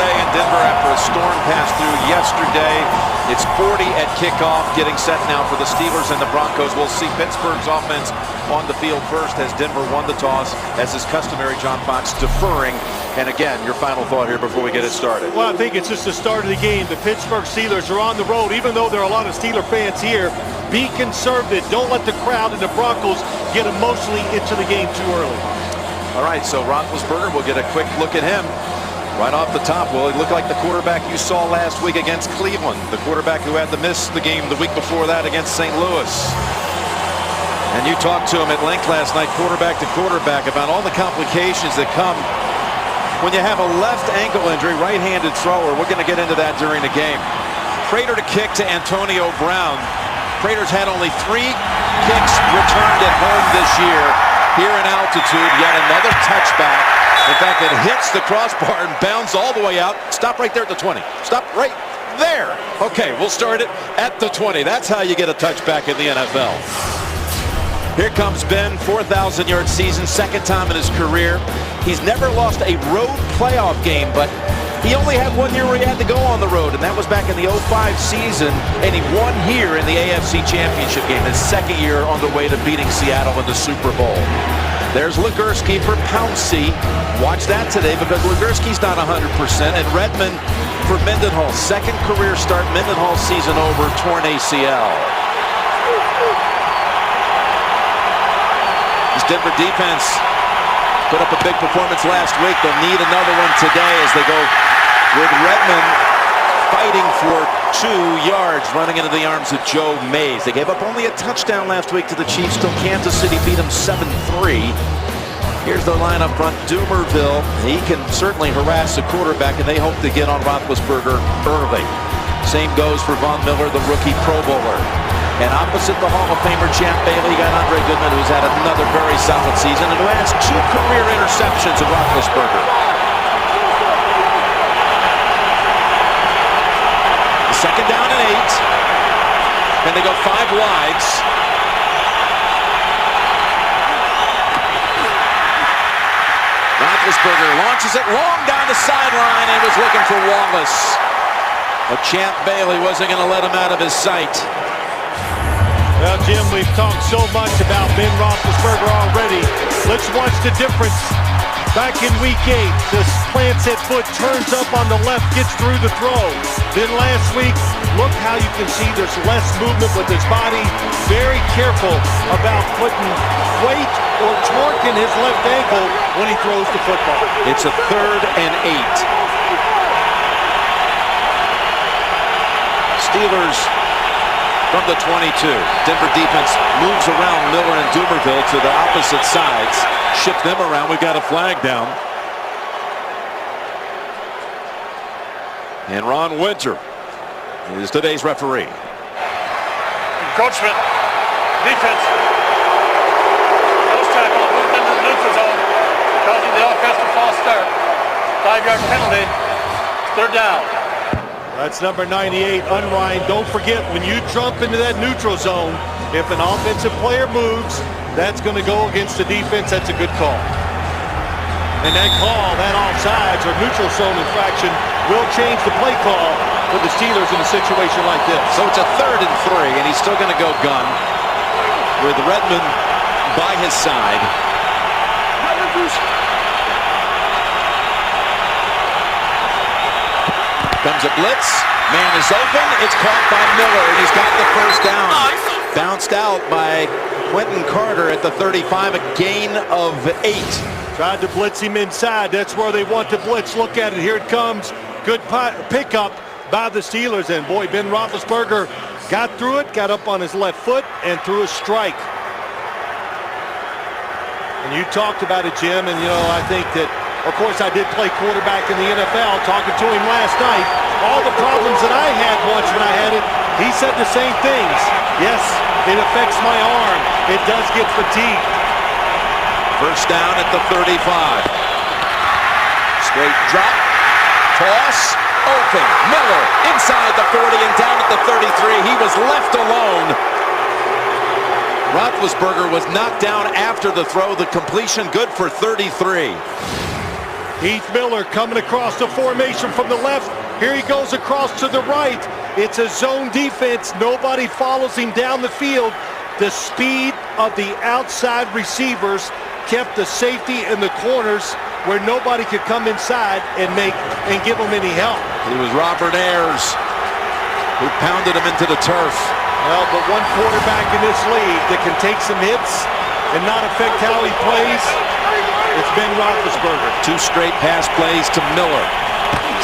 day in Denver after a storm passed through yesterday. It's 40 at kickoff, getting set now for the Steelers and the Broncos. We'll see Pittsburgh's offense on the field first as Denver won the toss, as is customary. John Fox deferring. And again, your final thought here before we get it started. Well, I think it's just the start of the game. The Pittsburgh Steelers are on the road. Even though there are a lot of Steeler fans here, be conservative. Don't let the crowd and the Broncos get emotionally into the game too early. All right, so Roethlisberger, we'll get a quick look at him. Right off the top, well, he looked like the quarterback you saw last week against Cleveland, the quarterback who had to miss the game the week before that against St. Louis. And you talked to him at length last night, quarterback to quarterback, about all the complications that come when you have a left ankle injury, right-handed thrower. We're going to get into that during the game. Prater to kick to Antonio Brown. Prater's had only 3 kicks returned at home this year. Here in altitude, yet another touchback. In fact, it hits the crossbar and bounds all the way out. Stop right there at the 20. Stop right there. Okay, we'll start it at the 20. That's how you get a touchback in the NFL. Here comes Ben, 4,000-yard season, second time in his career. He's never lost a road playoff game, but he only had 1 year where he had to go on the road, and that was back in the 05 season, and he won here in the AFC Championship game, his second year on the way to beating Seattle in the Super Bowl. There's Legursky for Pouncey. Watch that today because Legursky's not 100%, and Redmond for Mendenhall. Second career start, Mendenhall season over, torn ACL. This Denver defense put up a big performance last week. They'll need another one today as they go with Redmond fighting for 2 yards, running into the arms of Joe Mays. They gave up only a touchdown last week to the Chiefs, till Kansas City beat them 7-3. Here's their line up front. Dumerville, he can certainly harass the quarterback, and they hope to get on Roethlisberger early. Same goes for Von Miller, the rookie Pro Bowler. And opposite the Hall of Famer Champ Bailey, you got Andre Goodman, who's had another very solid season and who has 2 career interceptions of Roethlisberger. Second down and 8. And they go 5 wides. Roethlisberger launches it long down the sideline and was looking for Wallace. But Champ Bailey wasn't going to let him out of his sight. Well, Jim, we've talked so much about Ben Roethlisberger already. Let's watch the difference. Back in week 8, this plants that foot, turns up on the left, gets through the throw. Then last week, look how you can see there's less movement with his body. Very careful about putting weight or torque in his left ankle when he throws the football. It's a 3rd and 8. Steelers from the 22. Denver defense moves around Miller and Dumerville to the opposite sides. Ship them around. We've got a flag down. And Ron Winter is today's referee. Encroachment. Defense. Nose tackle. Moved into the neutral zone. Causing the offensive false start. 5-yard penalty. 3rd down. That's number 98, Unrein. Don't forget, when you jump into that neutral zone, if an offensive player moves, that's going to go against the defense. That's a good call. And that call, that offsides or neutral zone infraction, will change the play call for the Steelers in a situation like this. So it's a 3rd and 3, and he's still going to go gun with Redmond by his side. Comes a blitz. Man is open. It's caught by Miller, and he's got the first down. Bounced out by Quentin Carter at the 35, a gain of 8. Tried to blitz him inside. That's where they want to blitz. Look at it. Here it comes. Good pickup by the Steelers. And boy, Ben Roethlisberger got through it, got up on his left foot, and threw a strike. And you talked about it, Jim, and I think that, of course, I did play quarterback in the NFL, talking to him last night. All the problems that I had once when I had it, he said the same things. Yes, it affects my arm. It does get fatigued. First down at the 35. Straight drop. Toss. Open. Miller inside the 40 and down at the 33. He was left alone. Roethlisberger was knocked down after the throw. The completion good for 33. Heath Miller coming across the formation from the left. Here he goes across to the right. It's a zone defense. Nobody follows him down the field. The speed of the outside receivers kept the safety in the corners where nobody could come inside and give them any help. It was Robert Ayers who pounded him into the turf. Well, but one quarterback in this league that can take some hits and not affect how he plays, it's Ben Roethlisberger. 2 straight pass plays to Miller.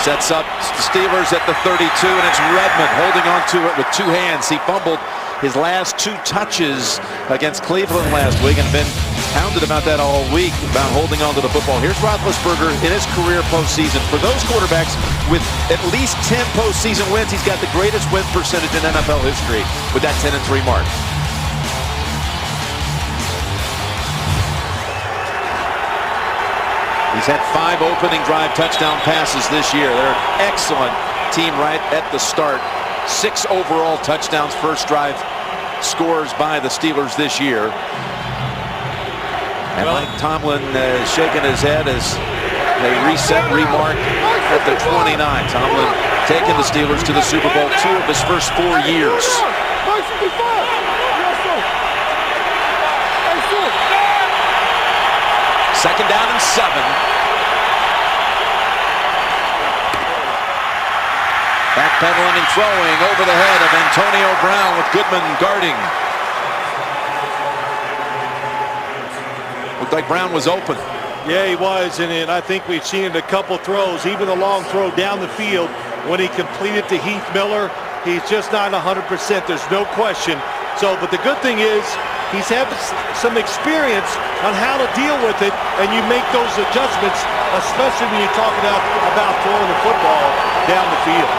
Sets up the Steelers at the 32, and it's Redmond holding on to it with 2 hands. He fumbled his last 2 touches against Cleveland last week and been pounded about that all week, about holding on to the football. Here's Roethlisberger in his career postseason. For those quarterbacks with at least 10 postseason wins, he's got the greatest win percentage in NFL history with that 10-3 mark. He's had 5 opening drive touchdown passes this year. They're an excellent team right at the start. 6 overall touchdowns, first drive scores by the Steelers this year. And Mike Tomlin shaking his head as they reset, remark at the 29. Tomlin taking the Steelers to the Super Bowl 2 of his first 4 years. Second down and 7. Backpedaling and throwing over the head of Antonio Brown with Goodman guarding. Looked like Brown was open. Yeah, he was, and I think we've seen it a couple throws, even a long throw down the field when he completed to Heath Miller. He's just not 100%. There's no question. So, but the good thing is he's had some experience on how to deal with it, and you make those adjustments, especially when you're talking about throwing the football down the field.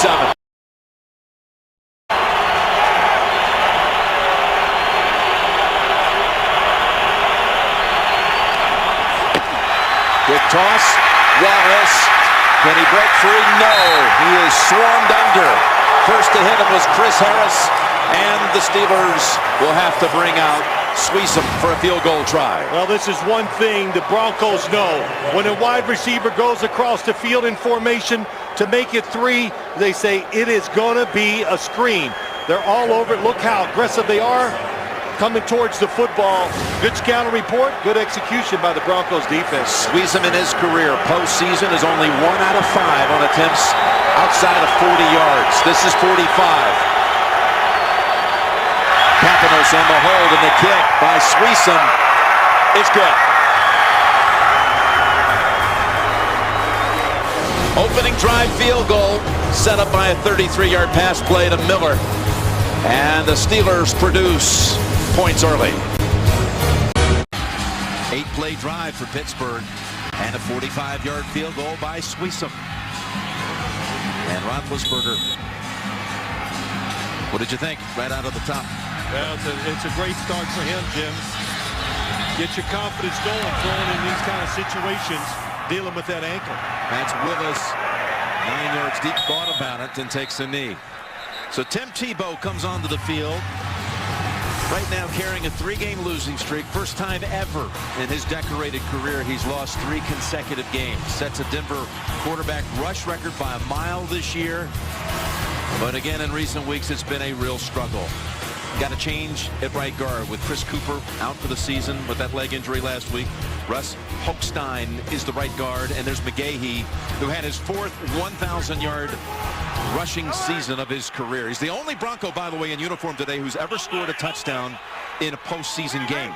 7. Quick toss. Wallace. Can he break free? No. He is swarmed under. First to hit him was Chris Harris, and the Steelers will have to bring out Sweesom for a field goal try. Well, this is one thing the Broncos know. When a wide receiver goes across the field in formation to make it 3, they say it is going to be a screen. They're all over it. Look how aggressive they are coming towards the football. Good scouting report, good execution by the Broncos defense. Sweesom in his career postseason is only 1 out of 5 on attempts outside of 40 yards. This is 45. Papanos on the hold, and the kick by Sweesom is good. Opening drive field goal set up by a 33-yard pass play to Miller. And the Steelers produce points early. 8-play drive for Pittsburgh and a 45-yard field goal by Sweesom. And Roethlisberger. What did you think right out of the top? Well, it's a great start for him, Jim. Get your confidence going, throwing in these kind of situations, dealing with that ankle. That's Willis, 9 yards deep, thought about it, and takes a knee. So Tim Tebow comes onto the field. Right now carrying a 3-game losing streak. First time ever in his decorated career he's lost 3 consecutive games. Sets a Denver quarterback rush record by a mile this year. But again, in recent weeks, it's been a real struggle. Got a change at right guard with Chris Cooper out for the season with that leg injury last week. Russ Hochstein is the right guard, and there's McGahee, who had his 4th 1,000-yard rushing season of his career. He's the only Bronco, by the way, in uniform today who's ever scored a touchdown in a postseason game.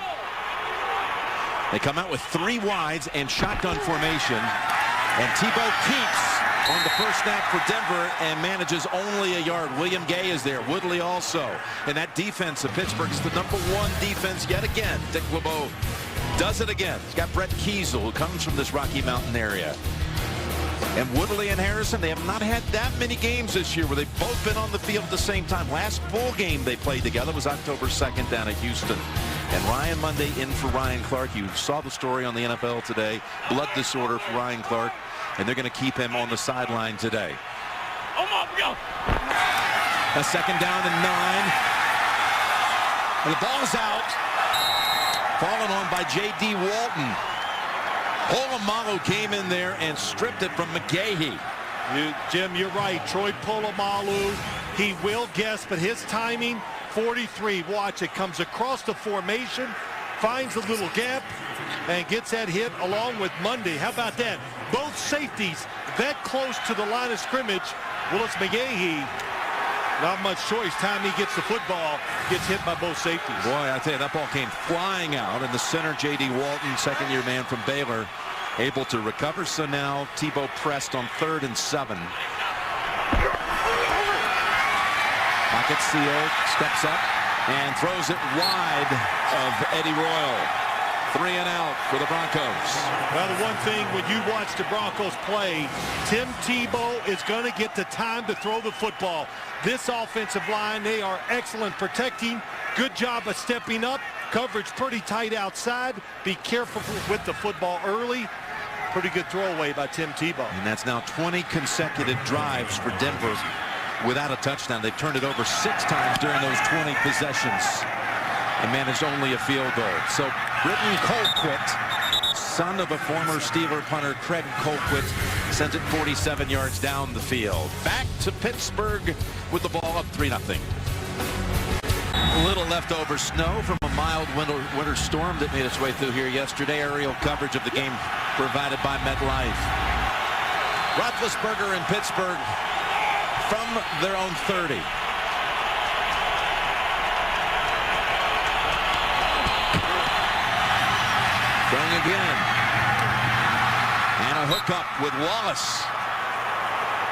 They come out with 3 wides and shotgun formation, and Tebow keeps on the first snap for Denver and manages only a yard. William Gay is there. Woodley also. And that defense of Pittsburgh is the #1 defense yet again. Dick LeBeau does it again. He's got Brett Kiesel, who comes from this Rocky Mountain area. And Woodley and Harrison, they have not had that many games this year where they've both been on the field at the same time. Last full game they played together was October 2nd down at Houston. And Ryan Monday in for Ryan Clark. You saw the story on the NFL today. Blood disorder for Ryan Clark. And they're going to keep him on the sideline today. A second down and 9. And the ball is out. fallen on by J.D. Walton. Polamalu came in there and stripped it from McGahee. Jim, you're right. Troy Polamalu, he will guess, but his timing, 43. Watch, it comes across the formation, finds a little gap, and gets that hit along with Monday. How about that? Both safeties that close to the line of scrimmage. Willis McGahee, not much choice. Time he gets the football, gets hit by both safeties. Boy, I tell you, that ball came flying out, and the center, J.D. Walton, second-year man from Baylor, able to recover. So now Tebow pressed on 3rd and 7. Pocket sealed, steps up, and throws it wide of Eddie Royal. 3 and out for the Broncos. Well, the one thing when you watch the Broncos play, Tim Tebow is going to get the time to throw the football. This offensive line, they are excellent protecting. Good job of stepping up. Coverage pretty tight outside. Be careful with the football early. Pretty good throwaway by Tim Tebow. And that's now 20 consecutive drives for Denver without a touchdown. They've turned it over 6 times during those 20 possessions and managed only a field goal. So Britton Colquitt, son of a former Steeler punter Craig Colquitt, sends it 47 yards down the field. Back to Pittsburgh with the ball up 3-0. A little leftover snow from a mild winter storm that made its way through here yesterday. Aerial coverage of the game provided by MetLife. Roethlisberger in Pittsburgh from their own 30. Going again. And a hookup with Wallace,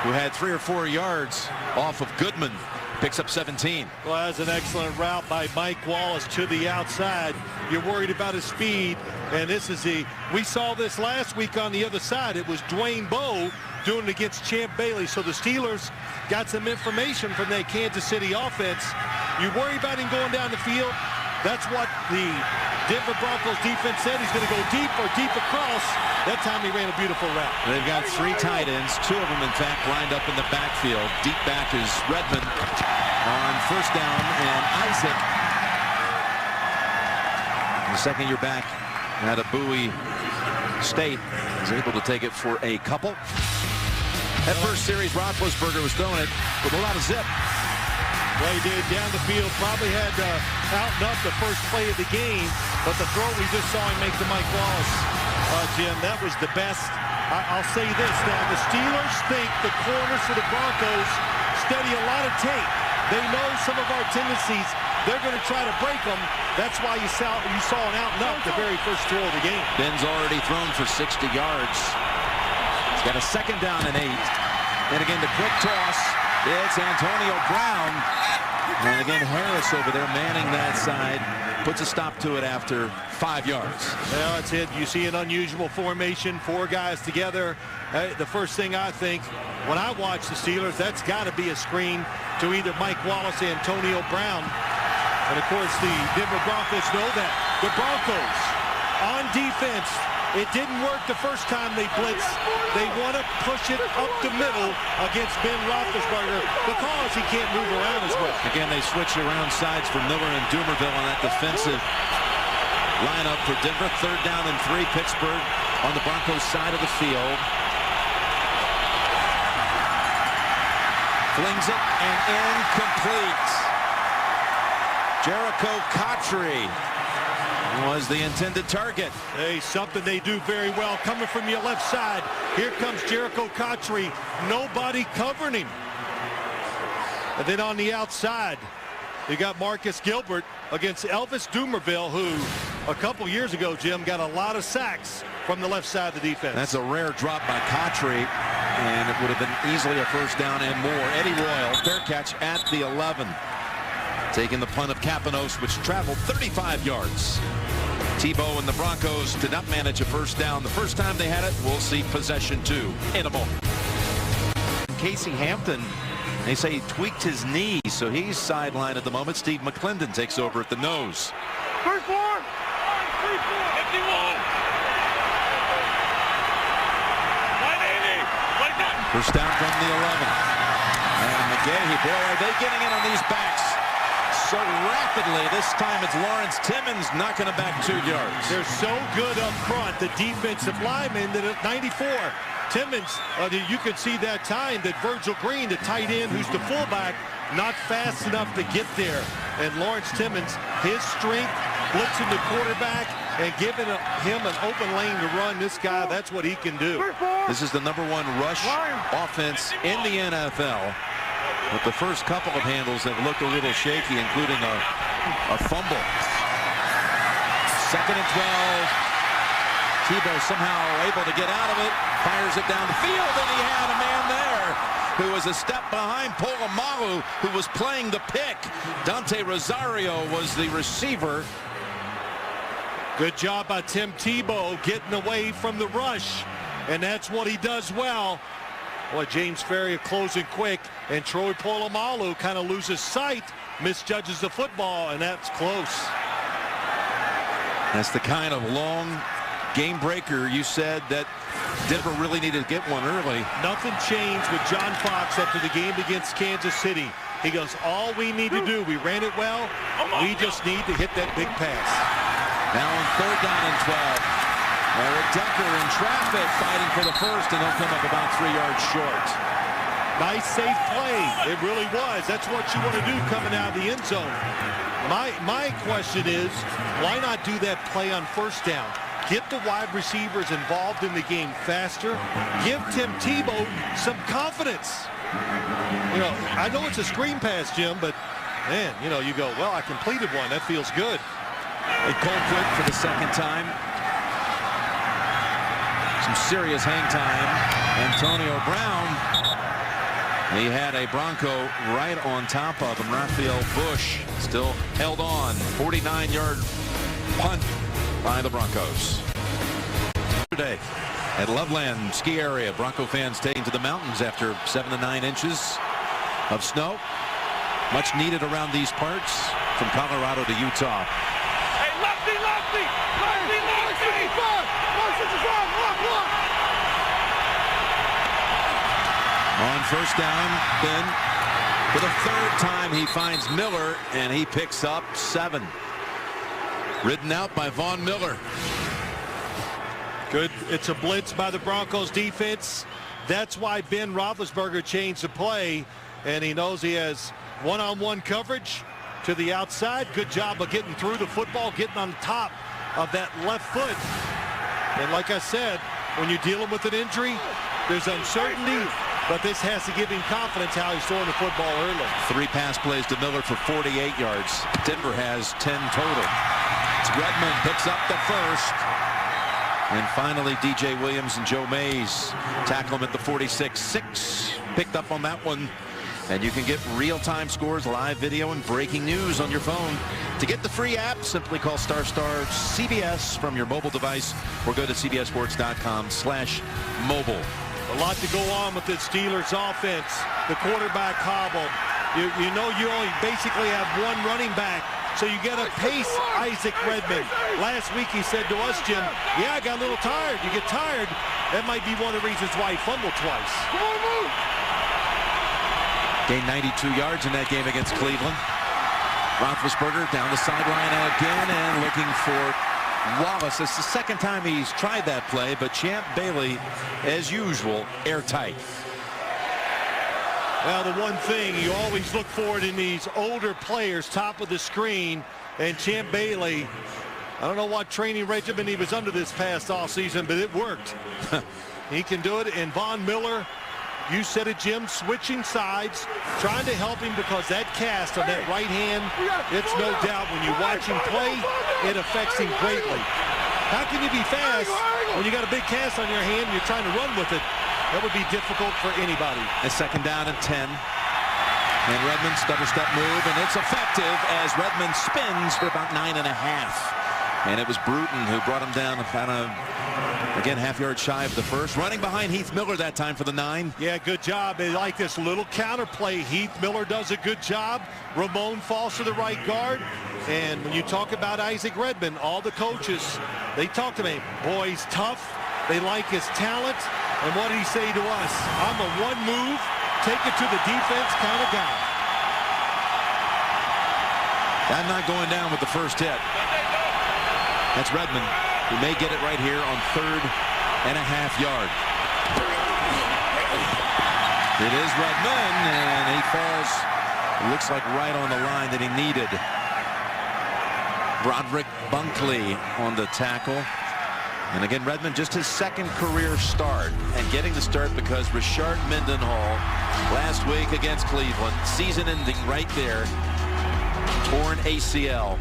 who had 3 or 4 yards off of Goodman. Picks up 17. Well, that's an excellent route by Mike Wallace to the outside. You're worried about his speed, and this is we saw this last week on the other side. It was Dwayne Bowe doing it against Champ Bailey. So the Steelers got some information from that Kansas City offense. You worry about him going down the field. That's what the Denver Broncos defense said. He's going to go deep or deep across. That time he ran a beautiful route. They've got 3 tight ends, 2 of them in fact lined up in the backfield. Deep back is Redmond on 1st down, and Isaac, the second-year back out of Bowie State, is able to take it for a couple. That first series, Roethlisberger was throwing it with a lot of zip. Well, he did down the field. Probably had out and up the first play of the game, but the throw we just saw him make to Mike Wallace, Jim, that was the best. I'll say this now: the Steelers think the corners for the Broncos study a lot of tape. They know some of our tendencies. They're going to try to break them. That's why you saw an out and up the very first throw of the game. Ben's already thrown for 60 yards. He's got a 2nd down and 8. And again, the quick toss. It's Antonio Brown. And again, Harris over there manning that side. Puts a stop to it after 5 yards. Well, that's it. You see an unusual formation, 4 guys together. The first thing I think when I watch the Steelers, that's got to be a screen to either Mike Wallace or Antonio Brown. And of course, the Denver Broncos know that. The Broncos on defense, it didn't work the first time they blitzed. They want to push it up the middle against Ben Roethlisberger because he can't move around as well. Again, they switched around sides for Miller and Dumerville on that defensive lineup for Denver. 3rd down and 3. Pittsburgh on the Broncos side of the field. Flings it and incomplete. Jericho Cotchery was the intended target. Hey, something they do very well coming from your left side. Here comes Jericho Cotchery. Nobody covering him. And then on the outside, you got Marcus Gilbert against Elvis Dumerville, who a couple years ago, Jim, got a lot of sacks from the left side of the defense. That's a rare drop by Cotchery, and it would have been easily a 1st down and more. Eddie Royal, fair catch at the 11. Taking the punt of Kapanos, which traveled 35 yards. Tebow and the Broncos did not manage a 1st down. The first time they had it, we'll see possession 2 in a moment. Casey Hampton, they say he tweaked his knee, so he's sidelined at the moment. Steve McClendon takes over at the nose. 3-4. 51. First down from the 11. And McGahee, boy, are they getting in on these backs. so rapidly. This time it's Lawrence Timmons knocking it back 2 yards. They're so good up front, the defensive linemen, that at 94, Timmons, you can see that time that Virgil Green, the tight end who's the fullback, not fast enough to get there. And Lawrence Timmons, his strength, blitzing the quarterback and giving him an open lane to run. This guy, that's what he can do. This is the #1 rush offense in the NFL. But the first couple of handles have looked a little shaky, including a fumble. 2nd and 12. Tebow somehow able to get out of it. Fires it down the field, and he had a man there who was a step behind Polamalu, who was playing the pick. Dante Rosario was the receiver. Good job by Tim Tebow getting away from the rush, and that's what he does well. Well, James Ferrier closing quick, and Troy Polamalu kind of loses sight, misjudges the football, and that's close. That's the kind of long game breaker you said that Denver really needed to get one early. Nothing changed with John Fox after the game against Kansas City. He goes, all we need to do, we ran it well, we just need to hit that big pass. Now on 3rd down and 12. Eric Decker in traffic fighting for the first, and they'll come up about 3 yards short. Nice safe play. It really was. That's what you want to do coming out of the end zone. My question is, why not do that play on 1st down? Get the wide receivers involved in the game faster. Give Tim Tebow some confidence. You know, I know it's a screen pass, Jim, but man, you know, you go, well, I completed one. That feels good. They called quick for the 2nd time. Some serious hang time. Antonio Brown. He had a Bronco right on top of him. Raphael Bush still held on. 49-yard punt by the Broncos. Today at Loveland Ski Area, Bronco fans taking to the mountains after 7 to 9 inches of snow. Much needed around these parts from Colorado to Utah. Hey, lefty, lefty! Lefty, lefty! On 1st down, then for the 3rd time he finds Miller, and he picks up 7. Ridden out by Von Miller. Good. It's a blitz by the Broncos defense. That's why Ben Roethlisberger changed the play, and he knows he has one-on-one coverage to the outside. Good job of getting through the football, getting on top of that left foot. And like I said, when you're dealing with an injury, there's uncertainty, but this has to give him confidence how he's throwing the football early. 3 pass plays to Miller for 48 yards. Denver has 10 total. Redmond picks up the 1st. And finally, DJ Williams and Joe Mays tackle him at the 46-6. Picked up on that one. And you can get real-time scores, live video, and breaking news on your phone. To get the free app, simply call ** CBS from your mobile device or go to cbssports.com/mobile. A lot to go on with the Steelers offense. The quarterback hobbled. You know you only basically have one running back, so you got to pace Isaac Redmond. Last week he said to us, Jim, yeah, I got a little tired. You get tired, that might be one of the reasons why he fumbled twice. Come on, move! Gained 92 yards in that game against Cleveland. Roethlisberger down the sideline again and looking for Wallace. It's the 2nd time he's tried that play, but Champ Bailey, as usual, airtight. Well, the one thing you always look for it in these older players, top of the screen, and Champ Bailey, I don't know what training regimen he was under this past offseason, but it worked. He can do it. And Von Miller, you said it, Jim, switching sides, trying to help him because that cast on that right hand, it's no doubt when you watch him play, it affects him greatly. How can you be fast when you got a big cast on your hand and you're trying to run with it? That would be difficult for anybody. A 2nd down and 10. And Redmond's double-step move, and it's effective as Redmond spins for about 9.5. And it was Bruton who brought him down kind of, again, half-yard shy of the 1st. Running behind Heath Miller that time for the 9. Yeah, good job. They like this little counter play. Heath Miller does a good job. Ramon falls to the right guard. And when you talk about Isaac Redmond, all the coaches, they talk to me. Boy, he's tough. They like his talent. And what did he say to us? I'm a one move, take it to the defense kind of guy. I'm not going down with the first hit. That's Redmond. He may get it right here on 3.5 yards. It is Redmond, and he falls, looks like right on the line that he needed. Broderick Bunkley on the tackle. And again, Redmond, just his second career start, and getting the start because Richard Mendenhall last week against Cleveland, season ending right there, torn ACL.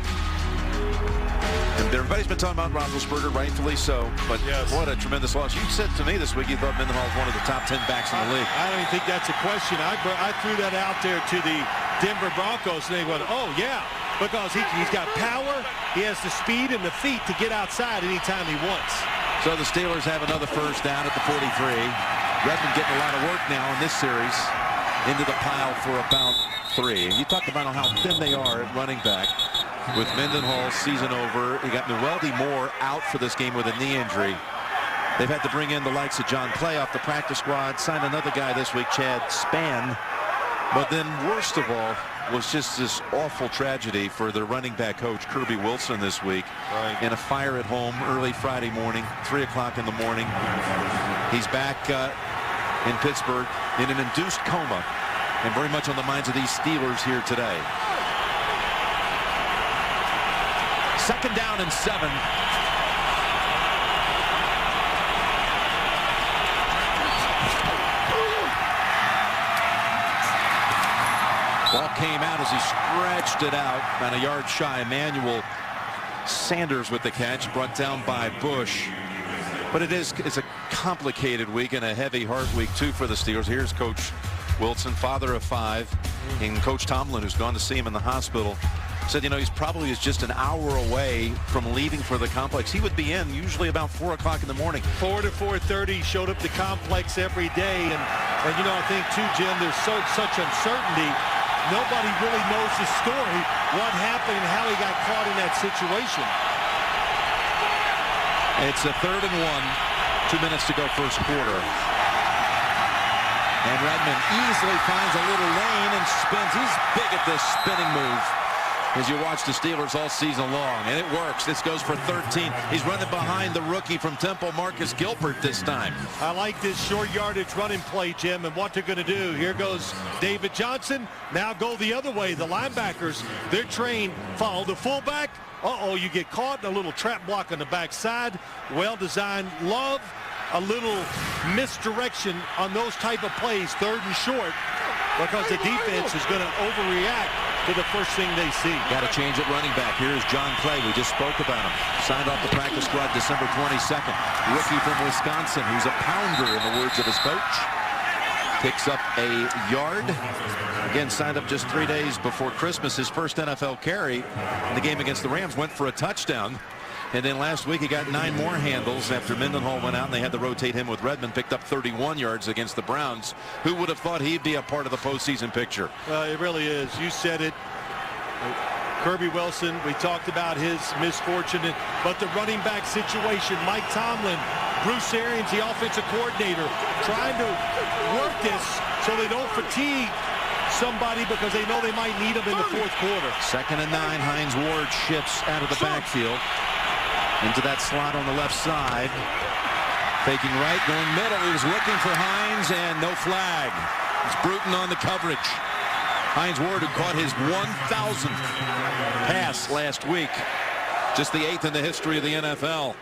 And everybody's been talking about Roethlisberger, rightfully so, but yes, what a tremendous loss. You said to me this week you thought Mendenhall was one of the top 10 backs in the league. I don't even think that's a question. I threw that out there to the Denver Broncos, and they went, oh yeah, because he's got power, he has the speed and the feet to get outside anytime he wants. So the Steelers have another first down at the 43. Redmond getting a lot of work now in this series, into the pile for about 3. And you talked about how thin they are at running back. With Mendenhall's season over, you got Noeldi Moore out for this game with a knee injury. They've had to bring in the likes of John Clay off the practice squad, signed another guy this week, Chad Spann. But then worst of all was just this awful tragedy for their running back coach, Kirby Wilson, this week. Right. In a fire at home early Friday morning, 3 o'clock in the morning. He's back in Pittsburgh in an induced coma, and very much on the minds of these Steelers here today. 2nd down and 7. Ball came out as he stretched it out about a yard shy. Emmanuel Sanders with the catch, brought down by Bush. But it's a complicated week and a heavy heart week too for the Steelers. Here's Coach Wilson, father of 5, and Coach Tomlin, who's gone to see him in the hospital, said, you know, he's probably just an hour away from leaving for the complex. He would be in usually about 4 o'clock in the morning. 4 to 4:30, showed up the complex every day, and you know, I think too, Jim, there's such uncertainty. Nobody really knows the story, what happened and how he got caught in that situation. It's a 3rd and 1, 2 minutes to go first quarter. And Redmond easily finds a little lane and spins. He's big at this spinning move, as you watch the Steelers all season long, and it works. This goes for 13. He's running behind the rookie from Temple, Marcus Gilbert, this time. I like this short yardage running play, Jim, and what they're going to do. Here goes David Johnson. Now go the other way. The linebackers, they're trained. Follow the fullback. Uh-oh, you get caught in a little trap block on the backside. Well-designed. Love a little misdirection on those type of plays, 3rd and short, because the defense is going to overreact to the first thing they see. Got to change at running back. Here's John Clay. We just spoke about him. Signed off the practice squad December 22nd. Rookie from Wisconsin, who's a pounder in the words of his coach. Picks up a yard. Again, signed up just 3 days before Christmas. His first NFL carry in the game against the Rams, went for a touchdown. And then last week he got 9 more handles after Mendenhall went out and they had to rotate him with Redmond. Picked up 31 yards against the Browns. Who would have thought he'd be a part of the postseason picture? It really is. You said it. Kirby Wilson, we talked about his misfortune, but the running back situation, Mike Tomlin, Bruce Arians, the offensive coordinator, trying to work this so they don't fatigue somebody because they know they might need them in the 4th quarter. 2nd and 9. Hines Ward shifts out of the backfield into that slot on the left side. Faking right, going middle. He was looking for Hines, and no flag. It's Bruton on the coverage. Hines Ward, who caught his 1,000th pass last week. Just the 8th in the history of the NFL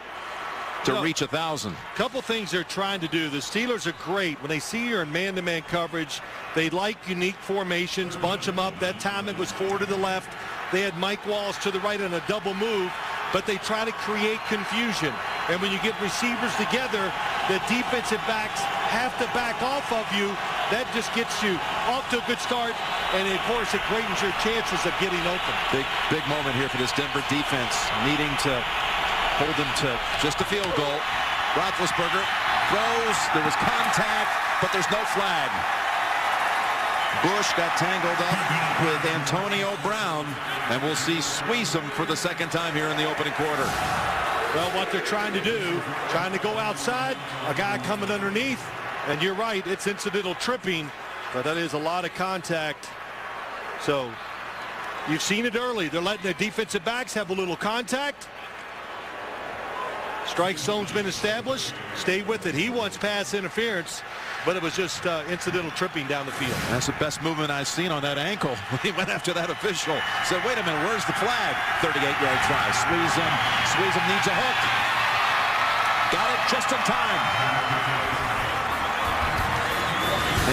to reach 1,000. Couple things they're trying to do. The Steelers are great. When they see you're in man-to-man coverage, they like unique formations, bunch them up. That time it was 4 to the left. They had Mike Walls to the right on a double move, but they try to create confusion. And when you get receivers together, the defensive backs have to back off of you. That just gets you off to a good start, and of course it greatens your chances of getting open. Big moment here for this Denver defense, needing to hold them to just a field goal. Roethlisberger throws. There was contact, but there's no flag. Bush got tangled up with Antonio Brown, and we'll see Sweesum for the 2nd time here in the opening quarter. Well, what they're trying to do, trying to go outside, a guy coming underneath, and you're right, it's incidental tripping, but that is a lot of contact. So You've seen it early. They're letting the defensive backs have a little contact. Strike zone's been established. Stay with it. He wants pass interference, but it was just incidental tripping down the field. That's the best movement I've seen on that ankle. He went after that official. Said, wait a minute, where's the flag? 38-yard try. Squeeze him needs a hook. Got it just in time.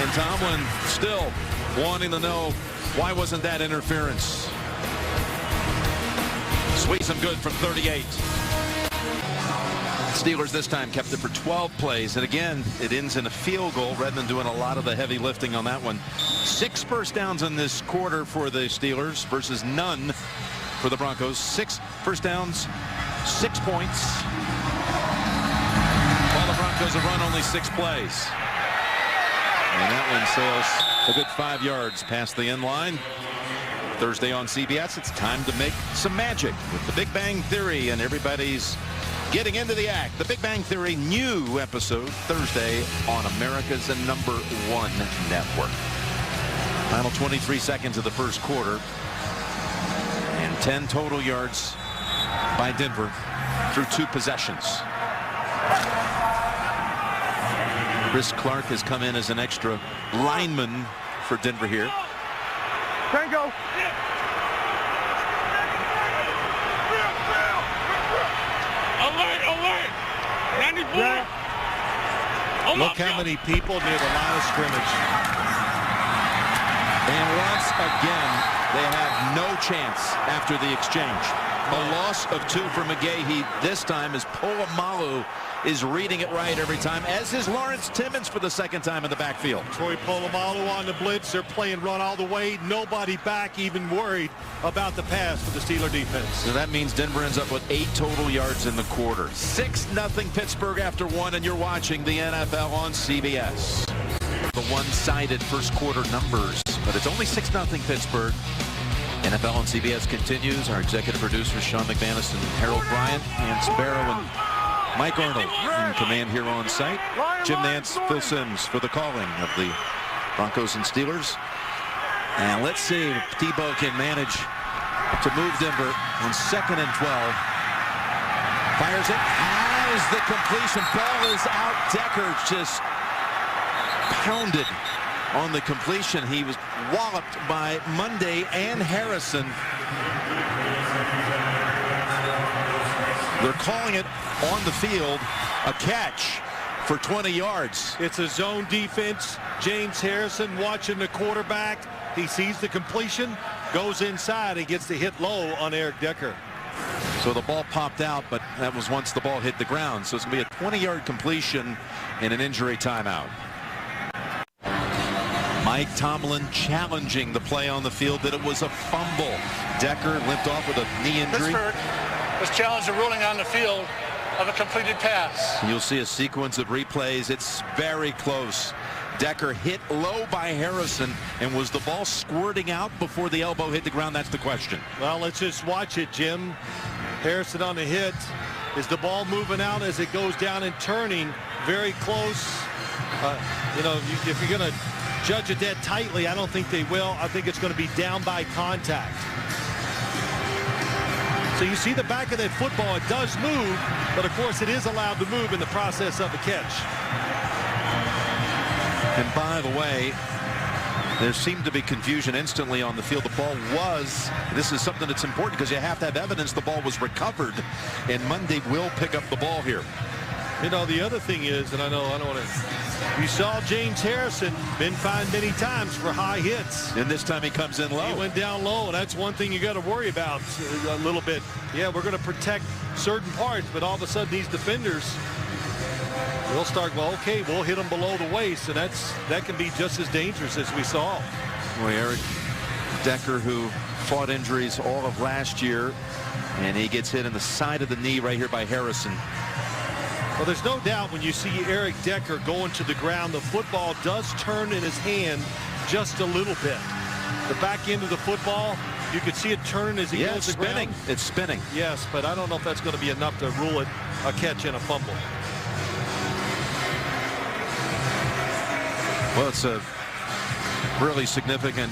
And Tomlin still wanting to know, why wasn't that interference? Squeeze him good from 38. Steelers this time kept it for 12 plays, and again it ends in a field goal rather than doing a lot of the heavy lifting on that one. 6 first downs in this quarter for the Steelers versus none for the Broncos. 6 first downs, 6 points, while the Broncos have run only 6 plays, and that one sails a good 5 yards past the end line. Thursday on CBS, it's time to make some magic with the Big Bang Theory, and everybody's getting into the act. The Big Bang Theory new episode Thursday on America's #1 network. Final 23 seconds of the first quarter, and 10 total yards by Denver through 2 possessions. Chris Clark has come in as an extra lineman for Denver here. Tango. Alert! 94. Yeah. Look how many people near the line of scrimmage. And once again, they have no chance after the exchange. A loss of 2 for McGahee. This time as Polamalu is reading it right every time, as is Lawrence Timmons for the 2nd time in the backfield. Troy Polamalu on the blitz. They're playing run all the way. Nobody back even worried about the pass for the Steeler defense. So that means Denver ends up with 8 total yards in the quarter. 6-0 Pittsburgh after 1, and you're watching the NFL on CBS. The one-sided first quarter numbers, but it's only 6-0 Pittsburgh. NFL on CBS continues. Our executive producers Sean McManus and Harold Bryant, and Sparrow and Mike Arnold in command here on site. Jim Nance, Phil Simms for the calling of the Broncos and Steelers. And let's see if Tebow can manage to move Denver on 2nd and 12. Fires it, has the completion. Ball is out. Decker just pounded on the completion. He was walloped by Monday and Harrison. They're calling it on the field a catch for 20 yards. It's a zone defense. James Harrison watching the quarterback. He sees the completion, goes inside, and gets the hit low on Eric Decker. So the ball popped out, but that was once the ball hit the ground. So it's going to be a 20-yard completion and an injury timeout. Mike Tomlin challenging the play on the field that it was a fumble. Decker limped off with a knee injury. Pittsburgh was challenged a ruling on the field of a completed pass. You'll see a sequence of replays. It's very close. Decker hit low by Harrison, and was the ball squirting out before the elbow hit the ground? That's the question. Well, let's just watch it, Jim. Harrison on the hit. Is the ball moving out as it goes down and turning? Very close. You know, if you're going to judge it that tightly, I don't think they will. I think it's going to be down by contact. So you see the back of that football. It does move, but of course it is allowed to move in the process of the catch. And by the way, there seemed to be confusion instantly on the field. The ball was, this is something that's important because you have to have evidence the ball was recovered, and Monday will pick up the ball here. You know, the other thing is, and I don't want to, you saw James Harrison been fined many times for high hits. And this time he comes in low. He went down low, and that's one thing you got to worry about a little bit. Yeah, we're going to protect certain parts, but all of a sudden these defenders, they'll start, well, okay, we'll hit them below the waist, and that can be just as dangerous as we saw. Boy, Eric Decker, who fought injuries all of last year, and he gets hit in the side of the knee right here by Harrison. Well, there's no doubt when you see Eric Decker going to the ground, the football does turn in his hand just a little bit. The back end of the football, you could see it turn as he goes to the ground. It's spinning. Yes, but I don't know if that's going to be enough to rule it a catch and a fumble. Well, it's a really significant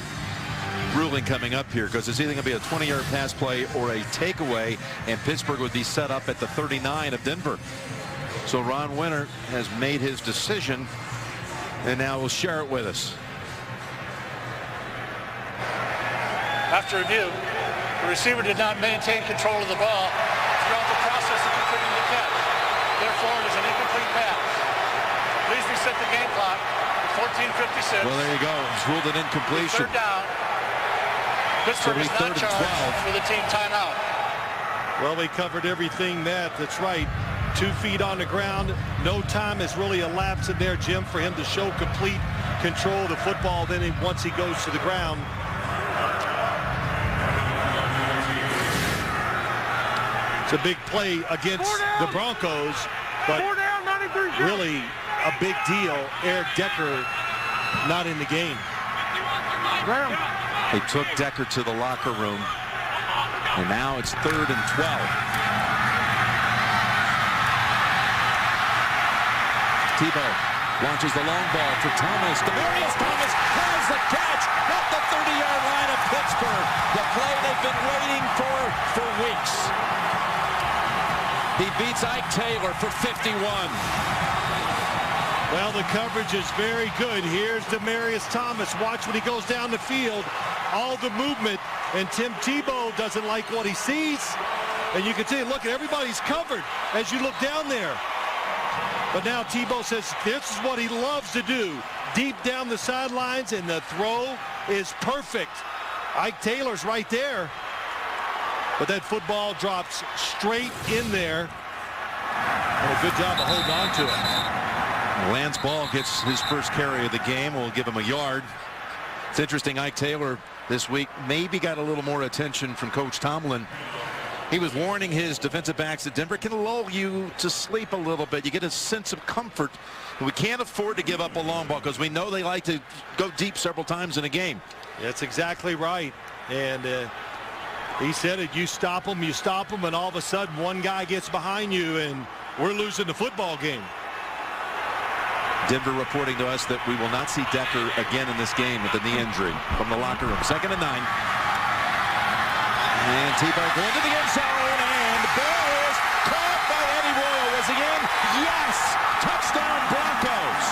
ruling coming up here, because it's either going to be a 20-yard pass play or a takeaway, and Pittsburgh would be set up at the 39 of Denver. So Ron Winter has made his decision, and now will share it with us. After review, the receiver did not maintain control of the ball throughout the process of completing the catch. Therefore, it is an incomplete pass. Please reset the game clock at 14:56. Well, there you go. It's ruled an incompletion. Third down. Pittsburgh is not charged with a team timeout. Well, we covered everything that's right. 2 feet on the ground. No time has really elapsed in there, Jim, for him to show complete control of the football. Then once he goes to the ground. It's a big play against the Broncos, but really a big deal. Eric Decker not in the game. They took Decker to the locker room, and now it's 3rd and 12. Tebow launches the long ball to Thomas. Demarius Thomas has the catch at the 30-yard line of Pittsburgh. The play they've been waiting for weeks. He beats Ike Taylor for 51. Well, the coverage is very good. Here's Demarius Thomas. Watch when he goes down the field. All the movement, and Tim Tebow doesn't like what he sees. And you can see, look, everybody's covered as you look down there. But now Tebow says this is what he loves to do. Deep down the sidelines, and the throw is perfect. Ike Taylor's right there. But that football drops straight in there. And a good job of holding on to it. Lance Ball gets his first carry of the game. We'll give him a yard. It's interesting, Ike Taylor this week maybe got a little more attention from Coach Tomlin. He was warning his defensive backs that Denver can lull you to sleep a little bit. You get a sense of comfort. We can't afford to give up a long ball because we know they like to go deep several times in a game. That's exactly right. And he said it, you stop them, and all of a sudden one guy gets behind you, and we're losing the football game. Denver reporting to us that we will not see Decker again in this game with the knee injury. From the locker room, 2nd and 9. And Tebow going to the end zone, and the ball is caught by Eddie Royal. Was he in? Yes! Touchdown Broncos!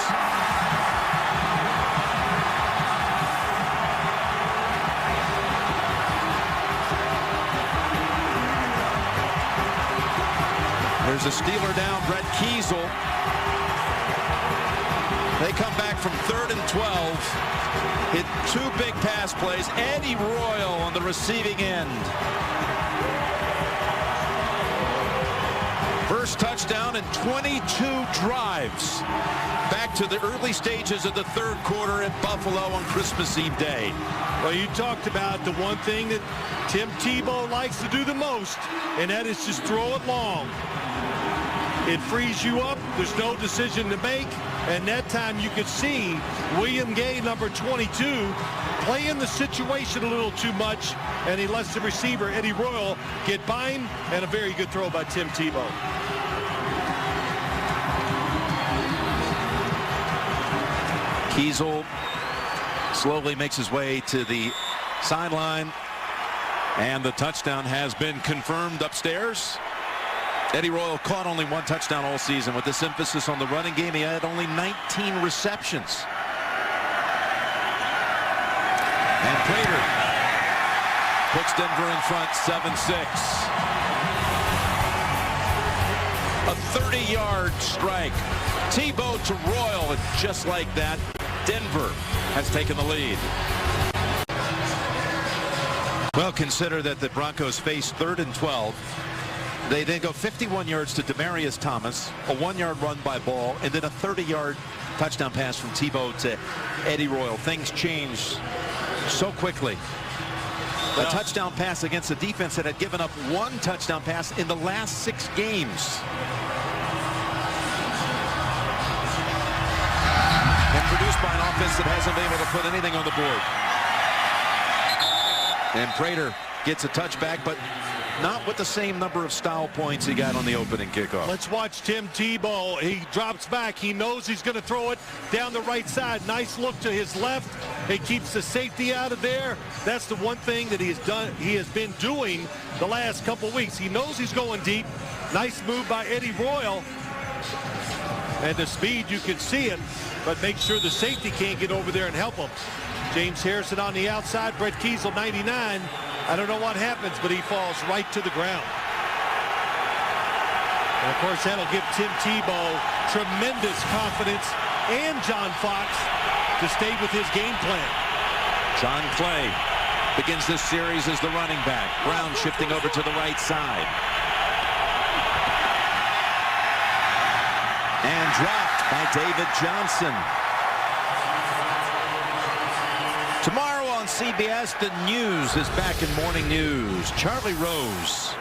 There's a Steeler down, Brett Kiesel. They come back from 3rd and 12. Hit 2 big pass plays. Eddie Royal on the receiving end. First touchdown in 22 drives. Back to the early stages of the 3rd quarter at Buffalo on Christmas Eve day. Well, you talked about the one thing that Tim Tebow likes to do the most, and that is just throw it long. It frees you up. There's no decision to make. And that time you could see William Gay, number 22, playing the situation a little too much, and he lets the receiver, Eddie Royal, get by him, and a very good throw by Tim Tebow. Kiesel slowly makes his way to the sideline, and the touchdown has been confirmed upstairs. Eddie Royal caught only 1 touchdown all season. With this emphasis on the running game, he had only 19 receptions. And Prater puts Denver in front 7-6. A 30-yard strike. Tebow to Royal, and just like that, Denver has taken the lead. Well, consider that the Broncos face 3rd and 12. They then go 51 yards to Demarius Thomas, a 1-yard run by Ball, and then a 30-yard touchdown pass from Tebow to Eddie Royal. Things change so quickly. A touchdown pass against a defense that had given up 1 touchdown pass in the last 6 games. And produced by an offense that hasn't been able to put anything on the board. And Prater gets a touchback, but not with the same number of style points he got on the opening kickoff. Let's watch Tim Tebow. He drops back. He knows he's going to throw it down the right side. Nice look to his left. He keeps the safety out of there. That's the one thing that he has been doing the last couple weeks. He knows he's going deep. Nice move by Eddie Royal. And the speed, you can see it, but make sure the safety can't get over there and help him. James Harrison on the outside. Brett Kiesel, 99. I don't know what happens, but he falls right to the ground. And of course, that'll give Tim Tebow tremendous confidence and John Fox to stay with his game plan. John Clay begins this series as the running back. Brown shifting over to the right side. And dropped by David Johnson. Tomorrow on CBS, the news is back in morning news. Charlie Rose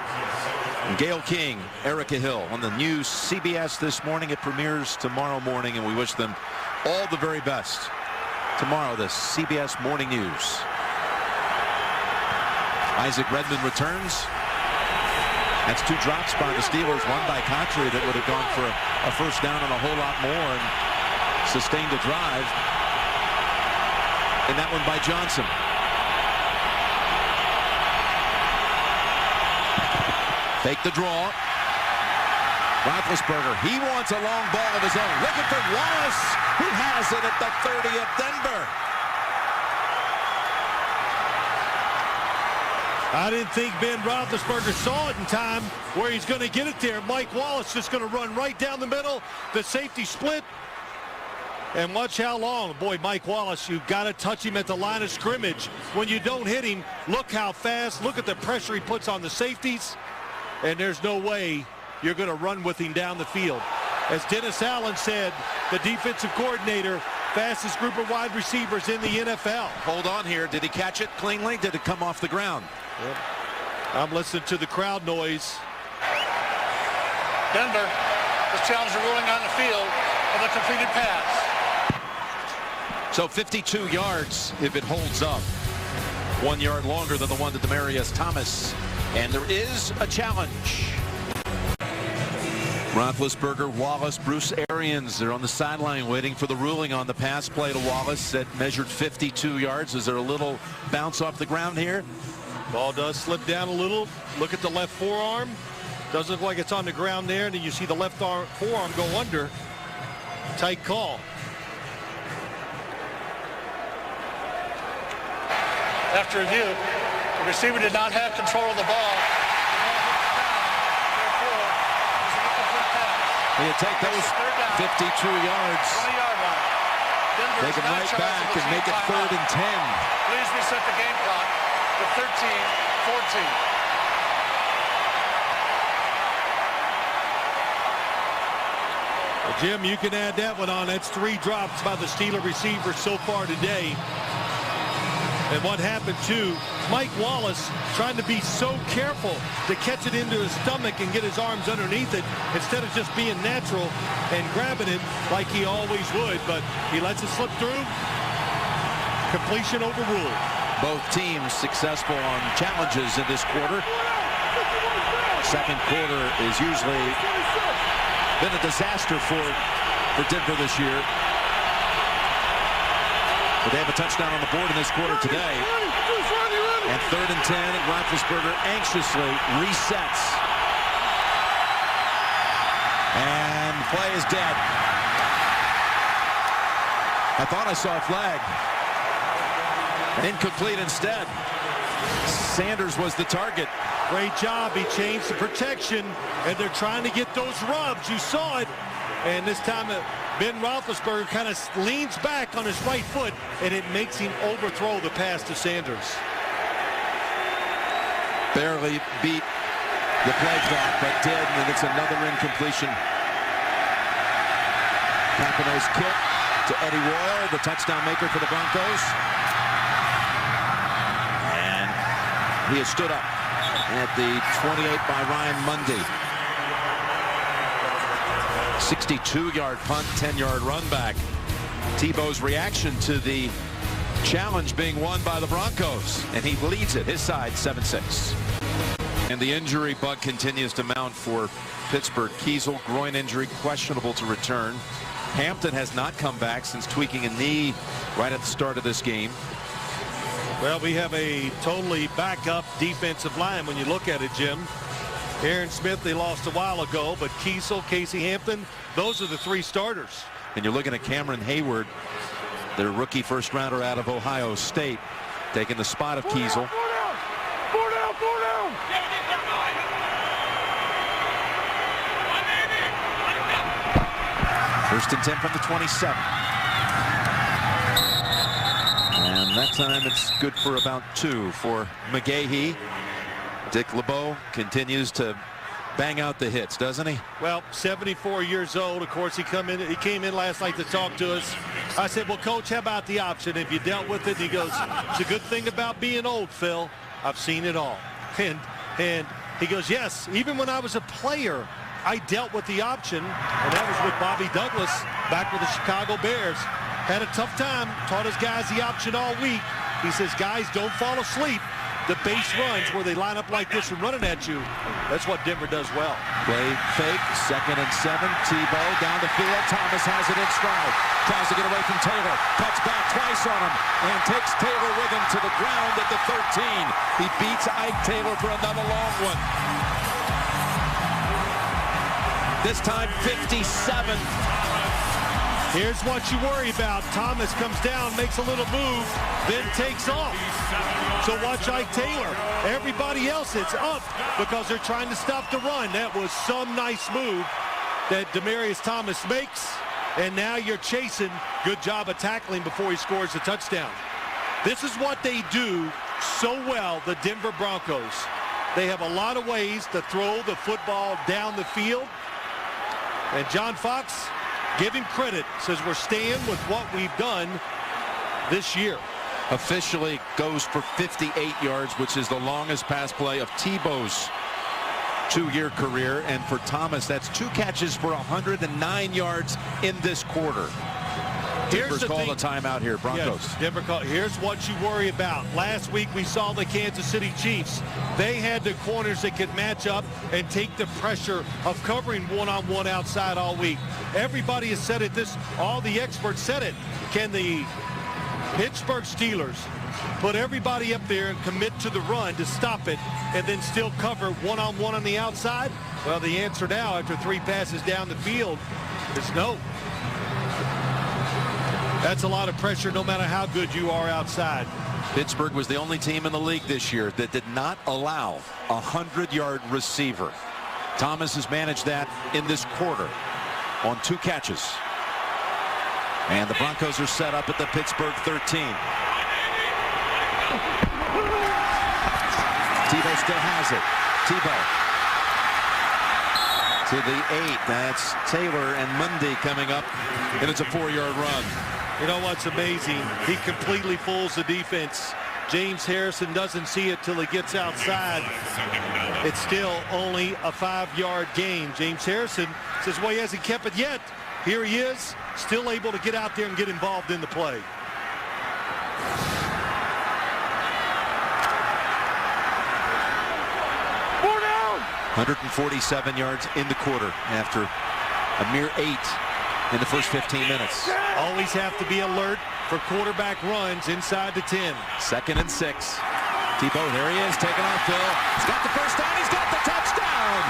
and Gayle King, Erica Hill on the news CBS this morning. It premieres tomorrow morning, and we wish them all the very best. Tomorrow, the CBS Morning News. Isaac Redmond returns. That's 2 drops by the Steelers, one by Cotchery that would have gone for a first down and a whole lot more and sustained a drive. And that one by Johnson. Fake the draw. Roethlisberger, he wants a long ball of his own. Looking for Wallace, who has it at the 30 of Denver. I didn't think Ben Roethlisberger saw it in time where he's going to get it there. Mike Wallace just going to run right down the middle. The safety split. And watch how long. Boy, Mike Wallace, you've got to touch him at the line of scrimmage. When you don't hit him, look how fast. Look at the pressure he puts on the safeties. And there's no way you're going to run with him down the field. As Dennis Allen said, the defensive coordinator, fastest group of wide receivers in the NFL. Hold on here. Did he catch it cleanly? Did it come off the ground? Yep. I'm listening to the crowd noise. Denver is challenged a ruling on the field of a completed pass. So 52 yards if it holds up. 1 yard longer than the one to Demaryius Thomas. And there is a challenge. Roethlisberger, Wallace, Bruce Arians, they're on the sideline waiting for the ruling on the pass play to Wallace that measured 52 yards. Is there a little bounce off the ground here? Ball does slip down a little. Look at the left forearm. Does look like it's on the ground there. And then you see the left forearm go under. Tight call. After review, the receiver did not have control of the ball. You take those 52 yards, 20-yard line. take them right back and make it 3rd and 10. Please reset the game clock to 13-14. Well, Jim, you can add that one on. That's 3 drops by the Steeler receivers so far today. And what happened too, Mike Wallace trying to be so careful to catch it into his stomach and get his arms underneath it instead of just being natural and grabbing it like he always would. But he lets it slip through. Completion overruled. Both teams successful on challenges in this quarter. Second quarter is usually been a disaster for Denver this year. But they have a touchdown on the board in this quarter today. And 3rd and 10, and Roethlisberger anxiously resets. And play is dead. I thought I saw a flag. Incomplete instead. Sanders was the target. Great job. He changed the protection, and they're trying to get those rubs. You saw it. And this time, Ben Roethlisberger kind of leans back on his right foot, and it makes him overthrow the pass to Sanders. Barely beat the play clock, but did, and it's another incompletion. Papineau's kick to Eddie Royal, the touchdown maker for the Broncos. And he has stood up at the 28 by Ryan Mundy. 62-yard punt, 10-yard run back. Tebow's reaction to the challenge being won by the Broncos, and he leads it, his side 7-6. And the injury bug continues to mount for Pittsburgh. Kiesel, groin injury, questionable to return. Hampton has not come back since tweaking a knee right at the start of this game. Well, we have a totally backup defensive line when you look at it, Jim. Aaron Smith, they lost a while ago, but Kiesel, Casey Hampton, those are the three starters. And you're looking at Cameron Hayward, their rookie first rounder out of Ohio State, taking the spot of Kiesel. Four down. First and 10 from the 27. And that time it's good for about 2 for McGahee. Dick LeBeau continues to bang out the hits, doesn't he? Well, 74 years old. Of course, he came in last night to talk to us. I said, well, Coach, how about the option? Have you dealt with it? And he goes, it's a good thing about being old, Phil. I've seen it all. And he goes, yes, even when I was a player, I dealt with the option, and that was with Bobby Douglas back with the Chicago Bears. Had a tough time, taught his guys the option all week. He says, guys, don't fall asleep. The base runs where they line up like this and running at you, that's what Denver does well. Play fake, 2nd and 7. Tebow down the field. Thomas has it in stride. Tries to get away from Taylor. Cuts back twice on him and takes Taylor with him to the ground at the 13. He beats Ike Taylor for another long one. This time 57. Here's what you worry about. Thomas comes down, makes a little move, then takes off. So watch Ike Taylor. Everybody else is up because they're trying to stop the run. That was some nice move that Demaryius Thomas makes. And now you're chasing. Good job of tackling before he scores the touchdown. This is what they do so well, the Denver Broncos. They have a lot of ways to throw the football down the field. And John Fox, give him credit, says we're staying with what we've done this year. Officially goes for 58 yards, which is the longest pass play of Tebow's 2-year career. And for Thomas, that's 2 catches for 109 yards in this quarter. Denver's called a timeout here, Broncos. Yes, Denver called. Here's what you worry about. Last week we saw the Kansas City Chiefs. They had the corners that could match up and take the pressure of covering one-on-one outside all week. Everybody has said it. All the experts said it. Can the Pittsburgh Steelers put everybody up there and commit to the run to stop it and then still cover one-on-one on the outside? Well, the answer now after 3 passes down the field is no. That's a lot of pressure no matter how good you are outside. Pittsburgh was the only team in the league this year that did not allow a 100-yard receiver. Thomas has managed that in this quarter on 2 catches. And the Broncos are set up at the Pittsburgh 13. Tebow still has it. Tebow to the 8. That's Taylor and Mundy coming up, and it's a 4-yard run. You know what's amazing? He completely fools the defense. James Harrison doesn't see it till he gets outside. It's still only a 5-yard gain. James Harrison says, well, he hasn't kept it yet. Here he is, still able to get out there and get involved in the play. Four down. 147 yards in the quarter after a mere 8 in the first 15 minutes. Always have to be alert for quarterback runs inside the 10. 2nd and 6. Tebow, there he is, taking off Phil. He's got the first down, he's got the touchdown.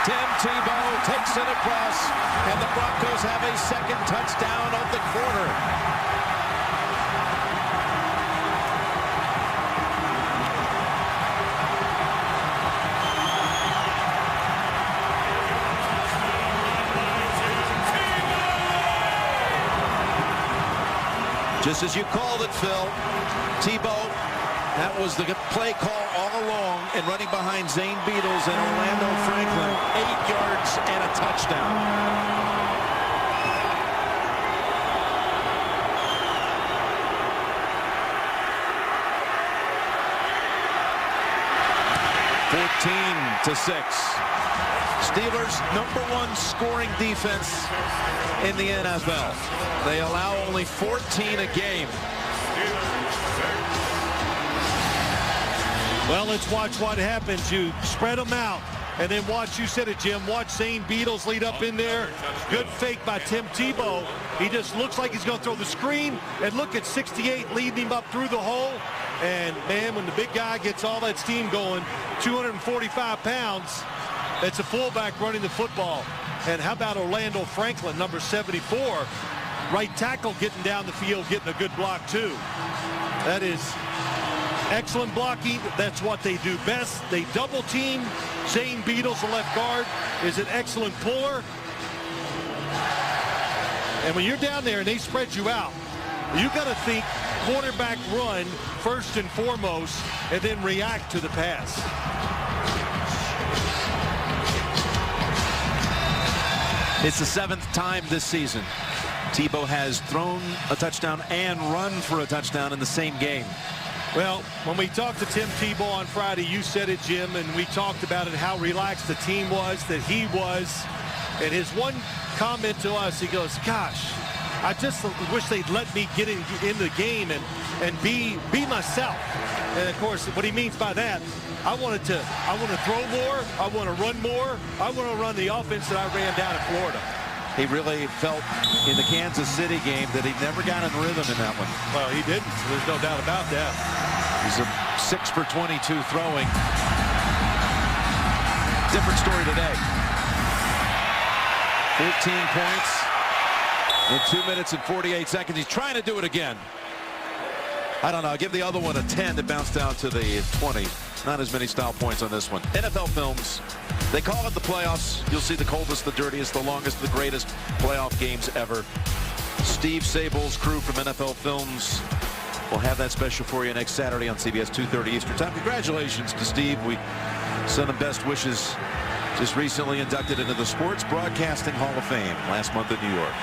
Tim Tebow takes it across, and the Broncos have a 2nd touchdown of the quarter. Just as you called it, Phil, Tebow, that was the play call all along, and running behind Zane Beadles and Orlando Franklin. 8 yards and a touchdown. (14-6). Steelers #1 scoring defense in the NFL. They allow only 14 a game. Well, let's watch what happens. You spread them out, and then watch, you said it, Jim, watch Zane Beadles lead up in there. Good fake by Tim Tebow. He just looks like he's going to throw the screen, and look at 68 leading him up through the hole. And, man, when the big guy gets all that steam going, 245 pounds, it's a fullback running the football. And how about Orlando Franklin, number 74, right tackle, getting down the field, getting a good block, too. That is excellent blocking. That's what they do best. They double team. Zane Beadles, the left guard, is an excellent puller. And when you're down there and they spread you out, you got to think quarterback run first and foremost, and then react to the pass. It's the 7th time this season Tebow has thrown a touchdown and run for a touchdown in the same game. Well, when we talked to Tim Tebow on Friday, you said it, Jim, and we talked about it, how relaxed the team was, that he was. And his one comment to us, he goes, gosh, I just wish they'd let me get in the game and be myself. And, of course, what he means by that, I want to throw more, I want to run more, I want to run the offense that I ran down in Florida. He really felt in the Kansas City game that he never got in rhythm in that one. Well, he didn't. There's no doubt about that. He's a 6 for 22 throwing. Different story today. 14 points in 2 minutes and 48 seconds. He's trying to do it again. I don't know. I'll give the other one a 10 that bounced down to the 20. Not as many style points on this one. NFL Films. They call it the playoffs. You'll see the coldest, the dirtiest, the longest, the greatest playoff games ever. Steve Sable's crew from NFL Films will have that special for you next Saturday on CBS 2:30 Eastern Time. Congratulations to Steve. We send him best wishes. Just recently inducted into the Sports Broadcasting Hall of Fame last month in New York.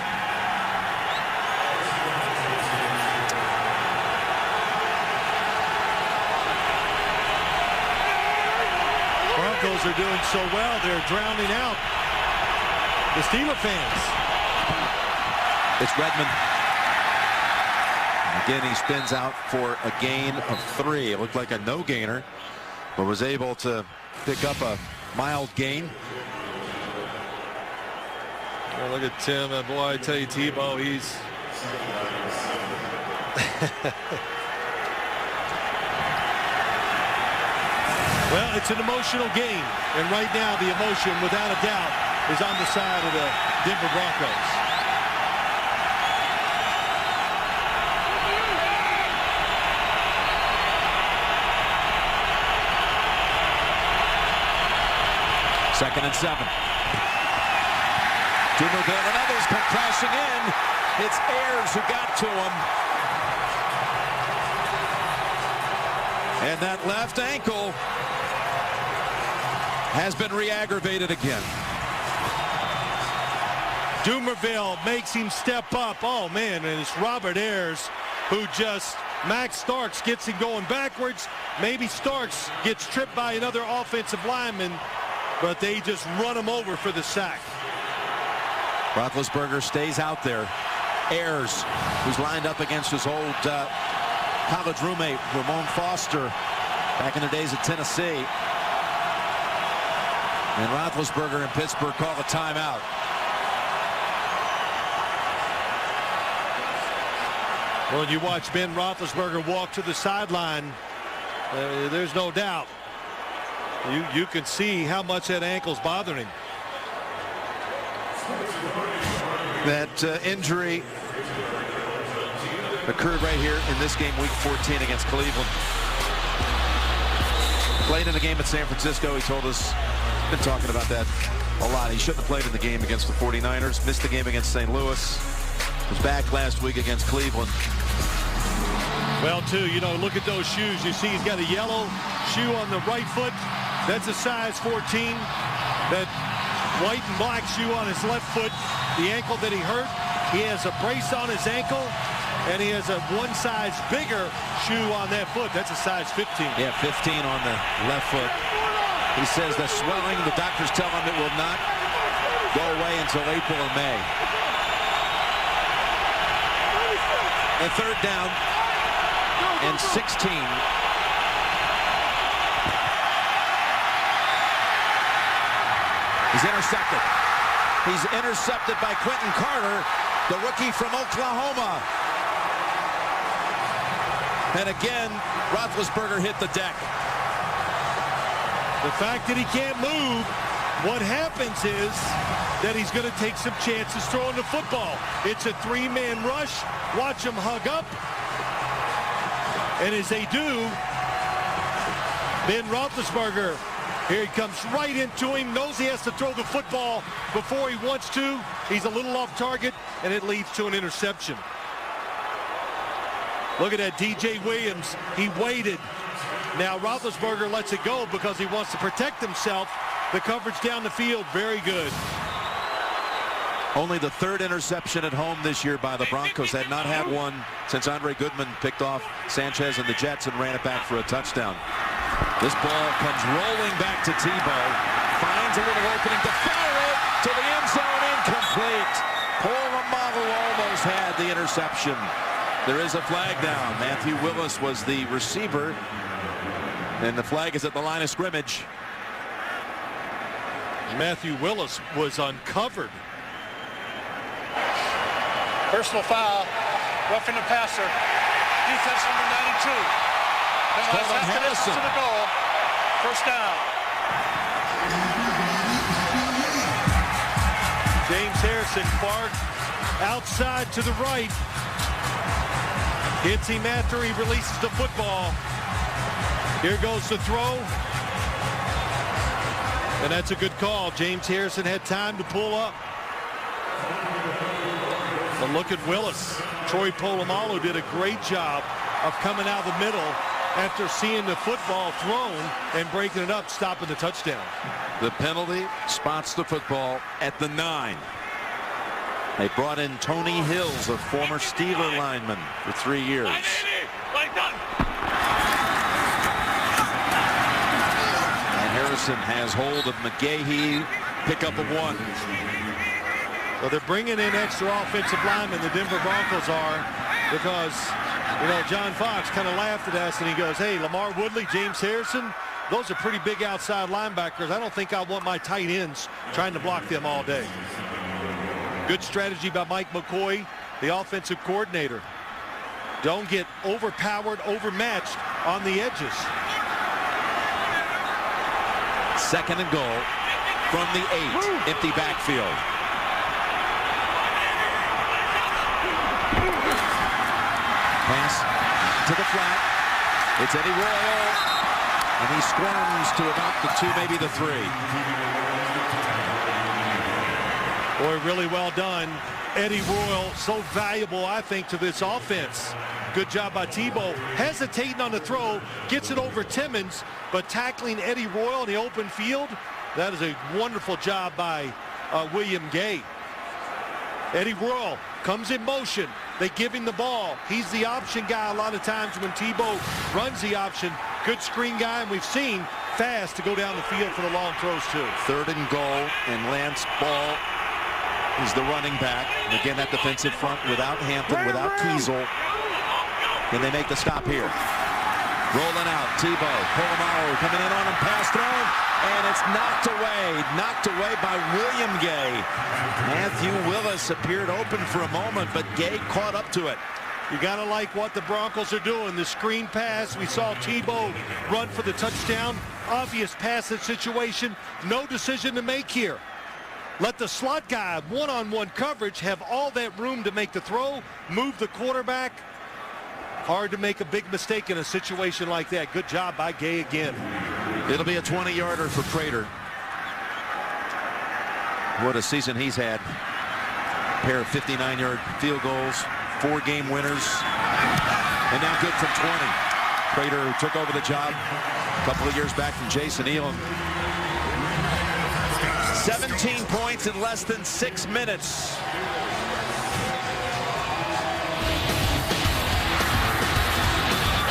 Broncos are doing so well, they're drowning out the Steeler fans. It's Redmond. Again, he spins out for a gain of 3. It looked like a no-gainer, but was able to pick up a mild gain. Well, look at Tim. Boy, I tell you, Tebow, he's... Well, it's an emotional game, and right now the emotion, without a doubt, is on the side of the Denver Broncos. Second and 7. Dumerville and others come crashing in. It's Ayers who got to him. And that left ankle has been re-aggravated again. Dumerville makes him step up. Oh, man, and it's Robert Ayers who just, Max Starks gets him going backwards. Maybe Starks gets tripped by another offensive lineman, but they just run him over for the sack. Roethlisberger stays out there. Ayers, who's lined up against his old college roommate, Ramon Foster, back in the days at Tennessee. And Roethlisberger and Pittsburgh call a timeout. Well, you watch Ben Roethlisberger walk to the sideline, there's no doubt. You can see how much that ankle's bothering him. That injury occurred right here in this game, week 14 against Cleveland. Played in the game at San Francisco. He told us, been talking about that a lot. He shouldn't have played in the game against the 49ers. Missed the game against St. Louis. Was back last week against Cleveland. Well, too, you know, look at those shoes. You see he's got a yellow shoe on the right foot. That's a size 14. That white and black shoe on his left foot. The ankle that he hurt. He has a brace on his ankle. And he has a one size bigger shoe on that foot. That's a size 15. Yeah, 15 on the left foot. He says the swelling, the doctors tell him it will not go away until April or May. A third down and 16. He's intercepted. He's intercepted by Quentin Carter, the rookie from Oklahoma. And again, Roethlisberger hit the deck. The fact that he can't move, what happens is that he's going to take some chances throwing the football. It's a three-man rush. Watch him hug up. And as they do, Ben Roethlisberger, here he comes right into him, knows he has to throw the football before he wants to. He's a little off target, and it leads to an interception. Look at that, DJ Williams. He waited. Now Roethlisberger lets it go because he wants to protect himself. The coverage down the field, very good. Only the third interception at home this year by the Broncos. Had not had one since Andre Goodman picked off Sanchez and the Jets and ran it back for a touchdown. This ball comes rolling back to Tebow. Finds a little opening to fire it to the end zone. Incomplete. Polamalu almost had the interception. There is a flag down. Matthew Willis was the receiver. And the flag is at the line of scrimmage. Matthew Willis was uncovered. Personal foul, roughing the passer. Defense number 92. Then last half distance to the goal. First down. James Harrison, far outside to the right. Hits him after he releases the football. Here goes the throw. And that's a good call. James Harrison had time to pull up. But look at Willis. Troy Polamalu did a great job of coming out of the middle after seeing the football thrown and breaking it up, stopping the touchdown. The penalty spots the football at the 9. They brought in Tony Hills, a former Steeler lineman, for 3 years. And Harrison has hold of McGahee. Pickup of 1. So they're bringing in extra offensive linemen, the Denver Broncos are, because, you know, John Fox kind of laughed at us and he goes, hey, Lamar Woodley, James Harrison, those are pretty big outside linebackers. I don't think I want my tight ends trying to block them all day. Good strategy by Mike McCoy, the offensive coordinator. Don't get overpowered, overmatched on the edges. 2nd and goal from the 8. Empty backfield. Pass to the flat. It's Eddie Royal. And he squirms to about the 2, maybe the 3. Boy, really well done. Eddie Royal, so valuable, I think, to this offense. Good job by Tebow. Hesitating on the throw, gets it over Timmons, but tackling Eddie Royal in the open field, that is a wonderful job by William Gay. Eddie Royal comes in motion. They give him the ball. He's the option guy a lot of times when Tebow runs the option. Good screen guy, and we've seen fast to go down the field for the long throws, too. 3rd and goal, and Lance Ball is the running back. Again, that defensive front without Hampton, without Kiesel. Can they make the stop here? Rolling out, Tebow, Polamalu coming in on him, pass thrown, and it's knocked away by William Gay. Matthew Willis appeared open for a moment, but Gay caught up to it. You got to like what the Broncos are doing. The screen pass, we saw Tebow run for the touchdown. Obvious passing situation, no decision to make here. Let the slot guy, one-on-one coverage, have all that room to make the throw, move the quarterback. Hard to make a big mistake in a situation like that. Good job by Gay again. It'll be a 20-yarder for Prater. What a season he's had. A pair of 59-yard field goals, 4 game winners, and now good from 20. Prater, who took over the job a couple of years back from Jason Elam. 17 points in less than 6 minutes.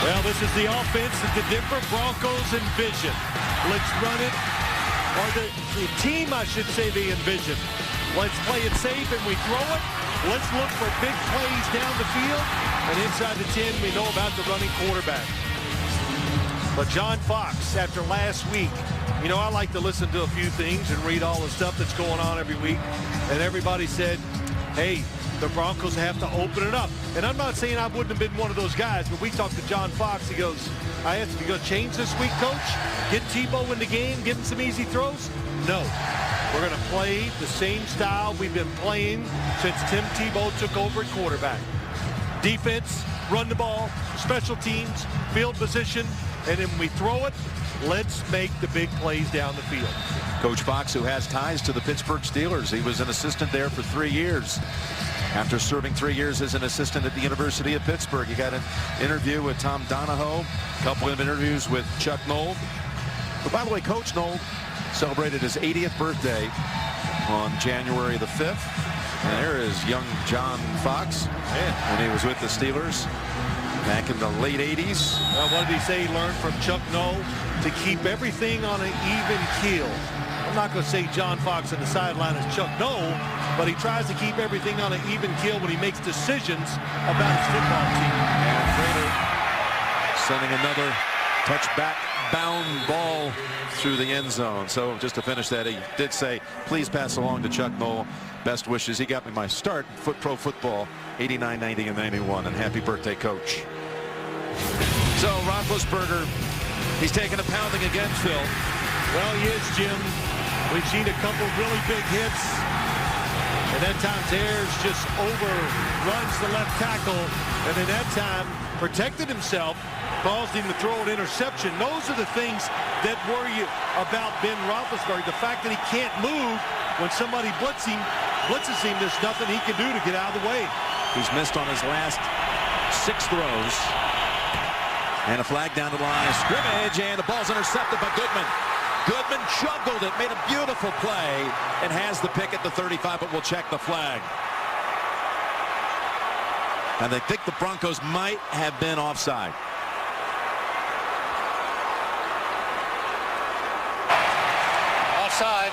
Well, this is the offense that the Denver Broncos envision. Let's run it, or the team, I should say, they envision. Let's play it safe and we throw it. Let's look for big plays down the field. And inside the 10, we know about the running quarterback. But John Fox, after last week, You know, I like to listen to a few things and read all the stuff that's going on every week. And everybody said, hey, the Broncos have to open it up. And I'm not saying I wouldn't have been one of those guys, but we talked to John Fox. He goes, I asked him, you going to change this week, Coach? Get Tebow in the game, give him some easy throws? No. We're going to play the same style we've been playing since Tim Tebow took over at quarterback. Defense, run the ball, special teams, field position, and then when we throw it, let's make the big plays down the field. Coach Fox, who has ties to the Pittsburgh Steelers. He was an assistant there for 3 years. After serving 3 years as an assistant at the University of Pittsburgh, he got an interview with Tom Donahoe, a couple of interviews with Chuck Noll. But by the way, Coach Noll celebrated his 80th birthday on January the 5th. And there is young John Fox when he was with the Steelers back in the late 80s. What did he say he learned from Chuck Noll? To keep everything on an even keel. I'm not going to say John Fox on the sideline is Chuck Noll, but he tries to keep everything on an even keel when he makes decisions about his football team. And Prater sending another touchback bound ball through the end zone. So just to finish that, he did say, please pass along to Chuck Noll. Best wishes. He got me my start in pro football, 89, 90, and 91. And happy birthday, Coach. So Roethlisberger, he's taking a pounding again, Phil. Well, he is, Jim. We've seen a couple really big hits. And that time Ayers just overruns the left tackle. And then that time protected himself, caused him to throw an interception. Those are the things that worry you about Ben Roethlisberger. The fact that he can't move when somebody blitzes him, there's nothing he can do to get out of the way. He's missed on his last 6 throws. And a flag down the line of scrimmage, and the ball's intercepted by Goodman. Goodman juggled it, made a beautiful play, and has the pick at the 35, but we'll check the flag. And they think the Broncos might have been offside. Offside.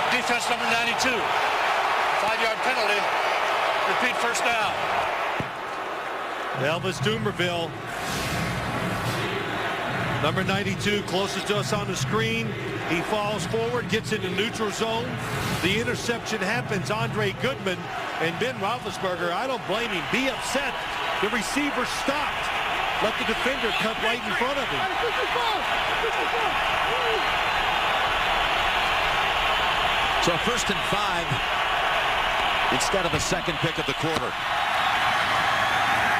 Defense number 92. 5-yard penalty. Repeat first down. Elvis Dumerville, number 92, closest to us on the screen. He falls forward, gets into neutral zone. The interception happens. Andre Goodman and Ben Roethlisberger, I don't blame him. Be upset. The receiver stopped. Let the defender cut right in front of him. So 1st and 5 instead of a second pick of the quarter.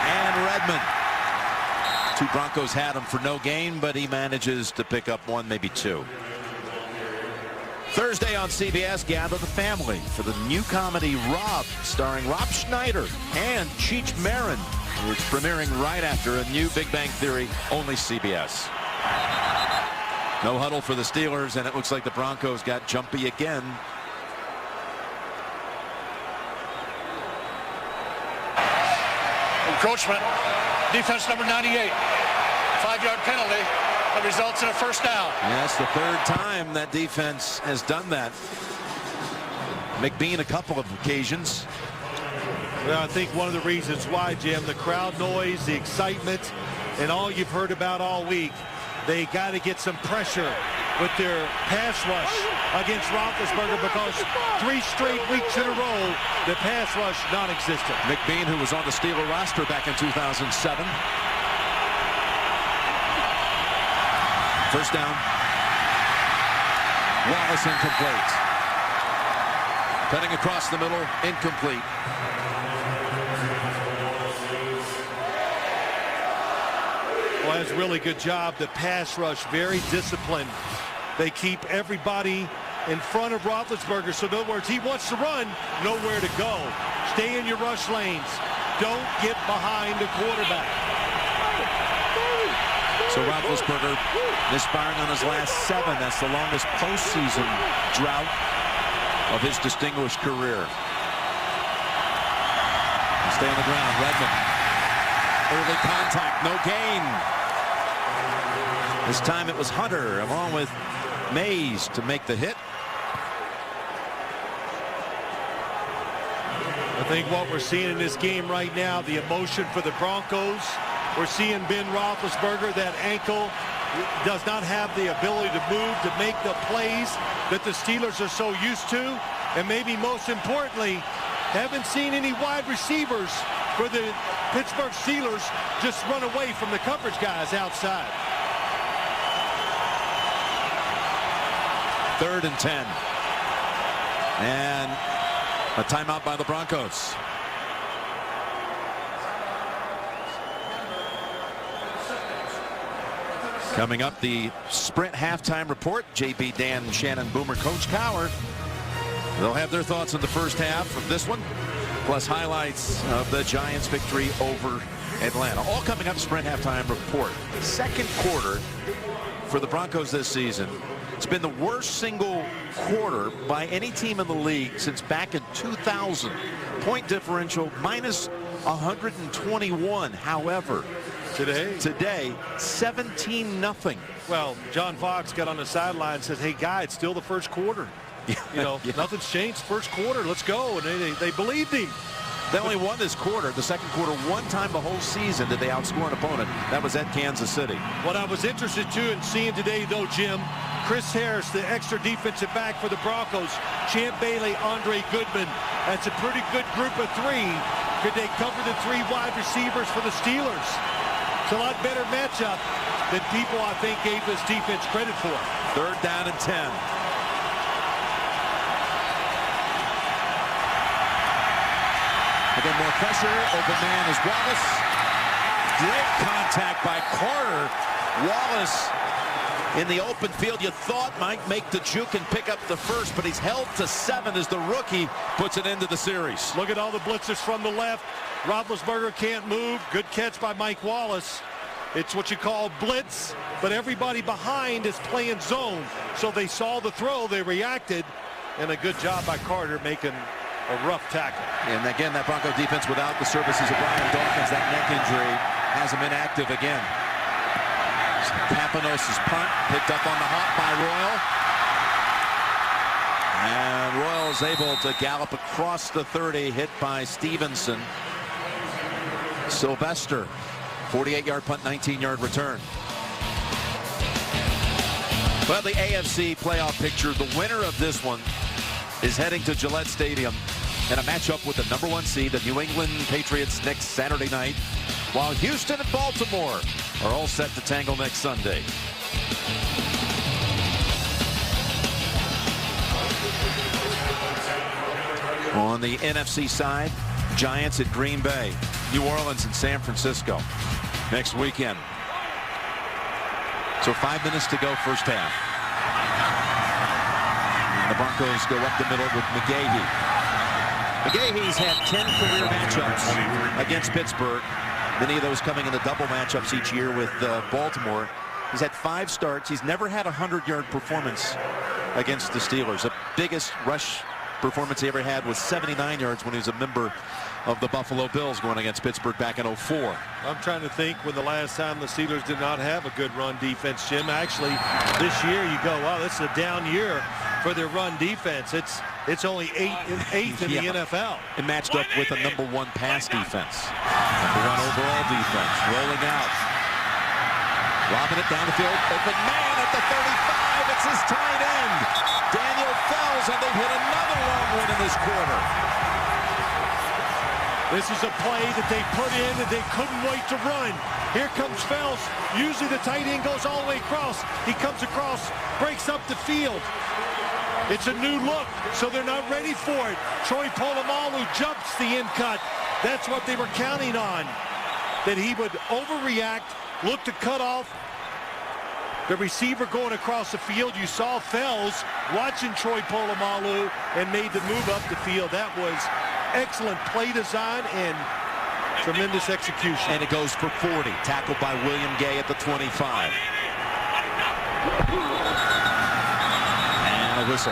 And Redmond. 2 Broncos had him for no gain, but he manages to pick up 1, maybe 2. Thursday on CBS, gather the family for the new comedy Rob, starring Rob Schneider and Cheech Marin. It's premiering right after a new Big Bang Theory, only CBS. No huddle for the Steelers, and it looks like the Broncos got jumpy again. Encroachment. Defense number 98. 5-yard penalty that results in a first down. Yeah, that's the 3rd time that defense has done that. McBean a couple of occasions. Well, I think one of the reasons why, Jim, the crowd noise, the excitement, and all you've heard about all week, they got to get some pressure with their pass rush against Roethlisberger, because 3 straight weeks in a row, the pass rush non-existent. McBean, who was on the Steeler roster back in 2007. First down. Wallace incomplete. Cutting across the middle, incomplete. Well, that's a really good job. The pass rush, very disciplined. They keep everybody in front of Roethlisberger. So in other words, he wants to run, nowhere to go. Stay in your rush lanes. Don't get behind the quarterback. So Roethlisberger misfiring on his last 7. That's the longest postseason drought of his distinguished career. Stay on the ground. Redmond. Early contact. No gain. This time it was Hunter along with Mays to make the hit. I think what we're seeing in this game right now, the emotion for the Broncos. We're seeing Ben Roethlisberger, that ankle does not have the ability to move, to make the plays that the Steelers are so used to. And maybe most importantly, haven't seen any wide receivers for the Pittsburgh Steelers just run away from the coverage guys outside. 3rd and 10. And a timeout by the Broncos. Coming up, the Sprint halftime report. JB, Dan, Shannon, Boomer, Coach Cowher. They'll have their thoughts on the first half of this one, plus highlights of the Giants' victory over Atlanta. All coming up, Sprint halftime report. Second quarter for the Broncos this season. It's been the worst single quarter by any team in the league since back in 2000. Point differential minus 121. However, today 17-0. Well, John Fox got on the sideline and says, hey, guy, it's still the first quarter. You know, nothing's changed. First quarter, let's go. And they believed him. They only won this quarter, the second quarter, one time the whole season did they outscore an opponent. That was at Kansas City. What I was interested too in seeing today, though, Jim, Chris Harris, the extra defensive back for the Broncos, Champ Bailey, Andre Goodman. That's a pretty good group of three. Could they cover the 3 wide receivers for the Steelers? It's a lot better matchup than people, I think, gave this defense credit for. 3rd down and 10. Again, more pressure. Open man is Wallace. Great contact by Carter. Wallace in the open field, you thought might make the juke and pick up the first, but he's held to 7 as the rookie puts it into the series. Look at all the blitzers from the left. Roethlisberger can't move. Good catch by Mike Wallace. It's what you call blitz, but everybody behind is playing zone. So they saw the throw, they reacted, and a good job by Carter making a rough tackle. And again, that Bronco defense without the services of Brian Dawkins, that neck injury has him inactive again. Papanos' punt picked up on the hop by Royal. And Royal is able to gallop across the 30, hit by Stevenson. Sylvester, 48-yard punt, 19-yard return. Well, the AFC playoff picture, the winner of this one is heading to Gillette Stadium in a matchup with the #1 seed, the New England Patriots, next Saturday night, while Houston and Baltimore are all set to tangle next Sunday. On the NFC side, Giants at Green Bay, New Orleans and San Francisco next weekend. So 5 minutes to go, first half. The Broncos go up the middle with McGahee. McGahee's had 10 career matchups against Pittsburgh. Many of those coming in the double matchups each year with Baltimore. He's had 5 starts. He's never had a 100-yard performance against the Steelers. The biggest rush performance he ever had was 79 yards when he was a member of the Buffalo Bills going against Pittsburgh back in '04. I'm trying to think when the last time the Steelers did not have a good run defense, Jim. Actually, this year you go, wow, this is a down year for their run defense. It's only 8th in the NFL. It matched up with a #1 pass defense. #1 overall defense. Rolling out. Lobbing it down the field. Open man at the 35. It's his tight end, Daniel Fells, and they've hit another long one in this quarter. This is a play that they put in that they couldn't wait to run. Here comes Fells. Usually the tight end goes all the way across. He comes across, breaks up the field. It's a new look, so they're not ready for it. Troy Polamalu jumps the in cut. That's what they were counting on, that he would overreact, look to cut off the receiver going across the field. You saw Fells watching Troy Polamalu and made the move up the field. That was excellent play design and tremendous execution. And it goes for 40. Tackled by William Gay at the 25. And a whistle.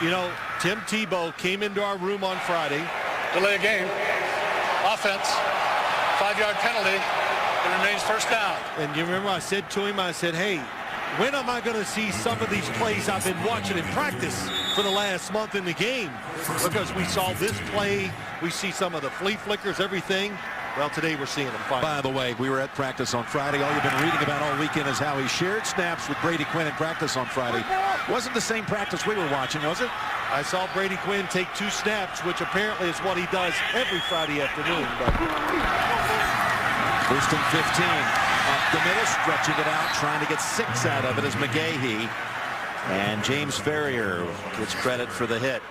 You know, Tim Tebow came into our room on Friday. Delay a game. Offense. 5-yard penalty. It remains first down. And you remember I said to him, I said, hey, when am I going to see some of these plays I've been watching in practice for the last month in the game? Because we saw this play, we see some of the flea flickers, everything. Well, today we're seeing him finally. By the way, we were at practice on Friday. All you've been reading about all weekend is how he shared snaps with Brady Quinn in practice on Friday. Wasn't the same practice we were watching, was it? I saw Brady Quinn take 2 snaps, which apparently is what he does every Friday afternoon. But First and 15. Up the middle, stretching it out, trying to get 6 out of it is McGahee. And James Ferrier gets credit for the hit.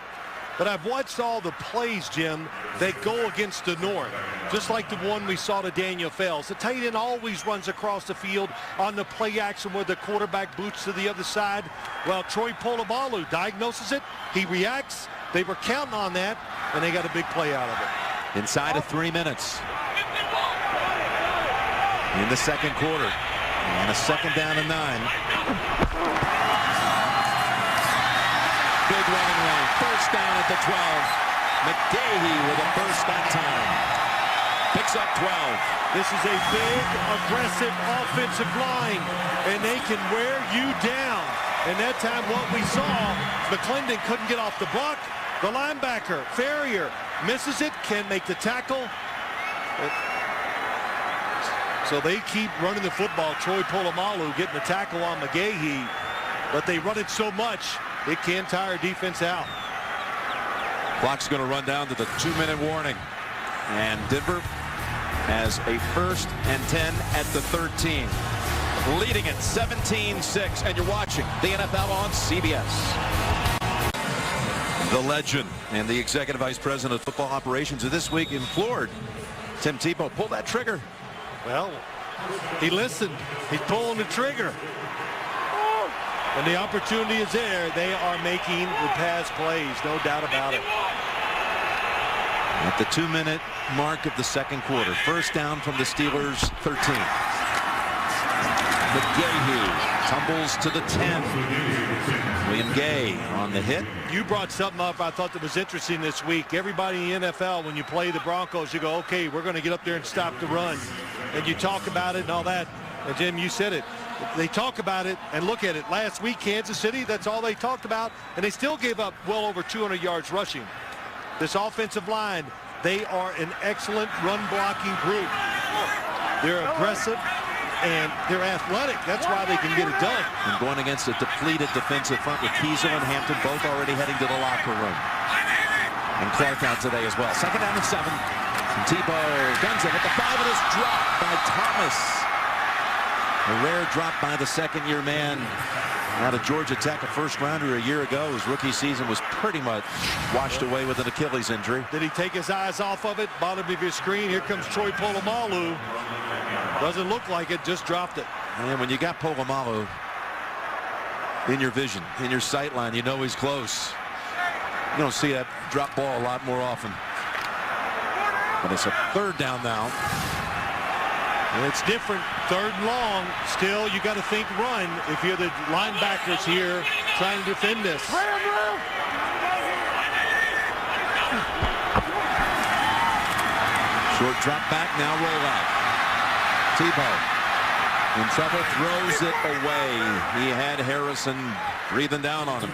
But I've watched all the plays, Jim, that go against the norm. Just like the one we saw to Daniel Fells. The tight end always runs across the field on the play action where the quarterback boots to the other side. Well, Troy Polamalu diagnoses it. He reacts. They were counting on that, and they got a big play out of it. Inside of 3 minutes. In the second quarter. And a second down and 9. Big running lane. First down at the 12. McGahee with a burst that time. Picks up 12. This is a big, aggressive offensive line, and they can wear you down. And that time what we saw, McClendon couldn't get off the block. The linebacker, Ferrier, misses it, can't make the tackle. So they keep running the football. Troy Polamalu getting the tackle on McGahee, but they run it so much, it can tire defense out. Clock's going to run down to the 2-minute warning. And Denver has a 1st and 10 at the 13. Leading it 17-6. And you're watching the NFL on CBS. The legend and the executive vice president of football operations of this week implored Tim Tebow, pull that trigger. Well, he listened. He's pulling the trigger. And the opportunity is there. They are making the pass plays, no doubt about it. At the 2-minute mark of the second quarter. First down from the Steelers' 13. McGahee tumbles to the 10. William Gay on the hit. You brought something up I thought that was interesting this week. Everybody in the NFL, when you play the Broncos, you go, okay, we're going to get up there and stop the run. And you talk about it and all that. And Jim, you said it. They talk about it and look at it. Last week, Kansas City, that's all they talked about. And they still gave up well over 200 yards rushing. This offensive line, they are an excellent run-blocking group. They're aggressive, and they're athletic. That's why they can get it done. And going against a depleted defensive front with Kiesel and Hampton both already heading to the locker room. And Clark out today as well. Second down and 7. And Tebow guns it at the 5. It is dropped by Thomas. A rare drop by the second-year man out of Georgia Tech, a first-rounder a year ago. His rookie season was pretty much washed away with an Achilles injury. Did he take his eyes off of it? Bottom of your screen, here comes Troy Polamalu. Doesn't look like it, just dropped it. And when you got Polamalu in your vision, in your sight line, you know he's close. You don't see that drop ball a lot more often. But it's a 3rd down now. It's different, 3rd and long. Still, you got to think run if you're the linebackers here trying to defend this. Short drop back, now roll out. Tebow in trouble, throws it away. He had Harrison breathing down on him.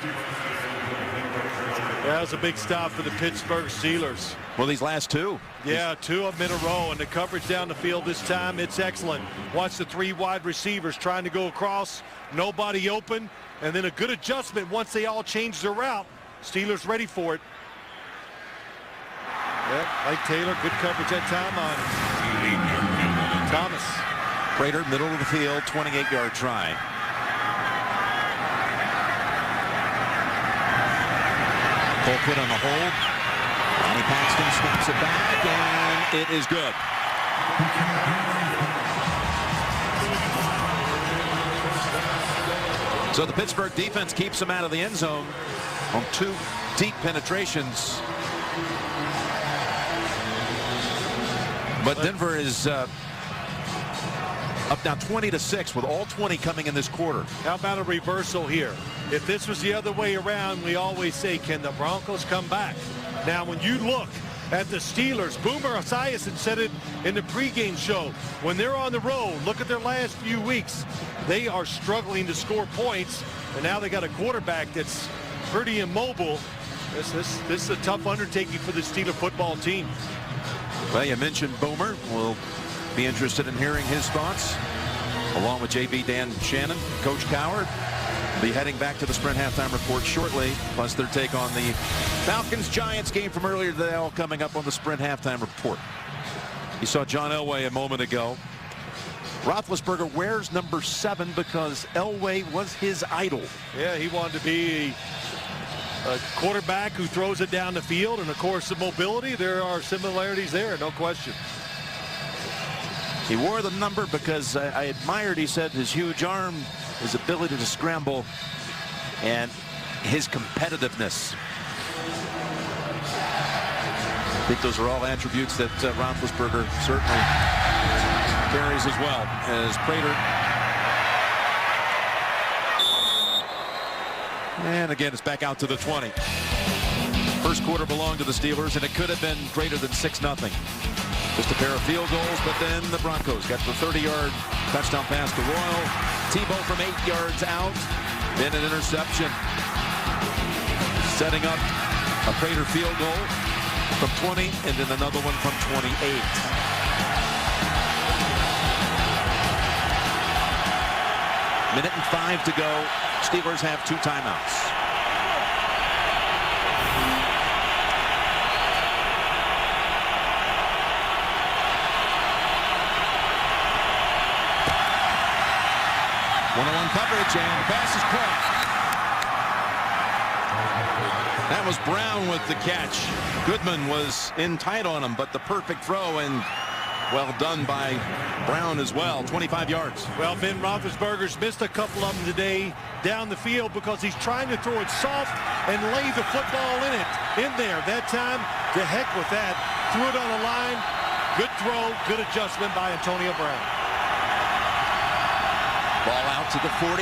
That was a big stop for the Pittsburgh Steelers. Well, these last 2. Yeah, 2 of them in a row, and the coverage down the field this time, it's excellent. Watch the 3 wide receivers trying to go across, nobody open, and then a good adjustment once they all change their route. Steelers ready for it. Yep, like Taylor, good coverage that time on Thomas. Prater, middle of the field, 28-yard try. Colquitt on the hold. Ronnie Paxton snaps it back, and it is good. So the Pittsburgh defense keeps him out of the end zone on 2 deep penetrations. But Denver is up now 20-6 with all 20 coming in this quarter. How about a reversal here? If this was the other way around, we always say, can the Broncos come back? Now, when you look at the Steelers, Boomer Esiason said it in the pregame show. When they're on the road, look at their last few weeks. They are struggling to score points, and now they got a quarterback that's pretty immobile. This is a tough undertaking for the Steeler football team. Well, you mentioned Boomer. We'll be interested in hearing his thoughts, along with JB Dan Shannon. Coach Coward will be heading back to the Sprint halftime report shortly, plus their take on the Falcons-Giants game from earlier today, all coming up on the Sprint halftime report. You saw John Elway a moment ago. Roethlisberger wears number 7 because Elway was his idol. Yeah, he wanted to be a quarterback who throws it down the field, and of course the mobility, there are similarities there, no question. He wore the number because I admired, he said, his huge arm, his ability to scramble, and his competitiveness. I think those are all attributes that Roethlisberger certainly carries as well. As Prater, and again it's back out to the 20. First quarter belonged to the Steelers, and it could have been greater than 6-0. Just a pair of field goals, but then the Broncos got the 30-yard touchdown pass to Royal. Tebow from 8 yards out, then an interception, setting up a Prater field goal from 20, and then another one from 28. Minute and 5 to go. Steelers have 2 timeouts. One-on-one coverage, and the pass is caught. That was Brown with the catch. Goodman was in tight on him, but the perfect throw, and well done by Brown as well. 25 yards. Well, Ben Roethlisberger's missed a couple of them today down the field because he's trying to throw it soft and lay the football in there. That time, to heck with that. Threw it on the line. Good throw, good adjustment by Antonio Brown. Ball out to the 45.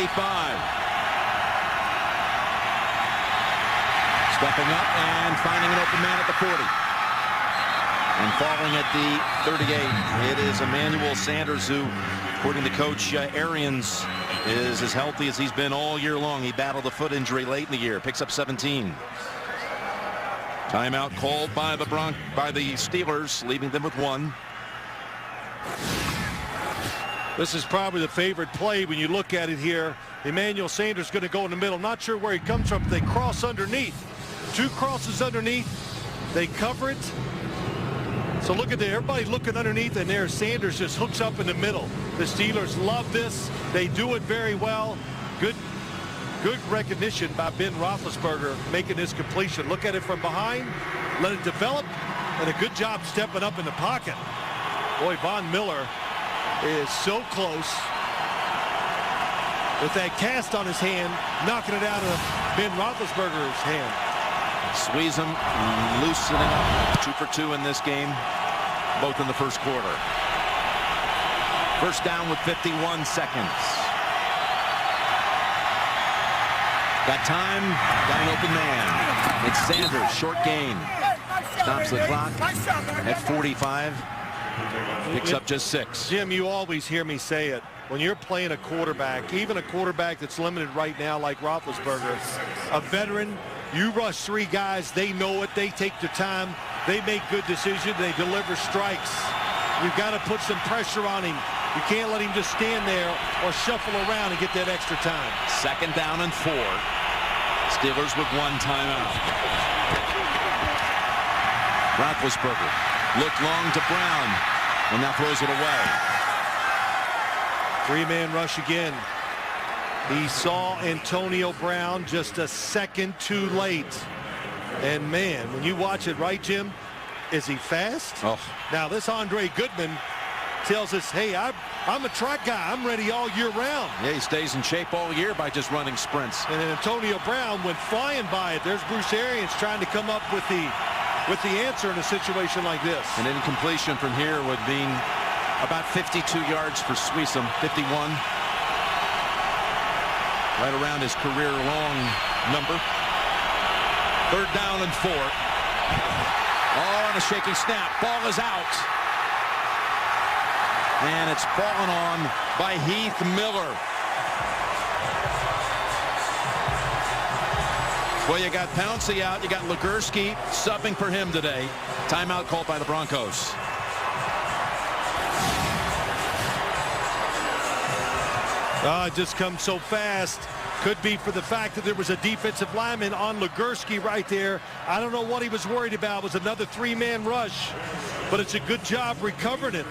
Stepping up and finding an open man at the 40. And falling at the 38. It is Emmanuel Sanders, who, according to Coach Arians, is as healthy as he's been all year long. He battled a foot injury late in the year. Picks up 17. Timeout called by the Steelers, leaving them with 1. This is probably the favorite play when you look at it here. Emmanuel Sanders going to go in the middle. Not sure where he comes from. They cross underneath. 2 crosses underneath. They cover it. So look at there. Everybody looking underneath, and there Sanders just hooks up in the middle. The Steelers love this. They do it very well. Good recognition by Ben Roethlisberger making this completion. Look at it from behind. Let it develop. And a good job stepping up in the pocket. Boy, Von Miller is so close with that cast on his hand, knocking it out of Ben Roethlisberger's hand. Squeeze him, loosening up. 2 for 2 in this game, both in the first quarter. First down with 51 seconds. Got time, got an open man. It's Sanders, short gain. Stops the clock at 45. Picks up just 6. Jim, you always hear me say it. When you're playing a quarterback, even a quarterback that's limited right now like Roethlisberger, a veteran, you rush 3 guys, they know it, they take their time, they make good decisions, they deliver strikes. You've got to put some pressure on him. You can't let him just stand there or shuffle around and get that extra time. Second down and 4. Steelers with 1 timeout. Roethlisberger looked long to Brown, and now throws it away. 3-man rush again. He saw Antonio Brown just a second too late. And man, when you watch it, right, Jim, is he fast? Oh. Now this Andre Goodman tells us, hey, I'm a track guy. I'm ready all year round. Yeah, he stays in shape all year by just running sprints. And then Antonio Brown went flying by it. There's Bruce Arians trying to come up with the answer in a situation like this. An incompletion from here would mean about 52 yards for Sweesom. 51. Right around his career long number. 3rd down and 4. Oh, and a shaky snap. Ball is out. And it's fallen on by Heath Miller. Well, you got Pouncey out. You got Legursky subbing for him today. Timeout called by the Broncos. It just comes so fast. Could be for the fact that there was a defensive lineman on Legursky right there. I don't know what he was worried about. It was another three-man rush, but it's a good job recovering it.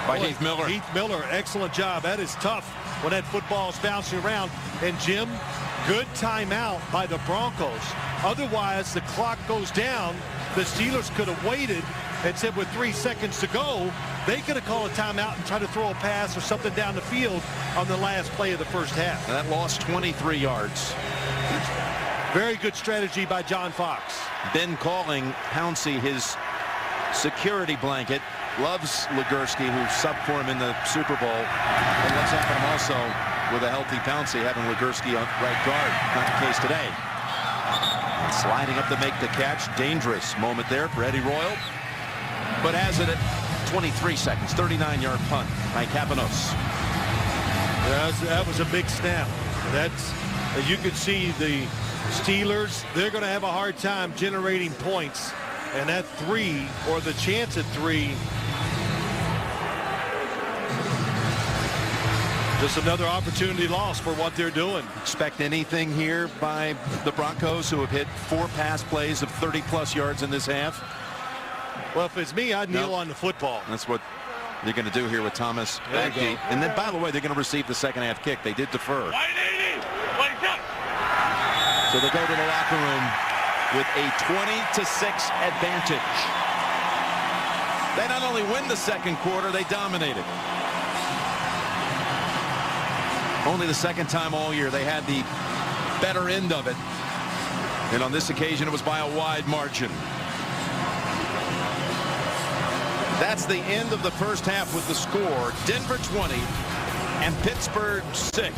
By Heath Miller. Heath Miller, excellent job. That is tough when that football is bouncing around. And Jim, good timeout by the Broncos. Otherwise, the clock goes down. The Steelers could have waited and said with 3 seconds to go, they could have called a timeout and tried to throw a pass or something down the field on the last play of the first half. And that lost 23 yards. Very good strategy by John Fox. Ben calling Pouncey his security blanket. Loves Legursky, who subbed for him in the Super Bowl. And what's happened also with a healthy Pouncey, having Legursky on right guard. Not the case today. Sliding up to make the catch. Dangerous moment there for Eddie Royal. But has it at 23 seconds. 39-yard punt by Capanos. That was a big snap. That's, as you can see, the Steelers, they're going to have a hard time generating points. And that 3, or the chance at 3, just another opportunity lost for what they're doing. Expect anything here by the Broncos, who have hit 4 pass plays of 30-plus yards in this half? Well, if it's me, I'd kneel on the football. That's what they're going to do here with Thomas back deep. And then, by the way, they're going to receive the second half kick. They did defer. So they go to the locker room with a 20-6 advantage. They not only win the second quarter, they dominate it. Only the second time all year they had the better end of it. And on this occasion, it was by a wide margin. That's the end of the first half with the score. Denver 20 and Pittsburgh 6.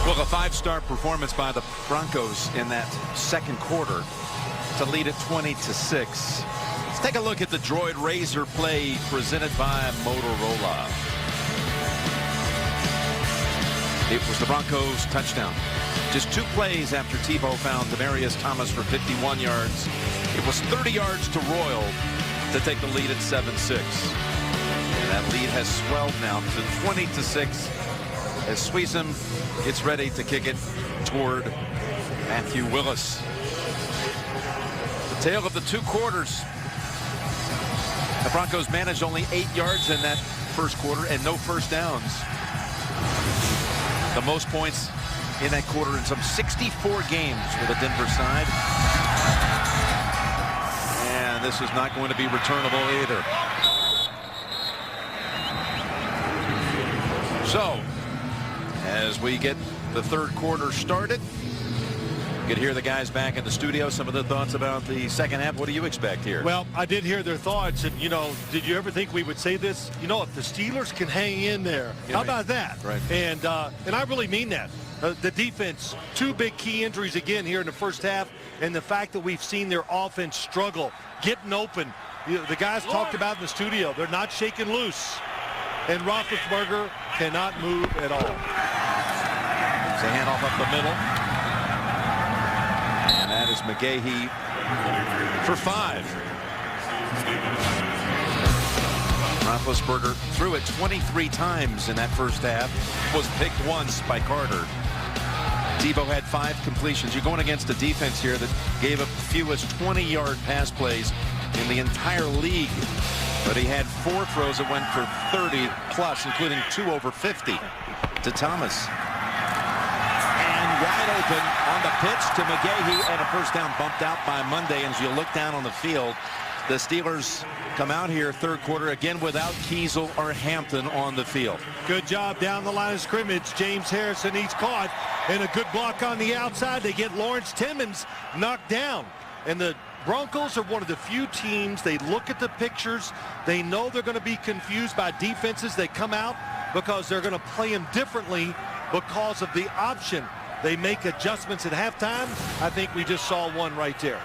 Well, a 5-star performance by the Broncos in that second quarter to lead it 20-6. Let's take a look at the Droid Razor play presented by Motorola. It was the Broncos' touchdown. Just 2 plays after Tebow found Demaryius Thomas for 51 yards. It was 30 yards to Royal to take the lead at 7-6. And that lead has swelled now to 20-6 as Sweesom gets ready to kick it toward Matthew Willis. The tale of the 2 quarters. The Broncos managed only 8 yards in that first quarter and no first downs. The most points in that quarter in some 64 games for the Denver side. And this is not going to be returnable either. So, as we get the third quarter started, you could hear the guys back in the studio. Some of the thoughts about the second half. What do you expect here? Well, I did hear their thoughts, and, you know, did you ever think we would say this? You know, if the Steelers can hang in there, how about that? Right. And I really mean that. The defense, 2 big key injuries again here in the first half, and the fact that we've seen their offense struggle, getting open. You know, the guys talked about in the studio, they're not shaking loose. And Roethlisberger cannot move at all. It's a handoff up the middle. And that is McGahee for 5. Roethlisberger threw it 23 times in that first half. Was picked once by Carter. Tebow had 5 completions. You're going against a defense here that gave up the fewest 20-yard pass plays in the entire league. But he had 4 throws that went for 30 plus, including 2 over 50 to Thomas. And wide open on the pitch to McGahee, and a first down bumped out by Monday. And as you look down on the field, the Steelers come out here third quarter again without Kiesel or Hampton on the field. Good job down the line of scrimmage. James Harrison, he's caught, and a good block on the outside. They get Lawrence Timmons knocked down. And the Broncos are one of the few teams, they look at the pictures, they know they're going to be confused by defenses. They come out because they're going to play them differently because of the option. They make adjustments at halftime. I think we just saw one right there.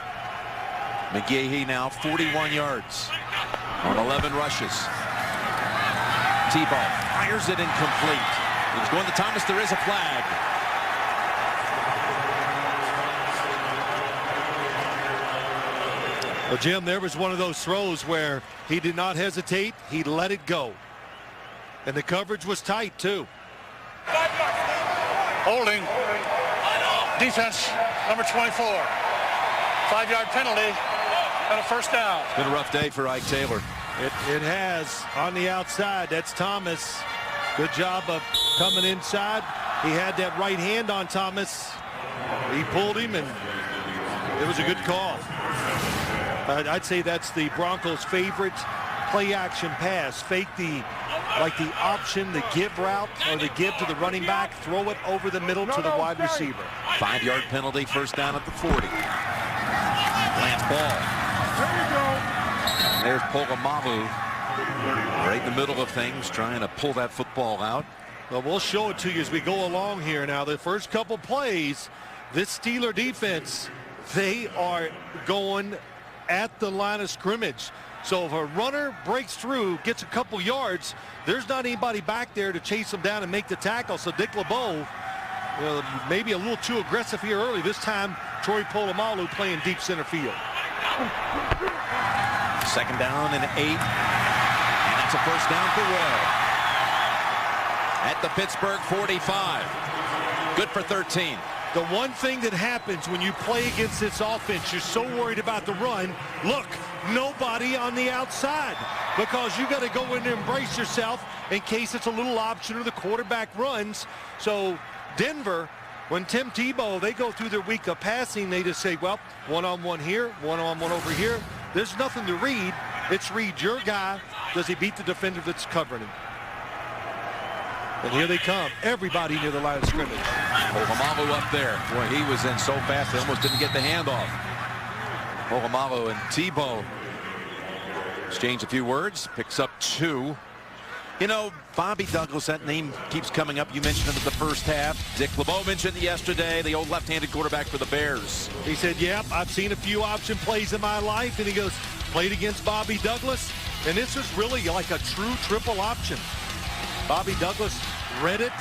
McGahee now 41 yards on 11 rushes. Tebow fires it incomplete. He was going to Thomas. There is a flag. Well, Jim, there was one of those throws where he did not hesitate. He let it go. And the coverage was tight, too. Holding. Defense, number 24. 5-yard penalty and a first down. It's been a rough day for Ike Taylor. It has on the outside. That's Thomas. Good job of coming inside. He had that right hand on Thomas. He pulled him, and it was a good call. I'd say that's the Broncos' favorite play-action pass. Fake the option, the give route, or the give to the running back. Throw it over the middle to the wide receiver. 5-yard penalty, first down at the 40. Lance ball. There's Polamalu right in the middle of things, trying to pull that football out. Well, we'll show it to you as we go along here. Now, the first couple plays, this Steeler defense, they are going at the line of scrimmage. So if a runner breaks through, gets a couple yards, there's not anybody back there to chase him down and make the tackle. So Dick LeBeau, maybe a little too aggressive here early. This time, Troy Polamalu playing deep center field. Second down and 8. And that's a first down for Will. At the Pittsburgh 45. Good for 13. The one thing that happens when you play against this offense, you're so worried about the run. Look, nobody on the outside, because you got to go in and embrace yourself in case it's a little option or the quarterback runs. So Denver, when Tim Tebow, they go through their week of passing, they just say, well, one-on-one here, one-on-one over here. There's nothing to read. It's read your guy. Does he beat the defender that's covering him? And here they come. Everybody near the line of scrimmage. Polamalu up there. Boy, he was in so fast, they almost didn't get the handoff. Polamalu and Tebow exchange a few words. Picks up 2. You know, Bobby Douglas, that name keeps coming up. You mentioned it in the first half. Dick LeBeau mentioned it yesterday, the old left-handed quarterback for the Bears. He said, yep, I've seen a few option plays in my life. And he goes, played against Bobby Douglas. And this is really like a true triple option. Bobby Douglas read it,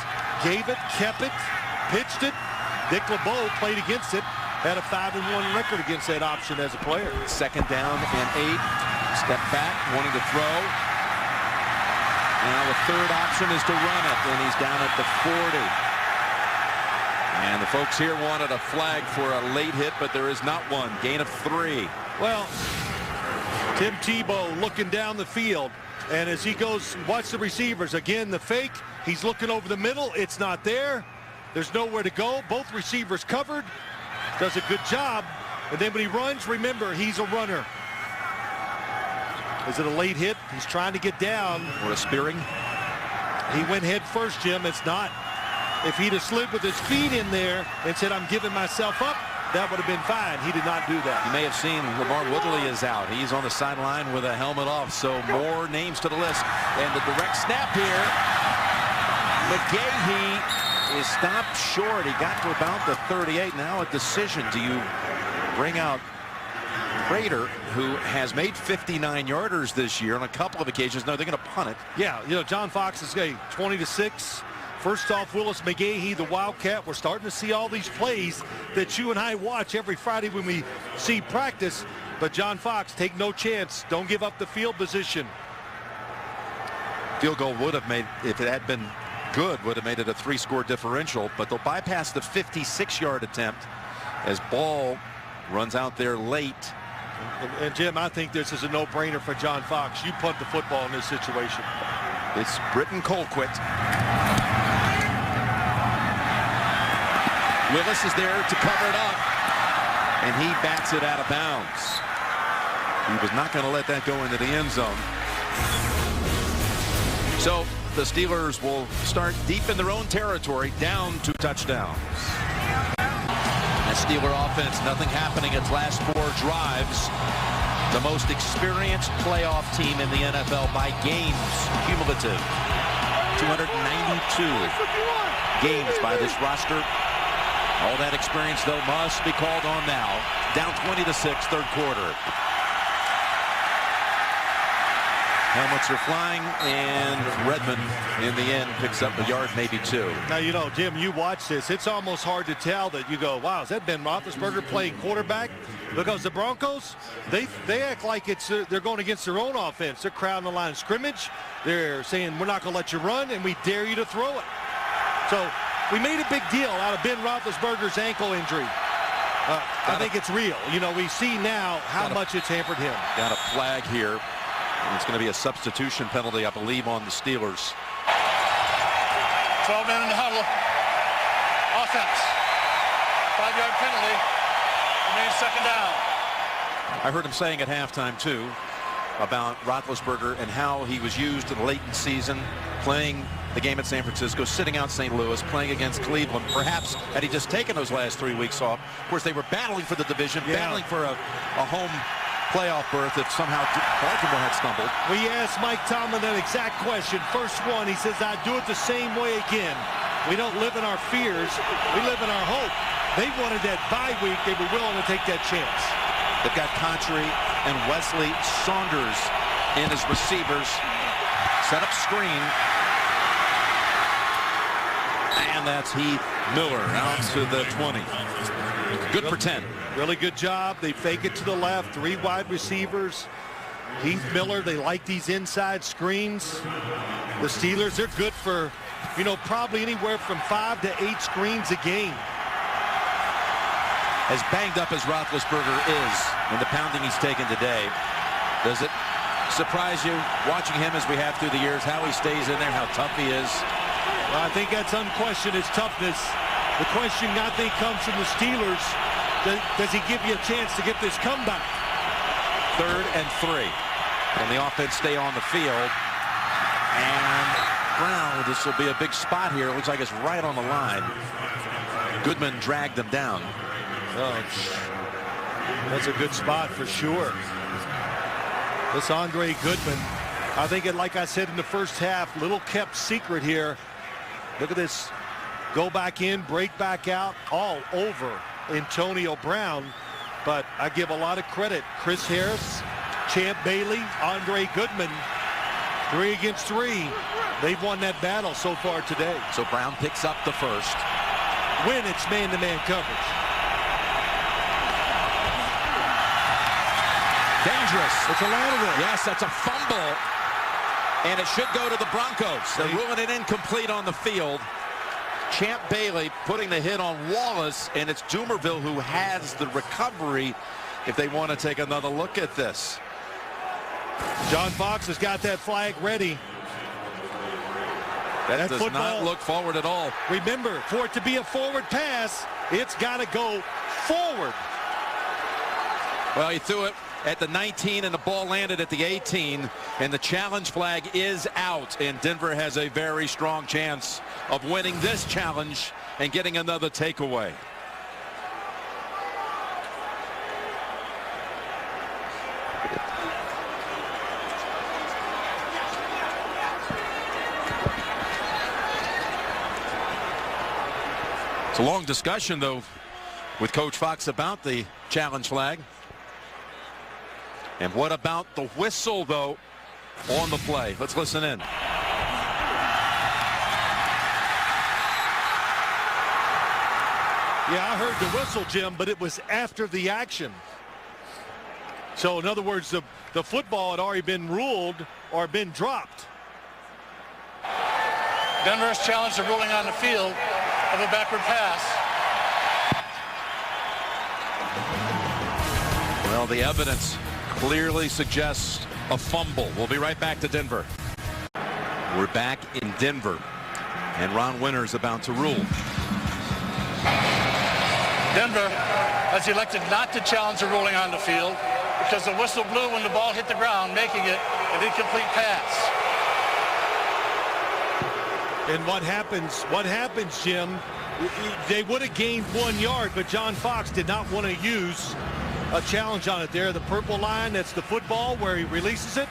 gave it, kept it, pitched it. Dick LeBeau played against it, had a 5-1 record against that option as a player. Second down and 8. Step back, wanting to throw. Now the third option is to run it, and he's down at the 40. And the folks here wanted a flag for a late hit, but there is not one. Gain of 3. Well, Tim Tebow looking down the field. And as he goes, watch the receivers. Again, the fake. He's looking over the middle. It's not there. There's nowhere to go. Both receivers covered. Does a good job. And then when he runs, remember, he's a runner. Is it a late hit? He's trying to get down. Or a spearing? He went head first, Jim. It's not. If he'd have slid with his feet in there and said, I'm giving myself up, that would have been fine. He did not do that. You may have seen Lamar Woodley is out. He's on the sideline with a helmet off. So more names to the list. And the direct snap here. McGahee is stopped short. He got to about the 38. Now a decision. Do you bring out Prater, who has made 59-yarders this year on a couple of occasions? No, they're going to punt it. Yeah, you know, John Fox is going 20-6. First off, Willis McGahee, the Wildcat. We're starting to see all these plays that you and I watch every Friday when we see practice. But John Fox, take no chance. Don't give up the field position. Field goal would have made, if it had been good, would have made it a 3-score differential. But they'll bypass the 56-yard attempt as Ball runs out there late. And Jim, I think this is a no-brainer for John Fox. You punt the football in this situation. It's Britton Colquitt. Willis is there to cover it up, and he bats it out of bounds. He was not going to let that go into the end zone. So the Steelers will start deep in their own territory, down 2 touchdowns. That Steeler offense, nothing happening its last 4 drives. The most experienced playoff team in the NFL by games cumulative. 292 games by this roster. All that experience, though, must be called on now. Down 20-6, third quarter. Helmets are flying, and Redmond in the end picks up a yard, maybe two. Now, you know, Jim, you watch this. It's almost hard to tell that you go, wow, is that Ben Roethlisberger playing quarterback? Because the Broncos, they act like it's they're going against their own offense. They're crowding the line of scrimmage. They're saying, we're not going to let you run, and we dare you to throw it. So we made a big deal out of Ben Roethlisberger's ankle injury. I think it's real. You know, we see now how much it's hampered him. Got a flag here. And it's going to be a substitution penalty, I believe, on the Steelers. 12 men in the huddle. Offense. 5-yard penalty. Remains second down. I heard him saying at halftime, too, about Roethlisberger and how he was used in the late season, playing the game at San Francisco, sitting out St. Louis, playing against Cleveland. Perhaps had he just taken those last 3 weeks off. Of course, they were battling for the division, battling for a home playoff berth if somehow Baltimore had stumbled. We asked Mike Tomlin that exact question. First one, he says, I'd do it the same way again. We don't live in our fears. We live in our hope. They wanted that bye week. They were willing to take that chance. They've got Contry and Wesley Saunders in as receivers. Set up screen. And that's Heath Miller out to the 20. Good for 10. Really good job. They fake it to the left. 3 wide receivers. Heath Miller, they like these inside screens. The Steelers, they're good for, you know, probably anywhere from 5 to 8 screens a game. As banged up as Roethlisberger is and the pounding he's taken today, does it surprise you watching him as we have through the years, how he stays in there, how tough he is? Well, I think that's unquestioned, his toughness. The question, I think, comes from the Steelers. Does he give you a chance to get this comeback? 3rd and 3. Can the offense stay on the field? And Brown, this will be a big spot here. It looks like it's right on the line. Goodman dragged him down. Oh, that's a good spot for sure. This Andre Goodman, I think, like I said in the first half, little kept secret here. Look at this. Go back in, break back out, all over Antonio Brown. But I give a lot of credit. Chris Harris, Champ Bailey, Andre Goodman, 3 against 3. They've won that battle so far today. So Brown picks up the first. When it's man-to-man coverage. Dangerous. It's a lateral. Yes, that's a fumble. And it should go to the Broncos. They're ruling it incomplete on the field. Champ Bailey putting the hit on Wallace, and it's Dumerville who has the recovery if they want to take another look at this. John Fox has got that flag ready. That does not look forward at all. Remember, for it to be a forward pass, it's got to go forward. Well, he threw it at the 19 and the ball landed at the 18, and the challenge flag is out, and Denver has a very strong chance of winning this challenge and getting another takeaway. It's a long discussion, though, with Coach Fox about the challenge flag. And what about the whistle, though, on the play? Let's listen in. Yeah, I heard the whistle, Jim, but it was after the action. So, in other words, the football had already been ruled or been dropped. Denver's challenged the ruling on the field of a backward pass. Well, the evidence clearly suggests a fumble. We'll be right back to Denver. We're back in Denver, and Ron Winter's about to rule. Denver has elected not to challenge the ruling on the field because the whistle blew when the ball hit the ground, making it an incomplete pass. And what happens, Jim? They would have gained 1 yard, but John Fox did not want to use a challenge on it there. The purple line, that's the football where he releases it,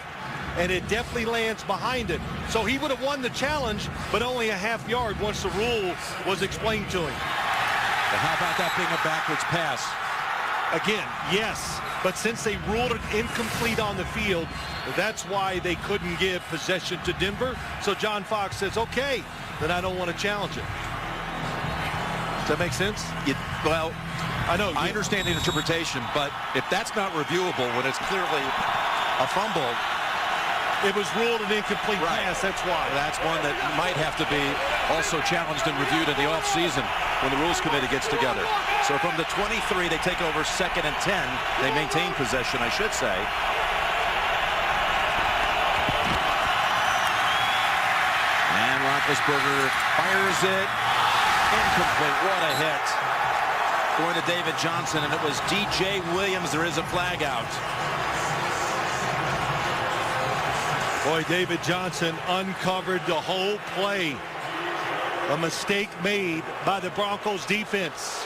and it definitely lands behind it. So he would have won the challenge, but only a half yard once the rule was explained to him. But how about that being a backwards pass? Again, yes, But since they ruled it incomplete on the field, that's why they couldn't give possession to Denver. So John Fox says, okay, then I don't want to challenge it. Does that make sense? Well, I know. I understand the interpretation, but if that's not reviewable when it's clearly a fumble, it was ruled an incomplete pass. That's why. That's one that might have to be also challenged and reviewed in the offseason when the Rules Committee gets together. So from the 23, they take over 2nd and 10. They maintain possession, I should say. And Roethlisberger fires it. Incomplete. What a hit. Going to David Johnson, and it was D.J. Williams. There is a flag out. Boy, David Johnson uncovered the whole play. A mistake made by the Broncos defense.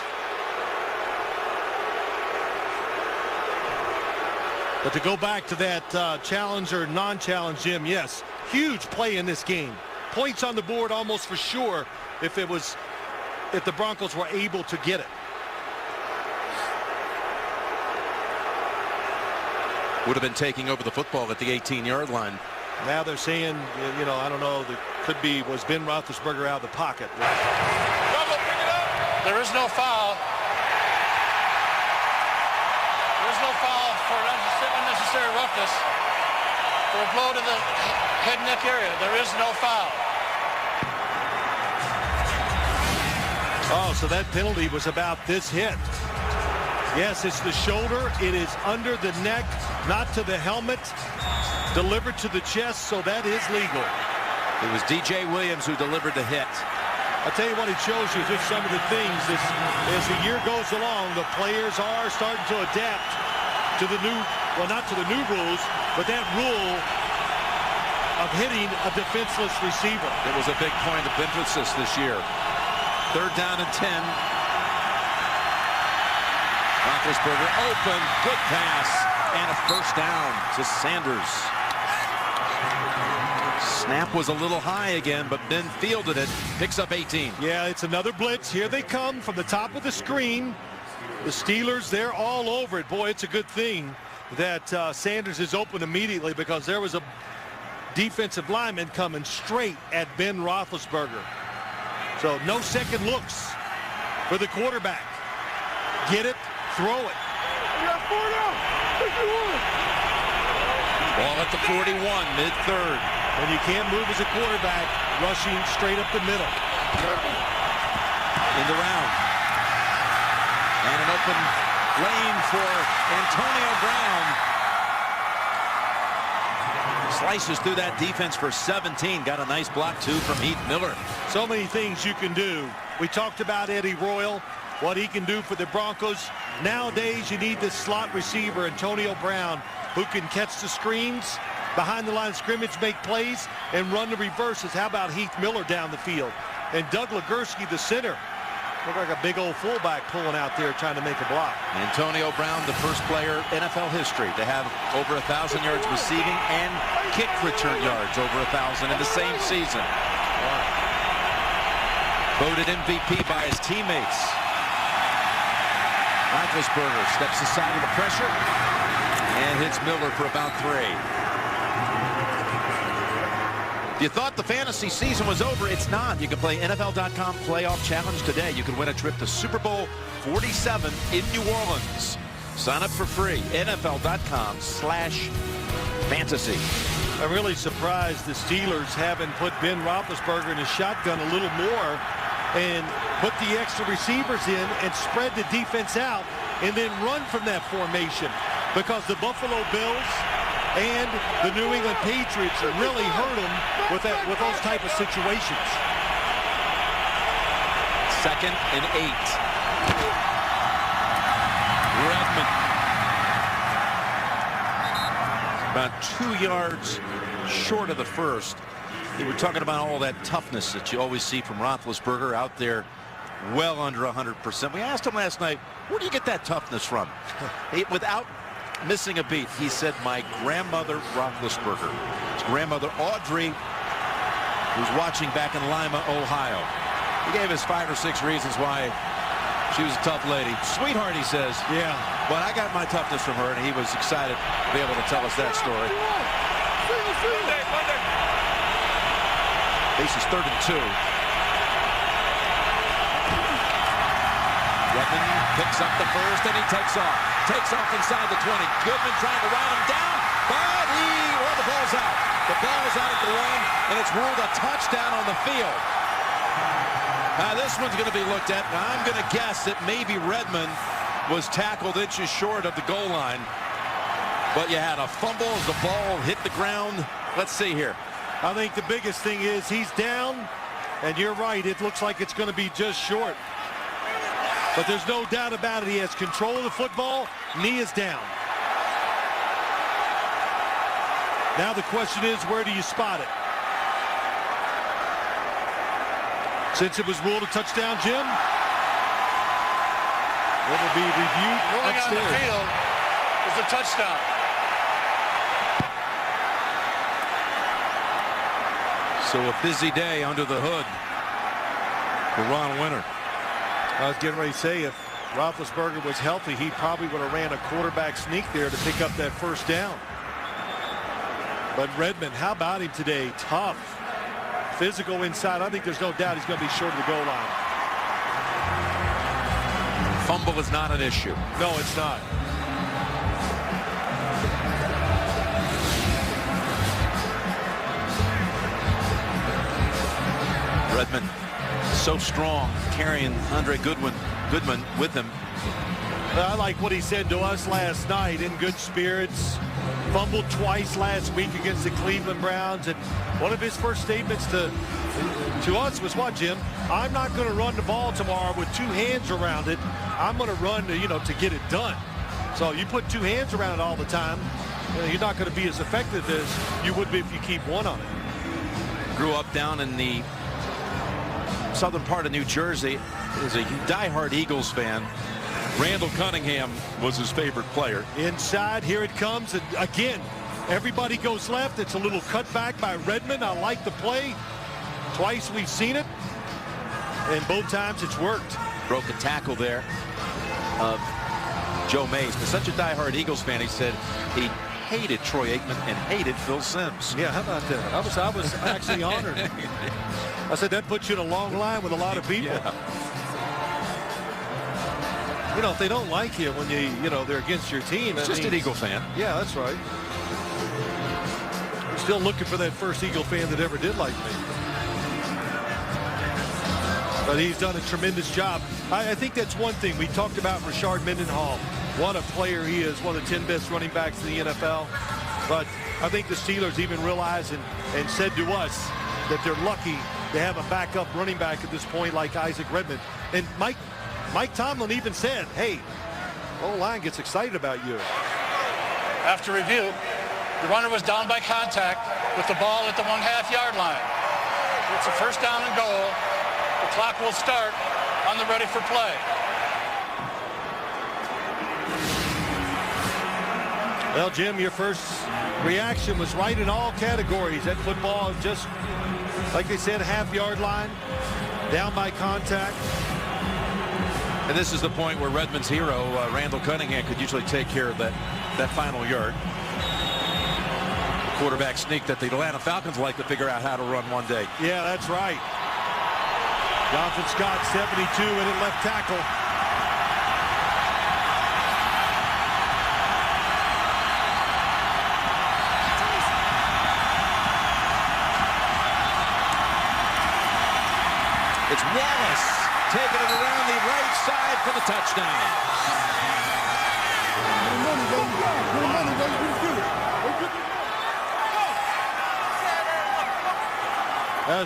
But to go back to that challenge or non-challenge, Jim, yes, huge play in this game. Points on the board almost for sure if the Broncos were able to get it. Would have been taking over the football at the 18-yard line. Now they're saying, you know, I don't know, was Ben Roethlisberger out of the pocket. There is no foul. There is no foul for unnecessary roughness. For a blow to the head and neck area, there is no foul. Oh, so that penalty was about this hit. Yes, it's the shoulder. It is under the neck, not to the helmet. Delivered to the chest, so that is legal. It was D.J. Williams who delivered the hit. I'll tell you what it shows you, just some of the things. As the year goes along, the players are starting to adapt to the new, well, not to the new rules, but that rule of hitting a defenseless receiver. It was a big point of emphasis this year. 3rd down and 10. Roethlisberger open, good pass, and a 1st down to Sanders. Snap was a little high again, but Ben fielded it, picks up 18. Yeah, it's another blitz. Here they come from the top of the screen. The Steelers, they're all over it. Boy, it's a good thing that Sanders is open immediately, because there was a defensive lineman coming straight at Ben Roethlisberger. So no second looks for the quarterback. Get it, throw it. You got 4 now. 51. Ball at the 41, mid-3rd. And you can't move as a quarterback rushing straight up the middle. In the round. And an open lane for Antonio Brown. Slices through that defense for 17. Got a nice block, too, from Heath Miller. So many things you can do. We talked about Eddie Royal, what he can do for the Broncos. Nowadays, you need this slot receiver, Antonio Brown, who can catch the screens, behind the line of scrimmage, make plays, and run the reverses. How about Heath Miller down the field? And Doug Legursky, the center, look like a big old fullback pulling out there trying to make a block. Antonio Brown, the first player in NFL history to have over 1,000 yards receiving and kick return yards over 1,000 in the same season. Voted MVP by his teammates. Roethlisberger steps aside of the pressure and hits Miller for about 3. If you thought the fantasy season was over, it's not. You can play NFL.com Playoff Challenge today. You can win a trip to Super Bowl 47 in New Orleans. Sign up for free. NFL.com/fantasy. I'm really surprised the Steelers haven't put Ben Roethlisberger in his shotgun a little more and put the extra receivers in and spread the defense out and then run from that formation, because the Buffalo Bills and the New England Patriots really hurt them with those type of situations. 2nd and 8. Redmond. About 2 yards short of the first. We were talking about all that toughness that you always see from Roethlisberger out there, well under 100%. We asked him last night, where do you get that toughness from? Without missing a beat, he said, my grandmother Roethlisberger. His grandmother Audrey, who's watching back in Lima, Ohio. He gave us 5 or 6 reasons why she was a tough lady. Sweetheart, he says. Yeah. But I got my toughness from her, and he was excited to be able to tell us that story. Base is 3rd and 2. Redmond picks up the first, and he takes off. Takes off inside the 20. Goodman trying to ride him down, but the ball's out. The ball is out at the 1, and it's ruled a touchdown on the field. Now this one's going to be looked at. Now I'm going to guess that maybe Redmond was tackled inches short of the goal line. But you had a fumble as the ball hit the ground. Let's see here. I think the biggest thing is he's down, and you're right, it looks like it's going to be just short. But there's no doubt about it, he has control of the football, knee is down. Now the question is, where do you spot it? Since it was ruled a touchdown, Jim, it will be reviewed Rolling on the upstairs. field is a touchdown. So a busy day under the hood for Ron Winter. I was getting ready to say, if Roethlisberger was healthy, he probably would have ran a quarterback sneak there to pick up that first down. But Redmond, how about him today? Tough, physical inside. I think there's no doubt he's going to be short of the goal line. Fumble is not an issue. No, it's not. Redmond so strong, carrying Andre Goodman with him. I like what he said to us last night, in good spirits. Fumbled twice last week against the Cleveland Browns, and one of his first statements to us was what, Jim? I'm not going to run the ball tomorrow with 2 hands around it. I'm going to run to get it done. So you put 2 hands around it all the time, you're not going to be as effective as you would be if you keep one on it. Grew up down in the southern part of New Jersey. Is a diehard Eagles fan. Randall Cunningham was his favorite player. Inside, here it comes, and again, everybody goes left. It's a little cutback by Redmond. I like the play. Twice we've seen it, and both times it's worked. Broke a tackle there of Joe Mays. But such a diehard Eagles fan, he said he hated Troy Aikman and hated Phil Simms. Yeah, how about that? I was actually honored. I said that puts you in a long line with a lot of people. Yeah. If they don't like you when they're against your team. It's just an Eagle fan. Yeah, that's right. I'm still looking for that first Eagle fan that ever did like me. But he's done a tremendous job. I think that's one thing. We talked about Rashard Mendenhall. What a player he is. One of the 10 best running backs in the NFL. But I think the Steelers even realized and said to us that they're lucky to have a backup running back at this point like Isaac Redmond. And Mike Tomlin even said, hey, O-line gets excited about you. After review, the runner was down by contact with the ball at the 1/2-yard line. It's a first down and goal. The clock will start on the ready for play. Well, Jim, your first reaction was right in all categories. That football, just like they said, 1/2-yard line, down by contact. And this is the point where Redmond's hero, Randall Cunningham, could usually take care of that final yard. The quarterback sneak that the Atlanta Falcons like to figure out how to run one day. Yeah, that's right. Jonathan Scott, 72 in at left tackle. It's Wallace taking it around the right side for the touchdown.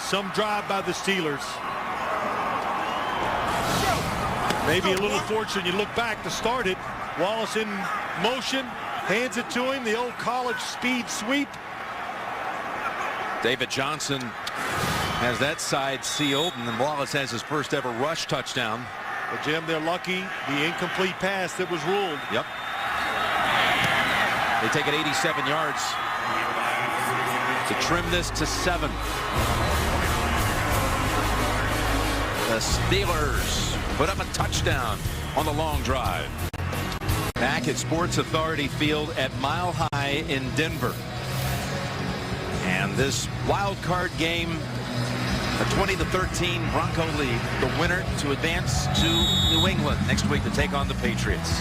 Some drive by the Steelers. Maybe a little fortune. You look back to start it. Wallace in motion, hands it to him. The old college speed sweep. David Johnson has that side sealed, and then Wallace has his first ever rush touchdown. But Jim, they're lucky. The incomplete pass that was ruled. Yep. They take it 87 yards to trim this to 7. The Steelers put up a touchdown on the long drive. Back at Sports Authority Field at Mile High in Denver. And this wild card game, a 20-13 Bronco lead. The winner to advance to New England next week to take on the Patriots.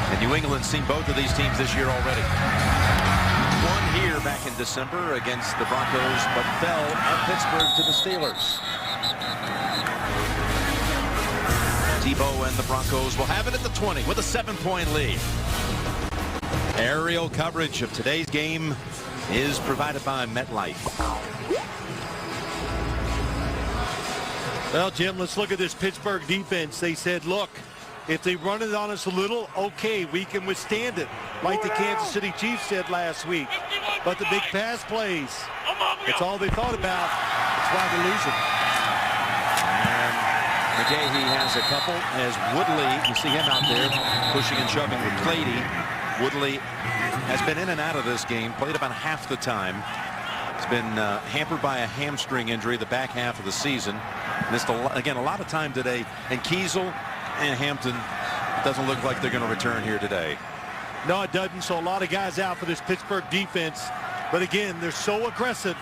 And New England's seen both of these teams this year already. Won here back in December against the Broncos, but fell at Pittsburgh to the Steelers. Tebow and the Broncos will have it at the 20 with a 7-point lead. Aerial coverage of today's game is provided by MetLife. Well, Jim, let's look at this Pittsburgh defense. They said, look, if they run it on us a little, okay, we can withstand it, like the Kansas City Chiefs said last week. But the big pass plays, it's all they thought about. That's why they're losing. And McGahee has a couple as Woodley, you see him out there pushing and shoving with Clady. Woodley has been in and out of this game, played about half the time. He's been hampered by a hamstring injury the back half of the season. Missed, again, a lot of time today. And Kiesel and Hampton, it doesn't look like they're going to return here today. No, it doesn't. So a lot of guys out for this Pittsburgh defense. But again, they're so aggressive.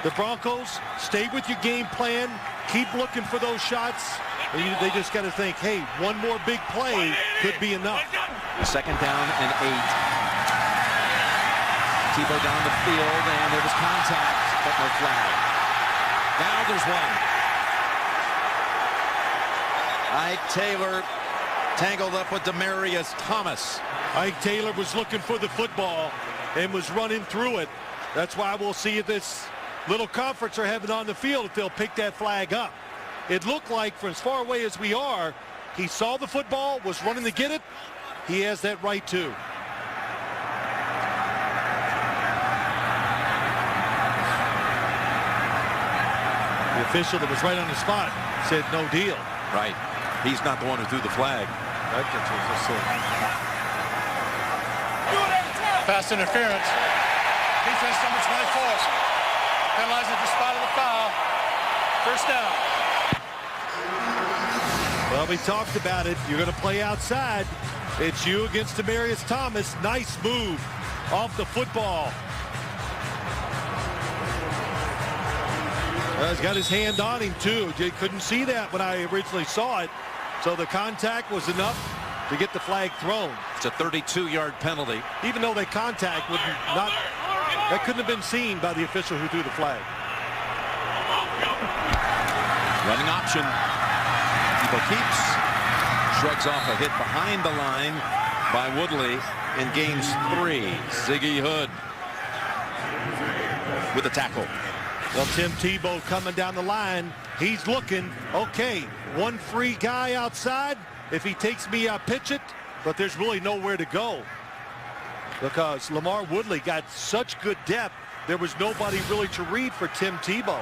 The Broncos, stay with your game plan. Keep looking for those shots. They just got to think, hey, one more big play could be enough. Second down and 8. Tebow down the field, and there was contact, but no flag. Now there's one. Ike Taylor tangled up with Demaryius Thomas. Ike Taylor was looking for the football and was running through it. That's why we'll see if this little conference they're having on the field, if they'll pick that flag up. It looked like, from as far away as we are, he saw the football, was running to get it. He has that right too. The official that was right on the spot said no deal. Right. He's not the one who threw the flag. Pass interference. Defense number 24. Penalized at the spot of the foul. First down. Well, we talked about it. You're going to play outside. It's you against Demaryius Thomas. Nice move off the football. Well, he's got his hand on him, too. You couldn't see that when I originally saw it. So the contact was enough to get the flag thrown. It's a 32-yard penalty. Even though that contact would not, that couldn't have been seen by the official who threw the flag. Running option. Tebow keeps. Shrugs off a hit behind the line by Woodley and gains 3. Ziggy Hood with the tackle. Well, Tim Tebow coming down the line. He's looking, okay, one free guy outside. If he takes me, I pitch it, but there's really nowhere to go because Lamar Woodley got such good depth. There was nobody really to read for Tim Tebow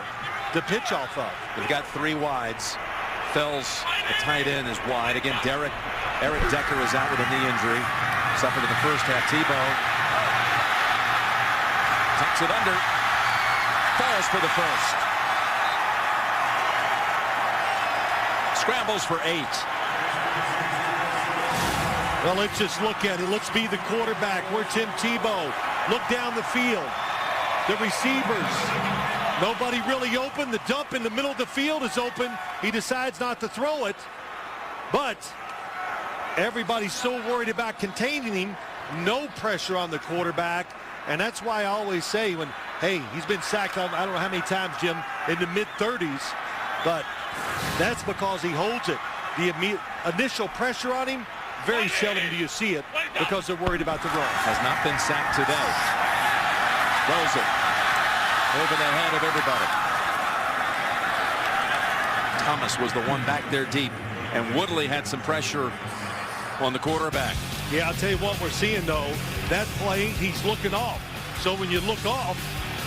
to pitch off of. They've got 3 wides. Fells, the tight end, is wide. Again, Eric Decker is out with a knee injury. Suffered in the first half. Tebow tucks it under. Falls for the first. Scrambles for 8. Well, let's just look at it. Let's be the quarterback. We're Tim Tebow. Look down the field. The receivers. Nobody really open. The dump in the middle of the field is open. He decides not to throw it. But everybody's so worried about containing him. No pressure on the quarterback. And that's why I always say when, hey, he's been sacked, I don't know how many times, Jim, in the mid-30s. But that's because he holds it. The initial pressure on him, very seldom do you see it because they're worried about the run. Has not been sacked today. Throws it over the head of everybody. Thomas was the one back there deep, and Woodley had some pressure on the quarterback. Yeah, I'll tell you what we're seeing, though. That play, he's looking off. So when you look off,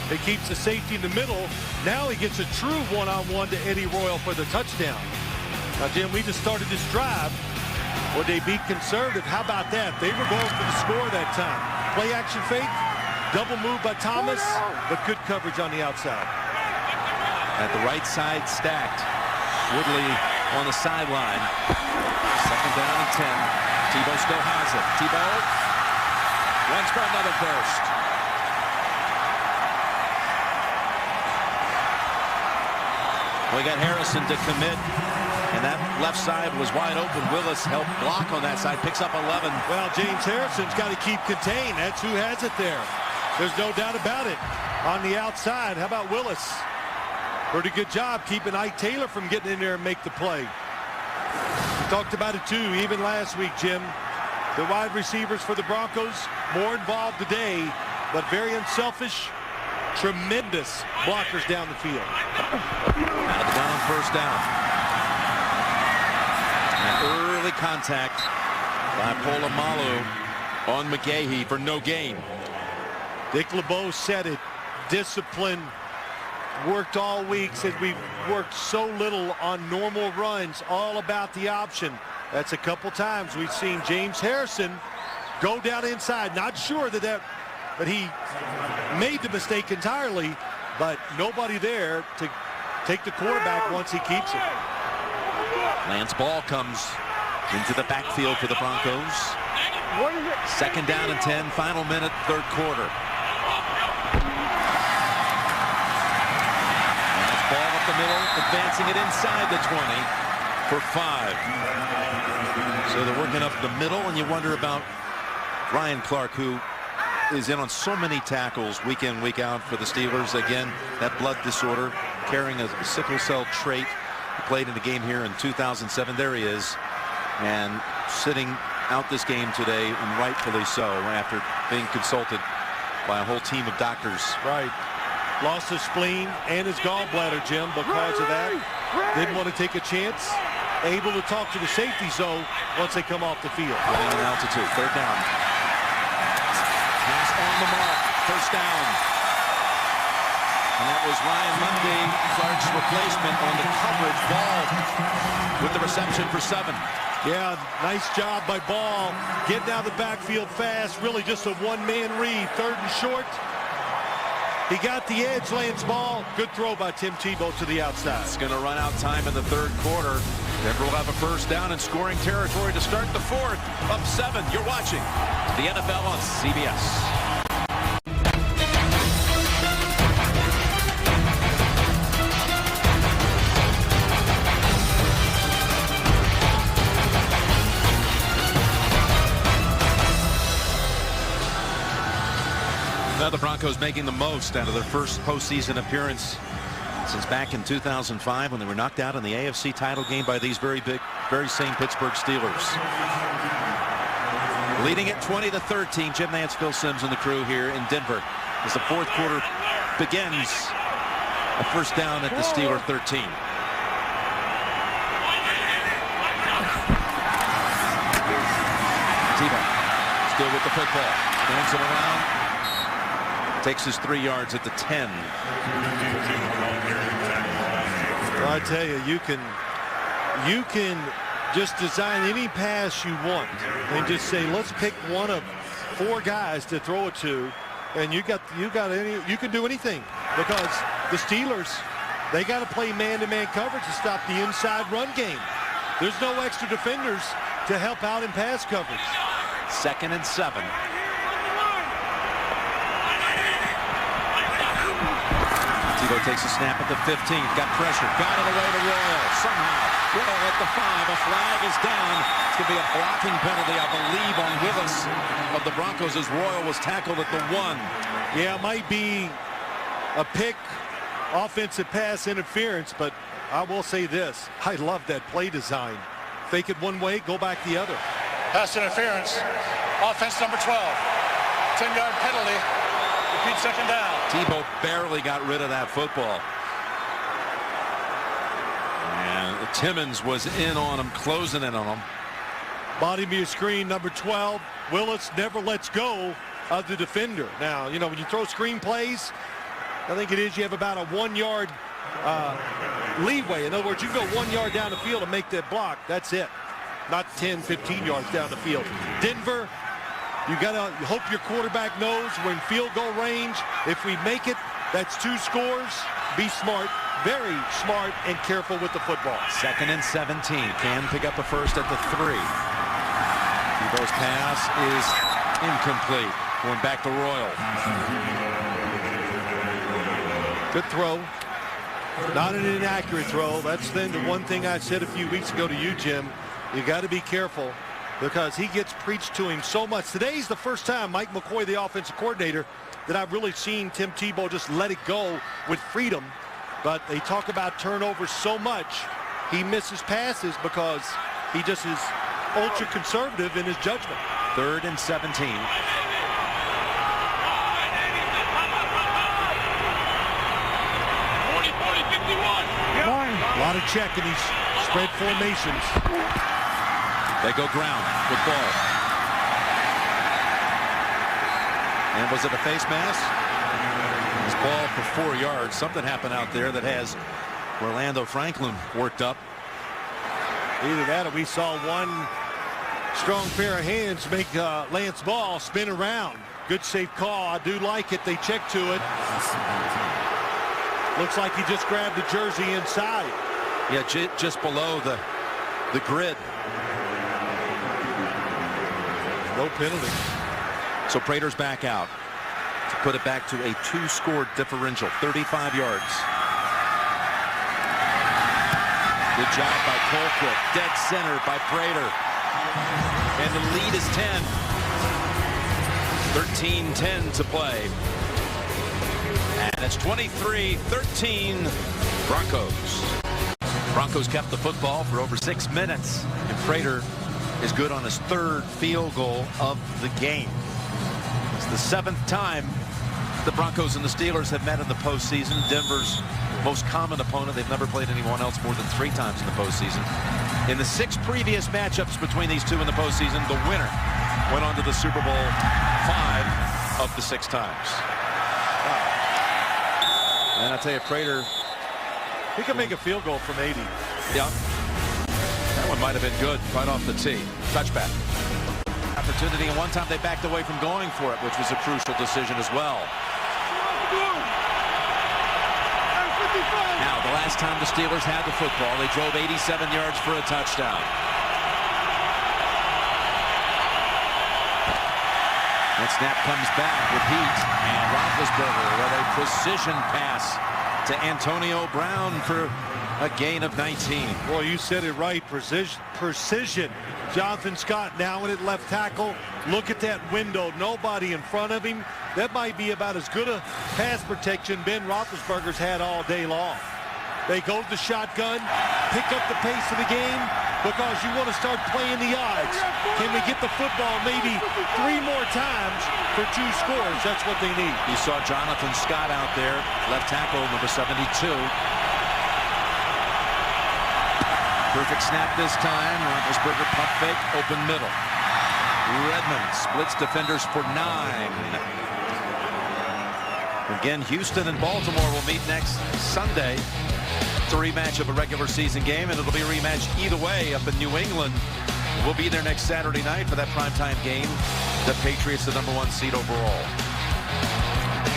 it keeps the safety in the middle. Now he gets a true one-on-one to Eddie Royal for the touchdown. Now, Jim, we just started this drive. Would they be conservative? How about that? They were going for the score that time. Play action fake, double move by Thomas, but good coverage on the outside. At the right side stacked. Woodley on the sideline. Second down and 10. Tebow still has it. Tebow runs for another burst. We got Harrison to commit, and that left side was wide open. Willis helped block on that side, picks up 11. Well, James Harrison's got to keep contained. That's who has it there. There's no doubt about it. On the outside, how about Willis? Pretty good job keeping Ike Taylor from getting in there and make the play. We talked about it too, even last week, Jim. The wide receivers for the Broncos, more involved today, but very unselfish, tremendous blockers down the field. Out of the gun on first down. An early contact by Polamalu on McGahee for no gain. Dick LeBeau said it. Discipline. Worked all week. Said we've worked so little on normal runs. All about the option. That's a couple times we've seen James Harrison go down inside. Not sure that he made the mistake entirely, but nobody there to take the quarterback once he keeps it. Lance ball comes into the backfield for the Broncos. Second down and 10, final minute, third quarter. Lance ball up the middle, advancing it inside the 20 for 5. So they're working up the middle, and you wonder about Ryan Clark, who is in on so many tackles week in, week out for the Steelers. Again, that blood disorder, carrying a sickle cell trait. He played in the game here in 2007. There he is, and sitting out this game today, and rightfully so, after being consulted by a whole team of doctors. Right. Lost his spleen and his gallbladder, Jim, because of that. Didn't want to take a chance. Able to talk to the safety zone once they come off the field. Running in altitude, third down. Pass on the mark, first down. And that was Ryan Mundy, Clark's replacement, on the coverage. Ball with the reception for 7. Yeah, nice job by Ball. Getting out of the backfield fast. Really just a one-man read. Third and short. He got the edge, Lance Ball. Good throw by Tim Tebow to the outside. It's going to run out time in the third quarter. Denver will have a first down in scoring territory to start the fourth. Up 7. You're watching the NFL on CBS. Now the Broncos making the most out of their first postseason appearance since back in 2005 when they were knocked out in the AFC title game by these very same Pittsburgh Steelers. Leading it 20-13. Jim Nantz, Phil Simms, and the crew here in Denver as the fourth quarter begins. A first down at the Steeler 13. Tebow still with the football. Stands it around. Takes his 3 yards at the 10. Well, I tell you, you can just design any pass you want and just say, let's pick one of 4 guys to throw it to, and you can do anything, because the Steelers, they got to play man-to-man coverage to stop the inside run game. There's no extra defenders to help out in pass coverage. Second and 7. Tebow takes a snap at the 15. Got pressure. Got it away to Royal. Somehow. Royal at the 5. A flag is down. It's going to be a blocking penalty, I believe, on Willis of the Broncos as Royal was tackled at the 1. Yeah, it might be a pick, offensive pass interference, but I will say this. I love that play design. Fake it one way, go back the other. Pass interference. Offense number 12. 10-yard penalty. Repeat second down. Tebow barely got rid of that football. And Timmons was in on him, closing in on him. Body me a screen, number 12. Willis never lets go of the defender. Now, you know, when you throw screen plays, I think it is you have about a 1-yard leeway. In other words, you can go 1 yard down the field and make that block. That's it. Not 10, 15 yards down the field. Denver, you got to hope your quarterback knows we're in field goal range. If we make it, that's 2 scores. Be smart. very smart and careful with the football. 2nd and 17. Can pick up a first at the 3. Tebow's pass is incomplete. Going back to Royal. Good throw. Not an inaccurate throw. That's then the one thing I said a few weeks ago to you, Jim. You got to be careful because he gets preached to him so much. Today's the first time Mike McCoy, the offensive coordinator, that I've really seen Tim Tebow just let it go with freedom. But they talk about turnovers so much. He misses passes because he just is ultra conservative in his judgment. 3rd and 17. A lot of check in these spread formations. They go ground with ball. And was it a face mask? It's ball for 4 yards. Something happened out there that has Orlando Franklin worked up. Either that or we saw one strong pair of hands make Lance Ball spin around. Good safe call. I do like it. They check to it. Looks like he just grabbed the jersey inside. Yeah, just below the grid. No penalty. So Prater's back out to put it back to a 2-score differential. 35 yards. Good job by Colquitt. Dead center by Prater. And the lead is 10. 13-10 to play. And it's 23-13 Broncos. Broncos kept the football for over 6 minutes. And Prater is good on his 3rd field goal of the game. It's the 7th time the Broncos and the Steelers have met in the postseason. Denver's most common opponent. They've never played anyone else more than 3 times in the postseason. In the 6 previous matchups between these two in the postseason, the winner went on to the Super Bowl 5 of the 6 times. And I tell you, Prater, He can make a field goal from 80. yeah, that one might have been good right off the tee. Touchback. Opportunity, and one time they backed away from going for it, which was a crucial decision as well. Now, the last time the Steelers had the football, they drove 87 yards for a touchdown. That snap comes back with heat, and Roethlisberger with a precision pass to Antonio Brown for a gain of 19. Boy, you said it right. Precision. Jonathan Scott now in at left tackle. Look at that window. Nobody in front of him. That might be about as good a pass protection Ben Roethlisberger's had all day long. They go to the shotgun, pick up the pace of the game because you want to start playing the odds. Can we get the football maybe 3 more times for 2 scores? That's what they need. You saw Jonathan Scott out there, left tackle, number 72. Perfect snap this time. Roethlisberger pump fake, open middle. Redmond splits defenders for 9. Again, Houston and Baltimore will meet next Sunday. It's a rematch of a regular season game, and it'll be a rematch either way up in New England. We'll be there next Saturday night for that primetime game. The Patriots, the #1 seed overall.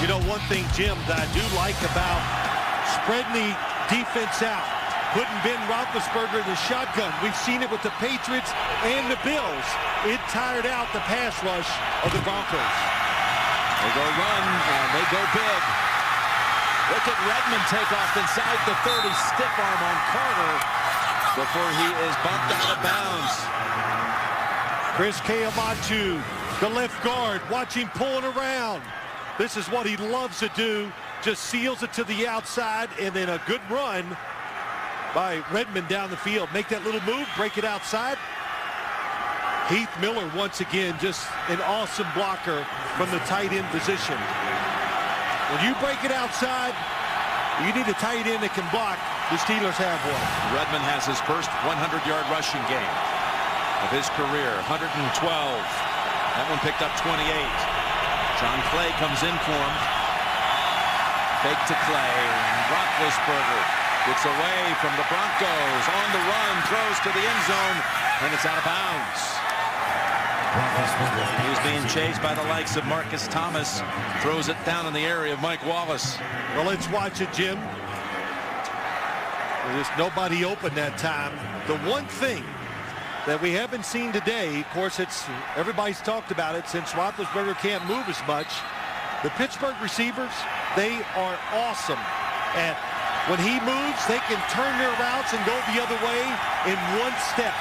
You know, one thing, Jim, that I do like about spreading the defense out, putting Ben Roethlisberger in the shotgun. We've seen it with the Patriots and the Bills. It tired out the pass rush of the Broncos. They go run, and they go big. Look at Redmond take off inside the 30. Stiff arm on Carter before he is bumped out of bounds. Chris Kayamatu, the left guard, watch him pulling around. This is what he loves to do. Just seals it to the outside, and then a good run by Redmond down the field. Make that little move, break it outside. Heath Miller, once again, just an awesome blocker from the tight end position. When you break it outside, you need a tight end that can block. The Steelers have one. Redmond has his first 100-yard rushing game of his career, 112. That one picked up 28. John Clay comes in for him. Fake to Clay. Roethlisberger gets away from the Broncos. On the run, throws to the end zone, and it's out of bounds. He was being chased by the likes of Marcus Thomas. Throws it down in the area of Mike Wallace. Well, let's watch it, Jim. There's nobody open that time. The one thing that we haven't seen today, of course, everybody's talked about it since Roethlisberger can't move as much. The Pittsburgh receivers, they are awesome at when he moves, they can turn their routes and go the other way in one step.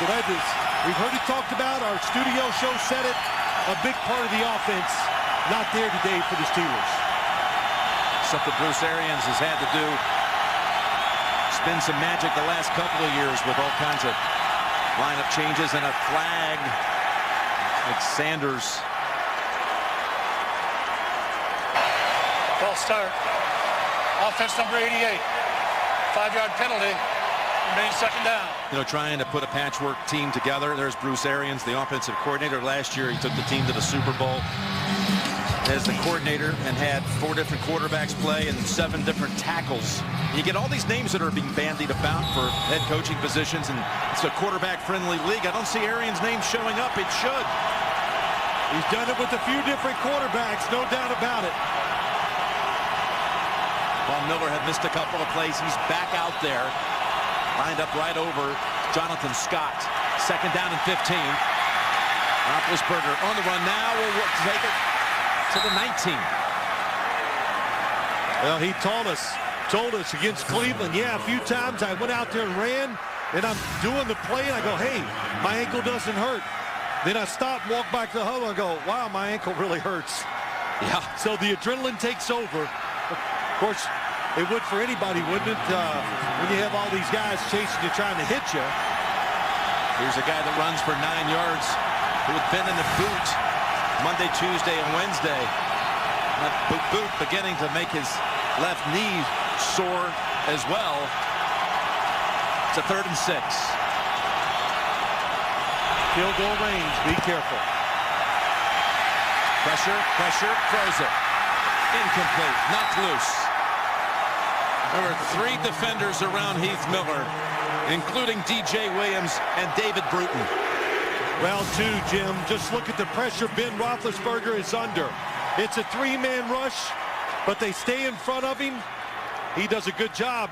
So that is, we've heard it talked about. Our studio show said it. A big part of the offense not there today for the Steelers. Something Bruce Arians has had to do. It's been some magic the last couple of years with all kinds of lineup changes and a flag. Like Sanders. False start. Offense number 88. 5-yard penalty. Remains second down. You know, trying to put a patchwork team together. There's Bruce Arians, the offensive coordinator. Last year, he took the team to the Super Bowl as the coordinator and had 4 different quarterbacks play and 7 different tackles. You get all these names that are being bandied about for head coaching positions, and it's a quarterback-friendly league. I don't see Arians' name showing up. It should. He's done it with a few different quarterbacks, no doubt about it. Von Miller had missed a couple of plays. He's back out there. Lined up right over Jonathan Scott. Second down and 15. Roethlisberger on the run now. Will take it to the 19. Well, he told us against Cleveland, yeah, a few times I went out there and ran, and I'm doing the play, and I go, hey, my ankle doesn't hurt. Then I stop and walk back to the huddle and go, wow, my ankle really hurts. Yeah. So the adrenaline takes over. Of course, it would for anybody, wouldn't it? When you have all these guys chasing you, trying to hit you. Here's a guy that runs for 9 yards who had been in the boot Monday, Tuesday, and Wednesday. That boot beginning to make his left knee sore as well. It's a 3rd and 6. Field goal range. Be careful. Pressure, throws it. Incomplete, knocked loose. There were 3 defenders around Heath Miller, including DJ Williams and David Bruton. Well, too, Jim, just look at the pressure Ben Roethlisberger is under. It's a 3-man rush, but they stay in front of him. He does a good job.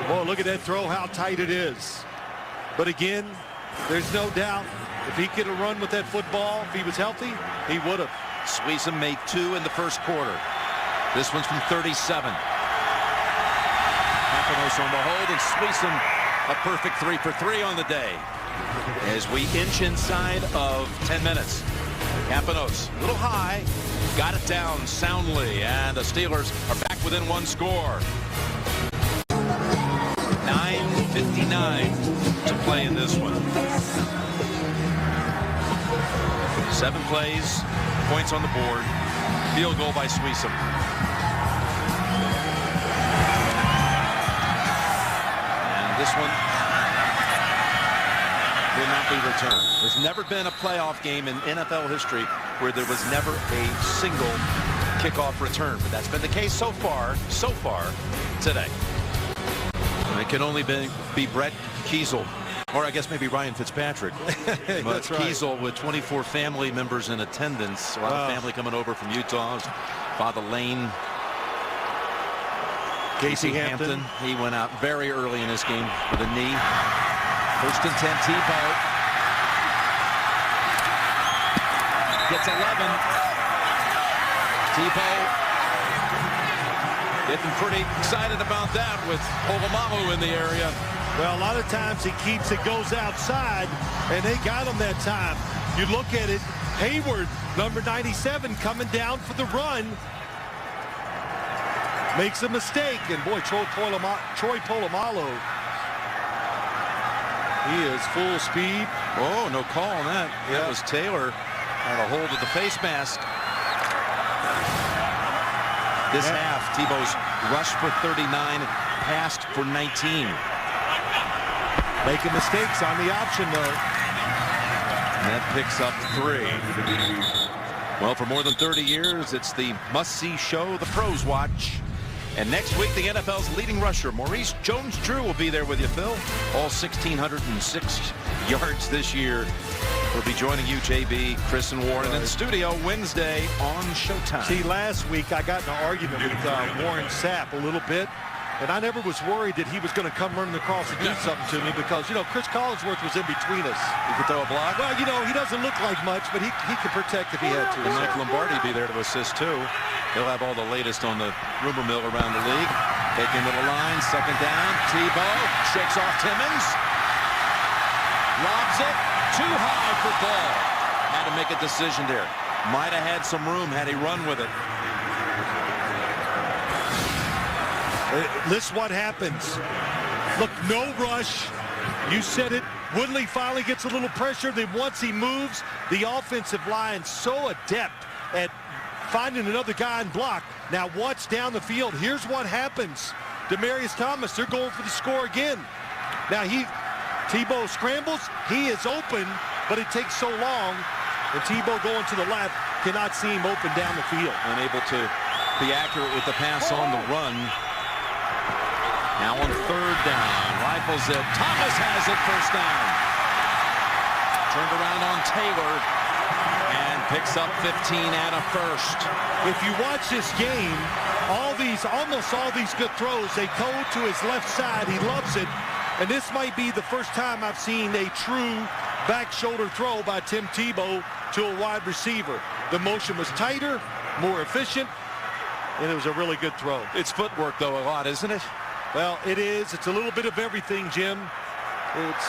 Oh, look at that throw, how tight it is. But again, there's no doubt if he could have run with that football, if he was healthy, he would have. Sweesum made 2 in the first quarter. This one's from 37. Campanos on the hold, and Sweesum a perfect 3 for 3 on the day. As we inch inside of 10 minutes. Campanos, a little high, got it down soundly, and the Steelers are back within 1 score. 9:59 to play in this one. 7 plays, points on the board, field goal by Sweesum. And this one will not be returned. There's never been a playoff game in NFL history where there was never a single kickoff return, but that's been the case so far today. And it can only be Brett Kiesel, or I guess maybe Ryan Fitzpatrick. But That's right. Kiesel with 24 family members in attendance. A lot of family coming over from Utah. Father Lane. Casey Hampton. He went out very early in this game with a knee. 1st and 10, Tebow. Gets 11. Tebow getting pretty excited about that with Polamalu in the area. Well, a lot of times he keeps it, goes outside, and they got him that time. You look at it, Hayward, number 97, coming down for the run. Makes a mistake, and boy, Troy Polamalu, he is full speed. Oh, no call on that. Yeah. That was Taylor. Had a hold of the face mask. This half, Tebow's rushed for 39, passed for 19. Making mistakes on the option, though. And that picks up 3. Well, for more than 30 years, it's the must-see show the pros watch. And next week, the NFL's leading rusher, Maurice Jones-Drew, will be there with you, Phil. All 1,606 yards this year We'll be joining you, JB, Chris, and Warren in the studio Wednesday on Showtime. See, last week I got in an argument with Warren Sapp a little bit, and I never was worried that he was going to come running across and do something to me because, Chris Collinsworth was in between us. He could throw a block. Well, he doesn't look like much, but he could protect if he had to. And Mike Lombardi be there to assist, too. He'll have all the latest on the rumor mill around the league. Taking to the line, second down. Tebow shakes off Timmons. Lobs it. Too high for Ball. Had to make a decision there. Might have had some room had he run with it. This is what happens. Look, no rush. You said it. Woodley finally gets a little pressure. Then once he moves, the offensive line so adept at finding another guy and block. Now watch down the field. Here's what happens. Demaryius Thomas, they're going for the score again. Now Tebow scrambles. He is open, but it takes so long. And Tebow going to the left, cannot see him open down the field. Unable to be accurate with the pass on the run. Now on third down, rifles it. Thomas has it, first down. Turned around on Taylor and picks up 15 and a first. If you watch this game, almost all these good throws, they go to his left side. He loves it. And this might be the first time I've seen a true back shoulder throw by Tim Tebow to a wide receiver. The motion was tighter, more efficient, and it was a really good throw. It's footwork, though, a lot, isn't it? Well, it is. It's a little bit of everything, Jim. It's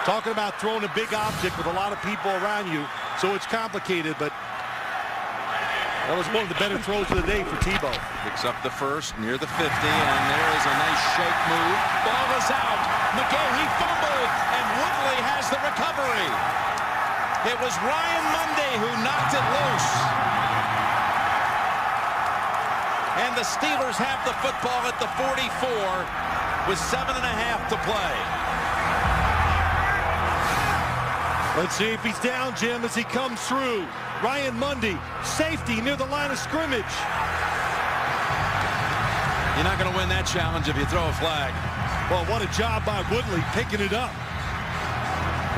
talking about throwing a big object with a lot of people around you, so it's complicated, but that was one of the better throws of the day for Tebow. Picks up the first near the 50, and there is a nice shake move. Ball is out. McGahee fumbled, and Woodley has the recovery. It was Ryan Mundy who knocked it loose. And the Steelers have the football at the 44 with 7.5 to play. Let's see if he's down, Jim, as he comes through. Ryan Mundy, safety near the line of scrimmage. You're not going to win that challenge if you throw a flag. Well, what a job by Woodley picking it up.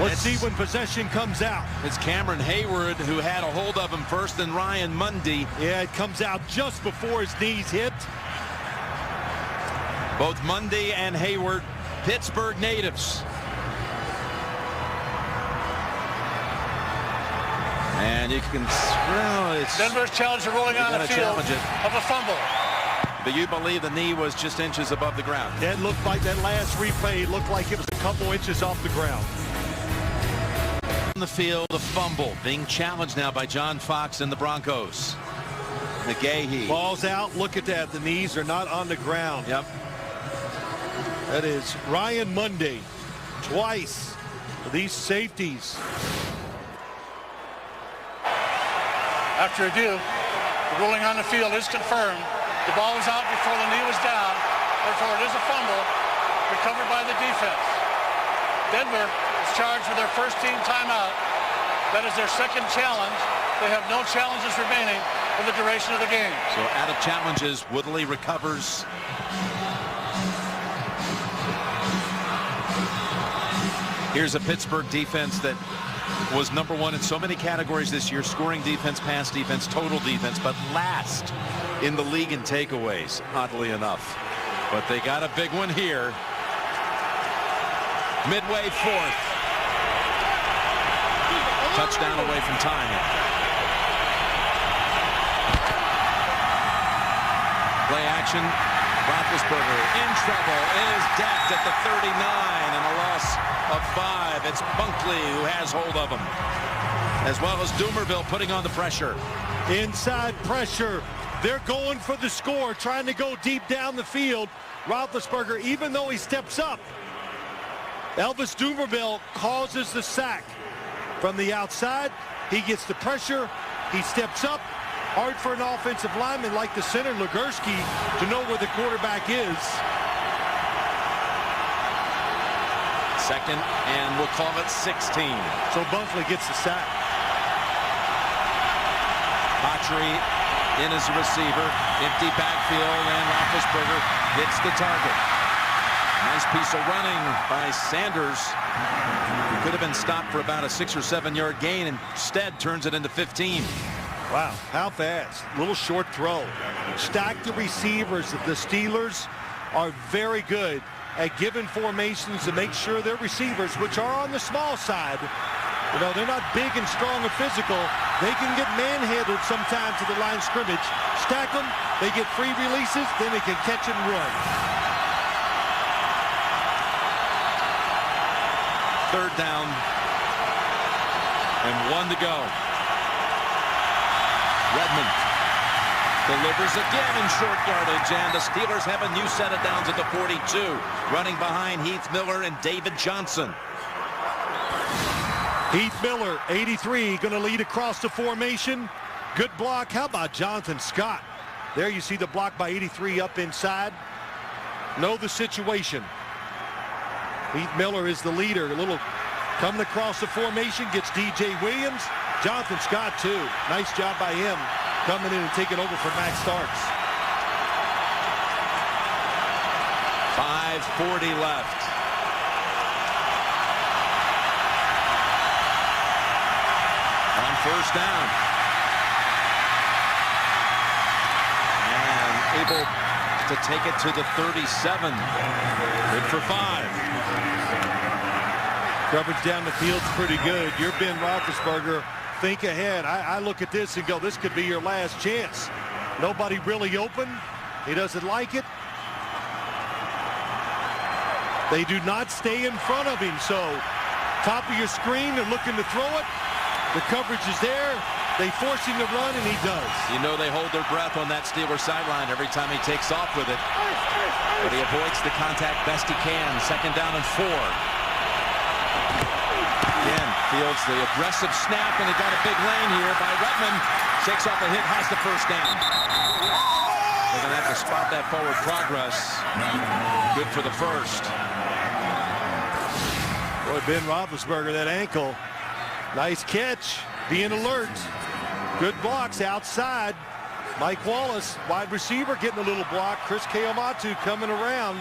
Let's see when possession comes out. It's Cameron Hayward who had a hold of him first, and Ryan Mundy. Yeah, it comes out just before his knees hit. Both Mundy and Hayward, Pittsburgh natives. And you can, well, it's... Denver's challenge of rolling on the field of a fumble. But you believe the knee was just inches above the ground? That looked like that last replay looked like it was a couple inches off the ground. On the field, a fumble being challenged now by John Fox and the Broncos. McGahee. Ball's out. Look at that. The knees are not on the ground. Yep. That is Ryan Mundy. Twice for these safeties. After review, the ruling on the field is confirmed. The ball was out before the knee was down. Therefore, it is a fumble recovered by the defense. Denver is charged with their first team timeout. That is their second challenge. They have no challenges remaining for the duration of the game. So out of challenges, Woodley recovers. Here's a Pittsburgh defense that was #1 in so many categories this year: scoring defense, pass defense, total defense, but last in the league in takeaways, oddly enough. But they got a big one here. Midway fourth. Touchdown away from tying it. Play action. Roethlisberger in trouble, is decked at the 39, and a loss of 5. It's Bunkley who has hold of him, as well as Doomerville putting on the pressure. Inside pressure. They're going for the score, trying to go deep down the field. Roethlisberger, even though he steps up, Elvis Doomerville causes the sack. From the outside, he gets the pressure, he steps up. Hard for an offensive lineman like the center, Legursky, to know where the quarterback is. Second, and we'll call it 16. So Bunkley gets the sack. Patry in as a receiver, empty backfield, and Roethlisberger hits the target. Nice piece of running by Sanders. He could have been stopped for about a 6 or 7 yard gain. Instead, turns it into 15. Wow, how fast. Little short throw. Stack the receivers. The Steelers are very good at giving formations to make sure their receivers, which are on the small side, you know, they're not big and strong and physical. They can get manhandled sometimes at the line of scrimmage. Stack them, they get free releases, then they can catch and run. Third down and 1 to go. Redmond delivers again in short yardage, and the Steelers have a new set of downs at the 42, running behind Heath Miller and David Johnson. Heath Miller, 83, going to lead across the formation. Good block. How about Jonathan Scott? There you see the block by 83 up inside. Know the situation. Heath Miller is the leader. A little coming across the formation, gets DJ Williams. Jonathan Scott, too. Nice job by him coming in and taking over for Max Starks. 5:40 left. On first down. And able to take it to the 37. Good for 5. Coverage down the field's pretty good. You're Ben Roethlisberger. Think ahead. I look at this and go, this could be your last chance. Nobody really open. He doesn't like it. They do not stay in front of him. So top of your screen, they're looking to throw it. The coverage is there. They force him to run, and he does. You know they hold their breath on that Steelers sideline every time he takes off with it. But he avoids the contact best he can. Second down and 4. Again, fields the aggressive snap, and he got a big lane here by Redmond. Shakes off a hit, has the first down. They're going to have to spot that forward progress. Good for the first. Boy, Ben Roethlisberger, that ankle. Nice catch. Being alert. Good blocks outside. Mike Wallace, wide receiver, getting a little block. Chris Kayamatu coming around.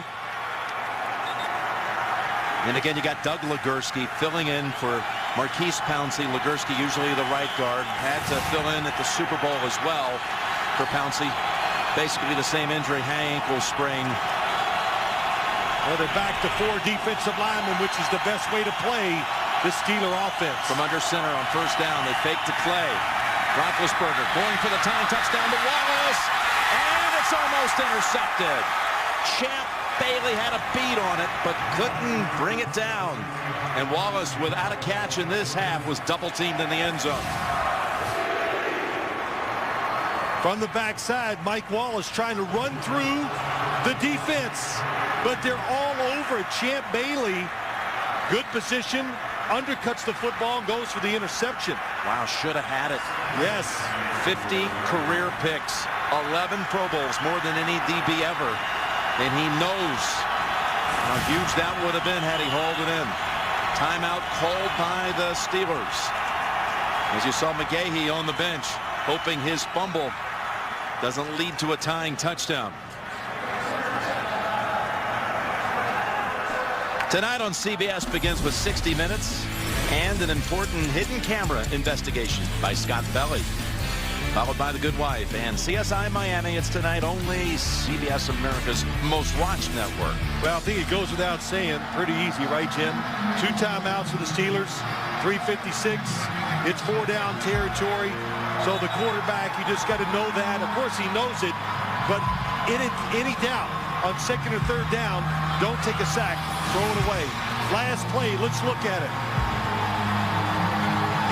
And again, you got Doug Legursky filling in for Marquise Pouncey. Legursky, usually the right guard, had to fill in at the Super Bowl as well for Pouncey. Basically the same injury, high ankle sprain. Well, they're back to 4 defensive linemen, which is the best way to play this Steeler offense. From under center on first down, they fake to Clay. Roethlisberger going for the tying touchdown to Wallace, and it's almost intercepted. Champ Bailey had a beat on it, but couldn't bring it down. And Wallace, without a catch in this half, was double-teamed in the end zone. From the backside, Mike Wallace trying to run through the defense, but they're all over Champ Bailey. Good position, undercuts the football and goes for the interception. Wow, should have had it. Yes. 50 career picks, 11 Pro Bowls, more than any DB ever. And he knows how huge that would have been had he hauled it in. Timeout called by the Steelers. As you saw McGahee on the bench, hoping his fumble doesn't lead to a tying touchdown. Tonight on CBS begins with 60 Minutes and an important hidden camera investigation by Scott Belly, followed by The Good Wife and CSI Miami. It's tonight only CBS America's most watched network. Well, I think it goes without saying, pretty easy, right, Jim? 2 timeouts for the Steelers, 3:56. It's 4-down territory. So the quarterback, you just got to know that. Of course, he knows it, but any doubt on 2nd or 3rd down, don't take a sack, throw it away. Last play, let's look at it.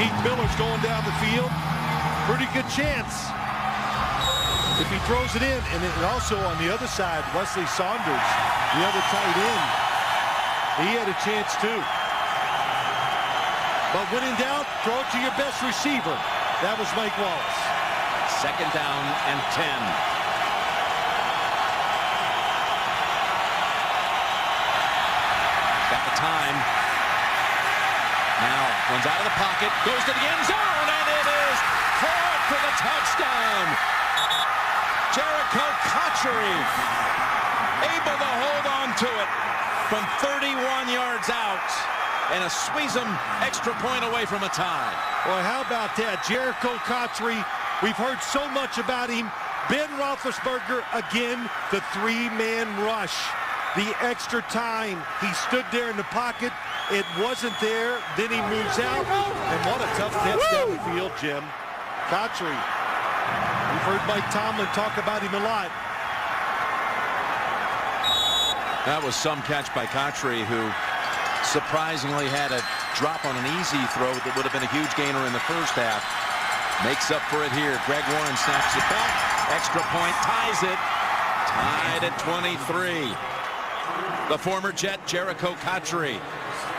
Heath Miller's going down the field. Pretty good chance if he throws it in. And also on the other side, Wesley Saunders, the other tight end, he had a chance too. But when in doubt, throw it to your best receiver. That was Mike Wallace. 2nd down and 10. Got the time. Now runs out of the pocket, goes to the end zone, and it is caught for the touchdown. Jericho Cotchery able to hold on to it. from 31 yards out and a squeeze them extra point away from a tie. Well, how about that? Jericho Cotchery, we've heard so much about him. Ben Roethlisberger again, the three-man rush. The extra time, he stood there in the pocket. It wasn't there. Then he moves out. And what a tough catch down the field, Jim. Cotchery. We've heard Mike Tomlin talk about him a lot. That was some catch by Cotchery, who surprisingly had a drop on an easy throw that would have been a huge gainer in the first half. Makes up for it here. Greg Warren snaps it back. Extra point, ties it. Tied at 23. The former Jet, Jericho Cotchery,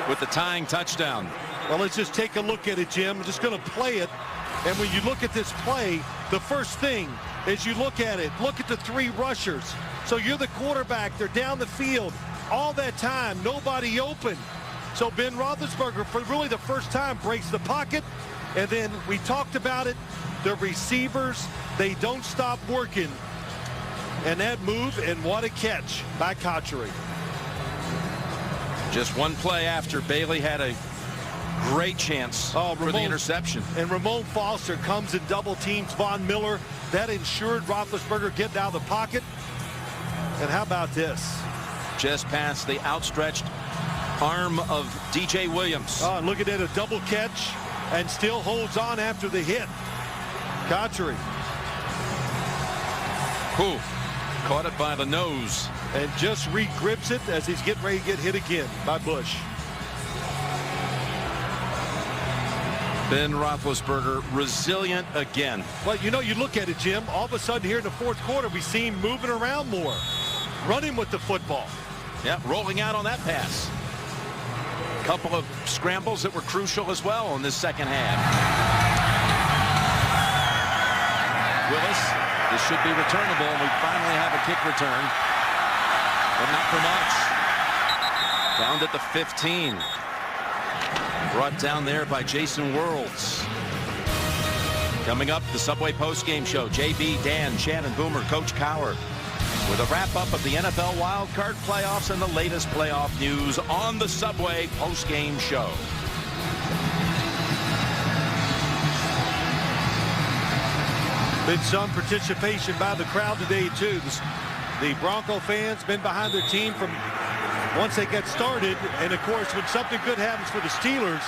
with the tying touchdown. Well, let's just take a look at it, Jim. I'm just going to play it. And when you look at this play, the first thing is you look at it. Look at the three rushers. So you're the quarterback. They're down the field. All that time, nobody open. So Ben Roethlisberger, for really the first time, breaks the pocket. And then we talked about it. The receivers, they don't stop working. And that move, and what a catch by Cotchery. Just one play after, Bailey had a great chance for the interception. And Ramon Foster comes and double teams Von Miller. That ensured Roethlisberger getting out of the pocket. And how about this? Just past the outstretched arm of DJ Williams. Oh, look at that, a double catch, and still holds on after the hit. Cotchery. Who caught it by the nose. And just re-grips it as he's getting ready to get hit again by Bush. Ben Roethlisberger resilient again. Well, you know, you look at it, Jim, all of a sudden here in the fourth quarter, we see him moving around more, running with the football. Yeah, rolling out on that pass. A couple of scrambles that were crucial as well in this second half. Willis, this should be returnable, and we finally have a kick return, but not for much. Down at the 15. Brought down there by Jason Worlds. Coming up, the Subway postgame show. JB, Dan, Shannon Boomer, Coach Cowher, with a wrap-up of the NFL Wildcard playoffs and the latest playoff news on the Subway postgame show. Been some participation by the crowd today, too. The Bronco fans been behind their team from once they get started. And, of course, when something good happens for the Steelers,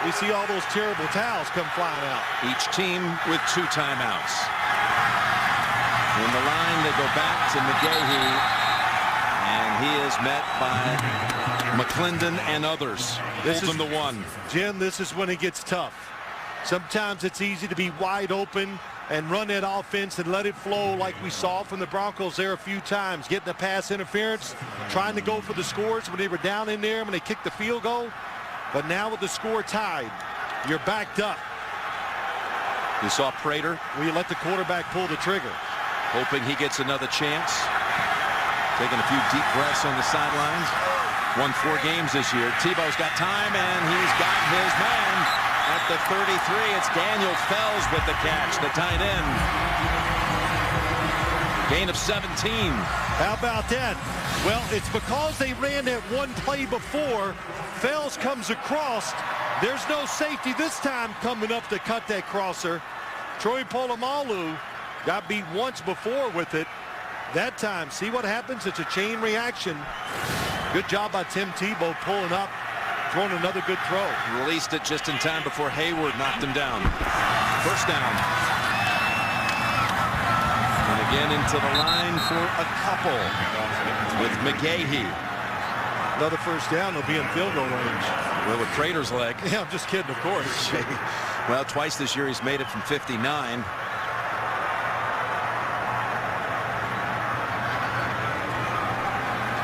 we see all those terrible towels come flying out. Each team with 2 timeouts. In the line, they go back to McGahee, and he is met by McClendon and others. Holds him to 1. Jim, this is when it gets tough. Sometimes it's easy to be wide open and run that offense and let it flow like we saw from the Broncos there a few times. Getting the pass interference, trying to go for the scores when they were down in there when they kicked the field goal. But now with the score tied, you're backed up. You saw Prater. Will you let the quarterback pull the trigger? Hoping he gets another chance. Taking a few deep breaths on the sidelines. Won 4 games this year. Tebow's got time, and he's got his man. At the 33, it's Daniel Fells with the catch, the tight end. Gain of 17. How about that? Well, it's because they ran that one play before. Fells comes across. There's no safety this time coming up to cut that crosser. Troy Polamalu got beat once before with it. That time, see what happens? It's a chain reaction. Good job by Tim Tebow pulling up. Throwing another good throw. Released it just in time before Hayward knocked him down. First down. And again into the line for a couple with McGahee. Another first down. They'll be in field goal range. Well, with Prater's leg. Yeah, I'm just kidding, of course. Well, twice this year he's made it from 59.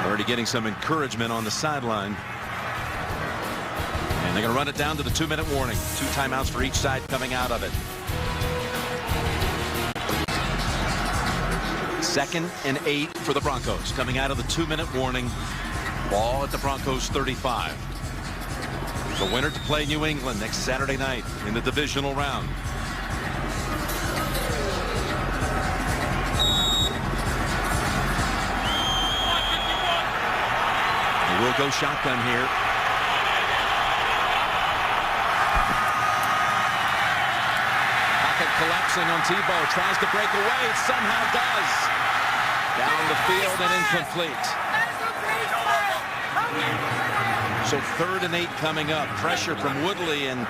Already getting some encouragement on the sideline. And they're going to run it down to the 2-minute warning. 2 timeouts for each side coming out of it. 2nd and 8 for the Broncos coming out of the 2-minute warning. Ball at the Broncos 35. The winner to play New England next Saturday night in the divisional round. They will go shotgun here. Pocket collapsing on Tebow. Tries to break away. Somehow does. Down the field and incomplete. So 3rd and 8 coming up. Pressure from Woodley and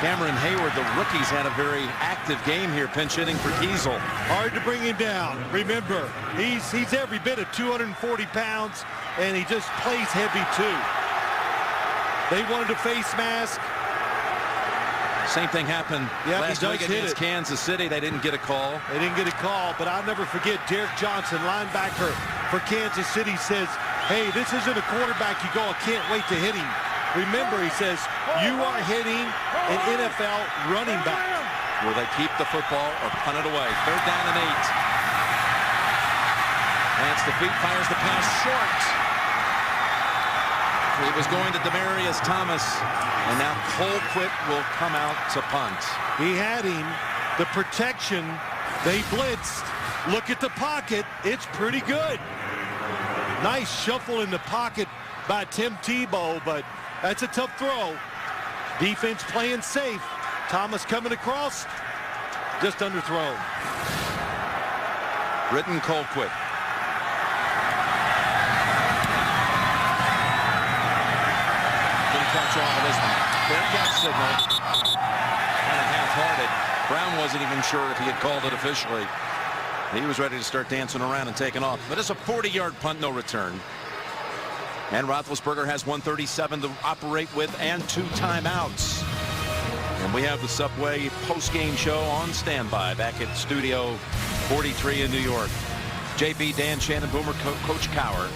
Cameron Hayward. The rookies had a very active game here, pinch hitting for Kiesel. Hard to bring him down. Remember, he's every bit of 240 pounds, and he just plays heavy too. They wanted a face mask. Same thing happened last week against Kansas City. They didn't get a call. They didn't get a call, but I'll never forget Derek Johnson, linebacker for Kansas City, says, hey, this isn't a quarterback you go, I can't wait to hit him. Remember, he says, you are hitting an NFL running back. Will they keep the football or punt it away? 3rd down and 8. Plants the feet, fires the pass short. He was going to Demaryius Thomas, and now Colquitt will come out to punt. He had him. The protection, they blitzed. Look at the pocket. It's pretty good. Nice shuffle in the pocket by Tim Tebow, but that's a tough throw. Defense playing safe. Thomas coming across, just underthrown. Britton Colquitt. Didn't catch all of this one. Fair catch signal. Kind of half-hearted. Brown wasn't even sure if he had called it officially. He was ready to start dancing around and taking off. But it's a 40-yard punt, no return. And Roethlisberger has 137 to operate with and 2 timeouts. And we have the Subway post-game show on standby back at Studio 43 in New York. JB, Dan, Shannon Boomer, Coach Cowher.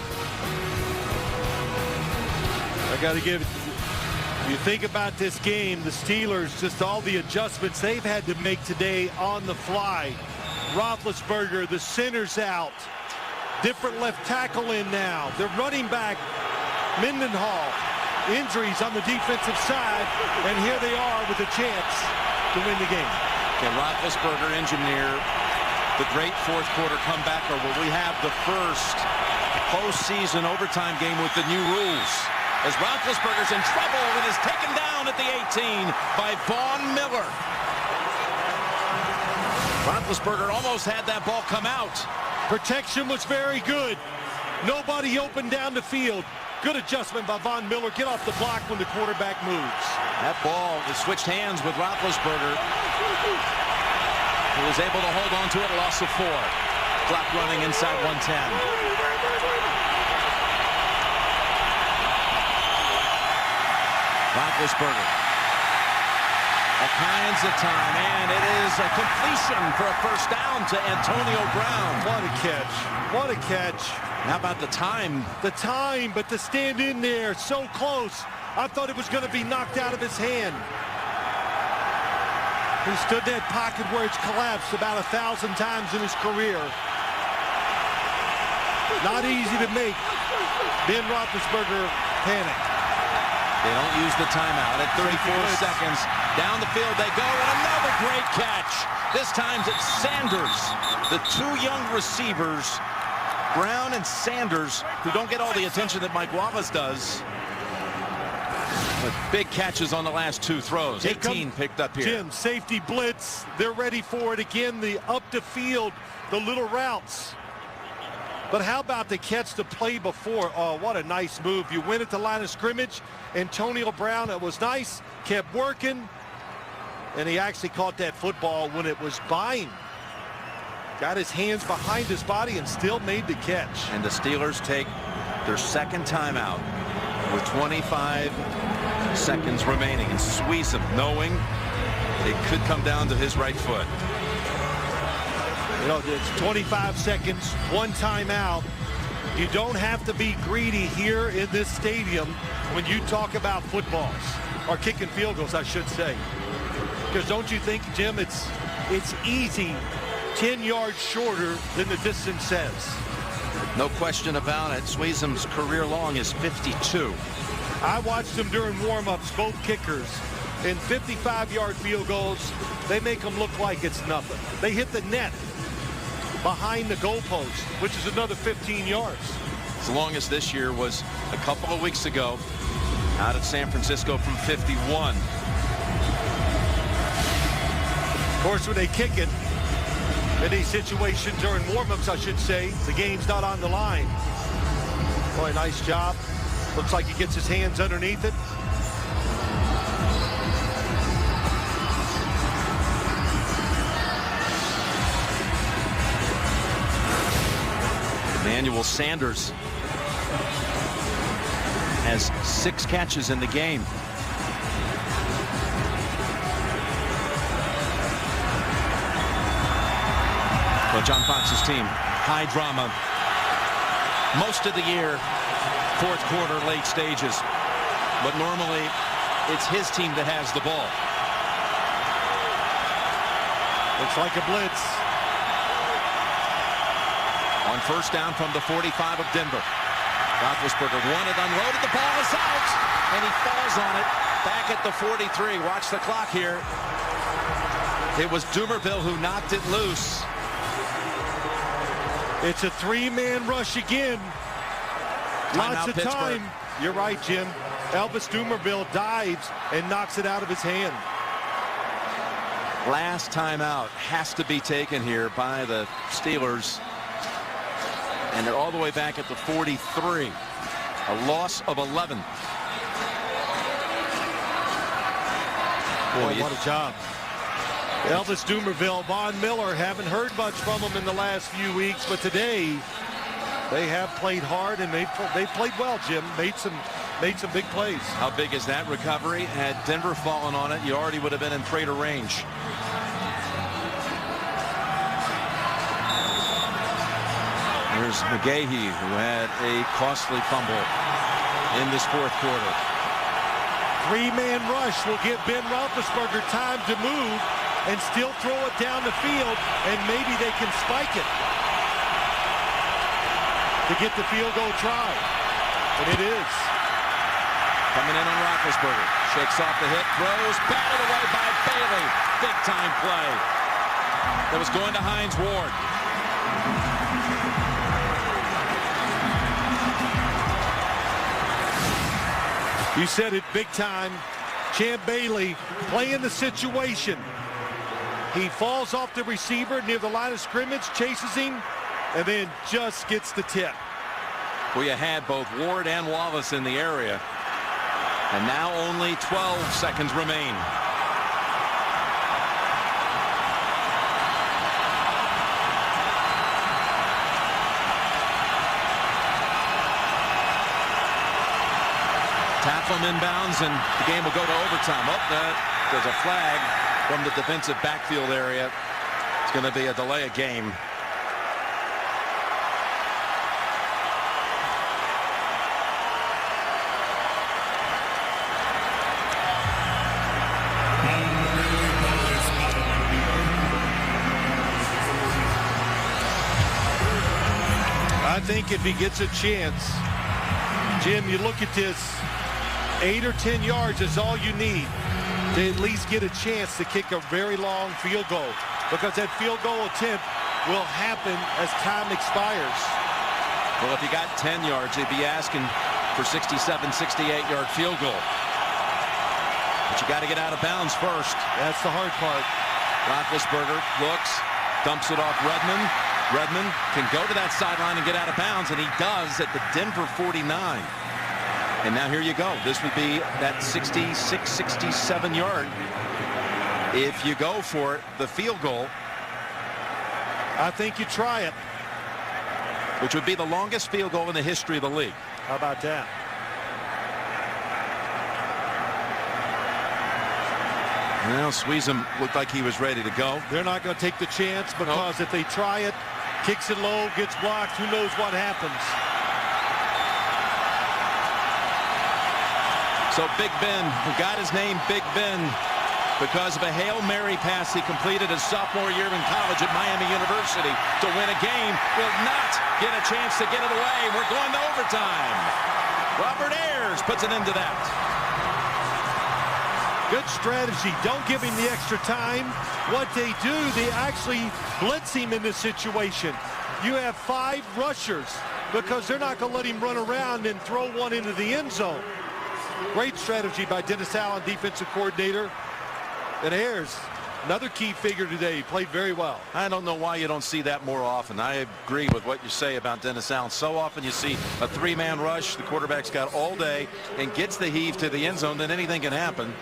I got to give it. You think about this game, the Steelers, just all the adjustments they've had to make today on the fly. Roethlisberger, the center's out. Different left tackle in now. They're running back, Mendenhall. Injuries on the defensive side, and here they are with a chance to win the game. Can Roethlisberger engineer the great fourth quarter comeback, or will we have the first postseason overtime game with the new rules? As Roethlisberger's in trouble and is taken down at the 18 by Von Miller. Roethlisberger almost had that ball come out. Protection was very good. Nobody open down the field. Good adjustment by Von Miller. Get off the block when the quarterback moves. That ball has switched hands with Roethlisberger. He was able to hold on to it, loss of 4. Clock running inside 110. Roethlisberger. All kinds of time, and it is a completion for a first down to Antonio Brown. What a catch. What a catch. How about the time? The time, but to stand in there so close. I thought it was going to be knocked out of his hand. He stood that pocket where it's collapsed about 1,000 times in his career. Not easy to make Ben Roethlisberger panic. They don't use the timeout at 34 seconds. Down the field they go, and another great catch. This time it's Sanders. The 2 young receivers, Brown and Sanders, who don't get all the attention that Mike Wallace does. But big catches on the last 2 throws. 18 picked up here. Jim, safety blitz. They're ready for it again. The up the field, the little routes. But how about the catch the play before? Oh, what a nice move. You win at the line of scrimmage. Antonio Brown, it was nice, kept working, and he actually caught that football when it was by him. Got his hands behind his body and still made the catch. And the Steelers take their second timeout with 25 seconds remaining. And Sweezum, knowing it could come down to his right foot. You know, it's 25 seconds, 1 timeout. You don't have to be greedy here in this stadium when you talk about footballs, or kicking field goals, I should say. Because don't you think, Jim, it's easy 10 yards shorter than the distance says. No question about it. Sweezum's career long is 52. I watched them during warm-ups, both kickers. In 55-yard field goals, they make them look like it's nothing. They hit the net behind the goalpost, which is another 15 yards. As long as this year was a couple of weeks ago out of San Francisco from 51. Of course, when they kick it in these situations during warm-ups, I should say, the game's not on the line. Boy, nice job. Looks like he gets his hands underneath it. Emmanuel Sanders has 6 catches in the game. Well, John Fox's team, high drama most of the year, fourth quarter, late stages. But normally, it's his team that has the ball. Looks like a blitz. On first down from the 45 of Denver. Roethlisberger wanted, unloaded, the ball is out, and he falls on it back at the 43. Watch the clock here. It was Dumerville who knocked it loose. It's a 3-man rush again. Lots of time. You're right, Jim. Elvis Dumerville dives and knocks it out of his hand. Last timeout has to be taken here by the Steelers. And they're all the way back at the 43. A loss of 11. Boy, what a job. Elvis Dumerville, Von Miller, haven't heard much from him in the last few weeks, but today they have played hard and they played well, Jim. Made some big plays. How big is that recovery? Had Denver fallen on it, you already would have been in Prater range. There's McGahee, who had a costly fumble in this fourth quarter. 3-man rush will give Ben Roethlisberger time to move and still throw it down the field, and maybe they can spike it to get the field goal try. And it is. Coming in on Roethlisberger. Shakes off the hit, throws, batted away by Bailey. Big time play. That was going to Hines Ward. You said it, big time. Champ Bailey playing the situation. He falls off the receiver near the line of scrimmage, chases him, and then just gets the tip. We had both Ward and Wallace in the area. And now only 12 seconds remain. Tackle him inbounds, and the game will go to overtime. Oh, there's a flag from the defensive backfield area. It's going to be a delay of game. I think if he gets a chance, Jim, you look at this, 8 or 10 yards is all you need to at least get a chance to kick a very long field goal, because that field goal attempt will happen as time expires. Well, if you got 10 yards, they'd be asking for 67, 68-yard field goal. But you got to get out of bounds first. That's the hard part. Roethlisberger looks, dumps it off Redmond. Redmond can go to that sideline and get out of bounds, and he does at the Denver 49. And now here you go. This would be that 66, 67 yard. If you go for it, the field goal. I think you try it. Which would be the longest field goal in the history of the league. How about that? Well, Sweezum looked like he was ready to go. They're not going to take the chance, because if they try it, kicks it low, gets blocked, who knows what happens. So Big Ben, who got his name Big Ben because of a Hail Mary pass he completed his sophomore year in college at Miami University to win a game, will not get a chance to get it away. We're going to overtime. Robert Ayers puts an end to that. Good strategy. Don't give him the extra time. What they do, they actually blitz him in this situation. You have 5 rushers. because they're not going to let him run around and throw one into the end zone. Great strategy by Dennis Allen, defensive coordinator. And Ayers, another key figure today. He played very well. I don't know why you don't see that more often. I agree with what you say about Dennis Allen. So often you see a three-man rush. The quarterback's got all day and gets the heave to the end zone, then anything can happen.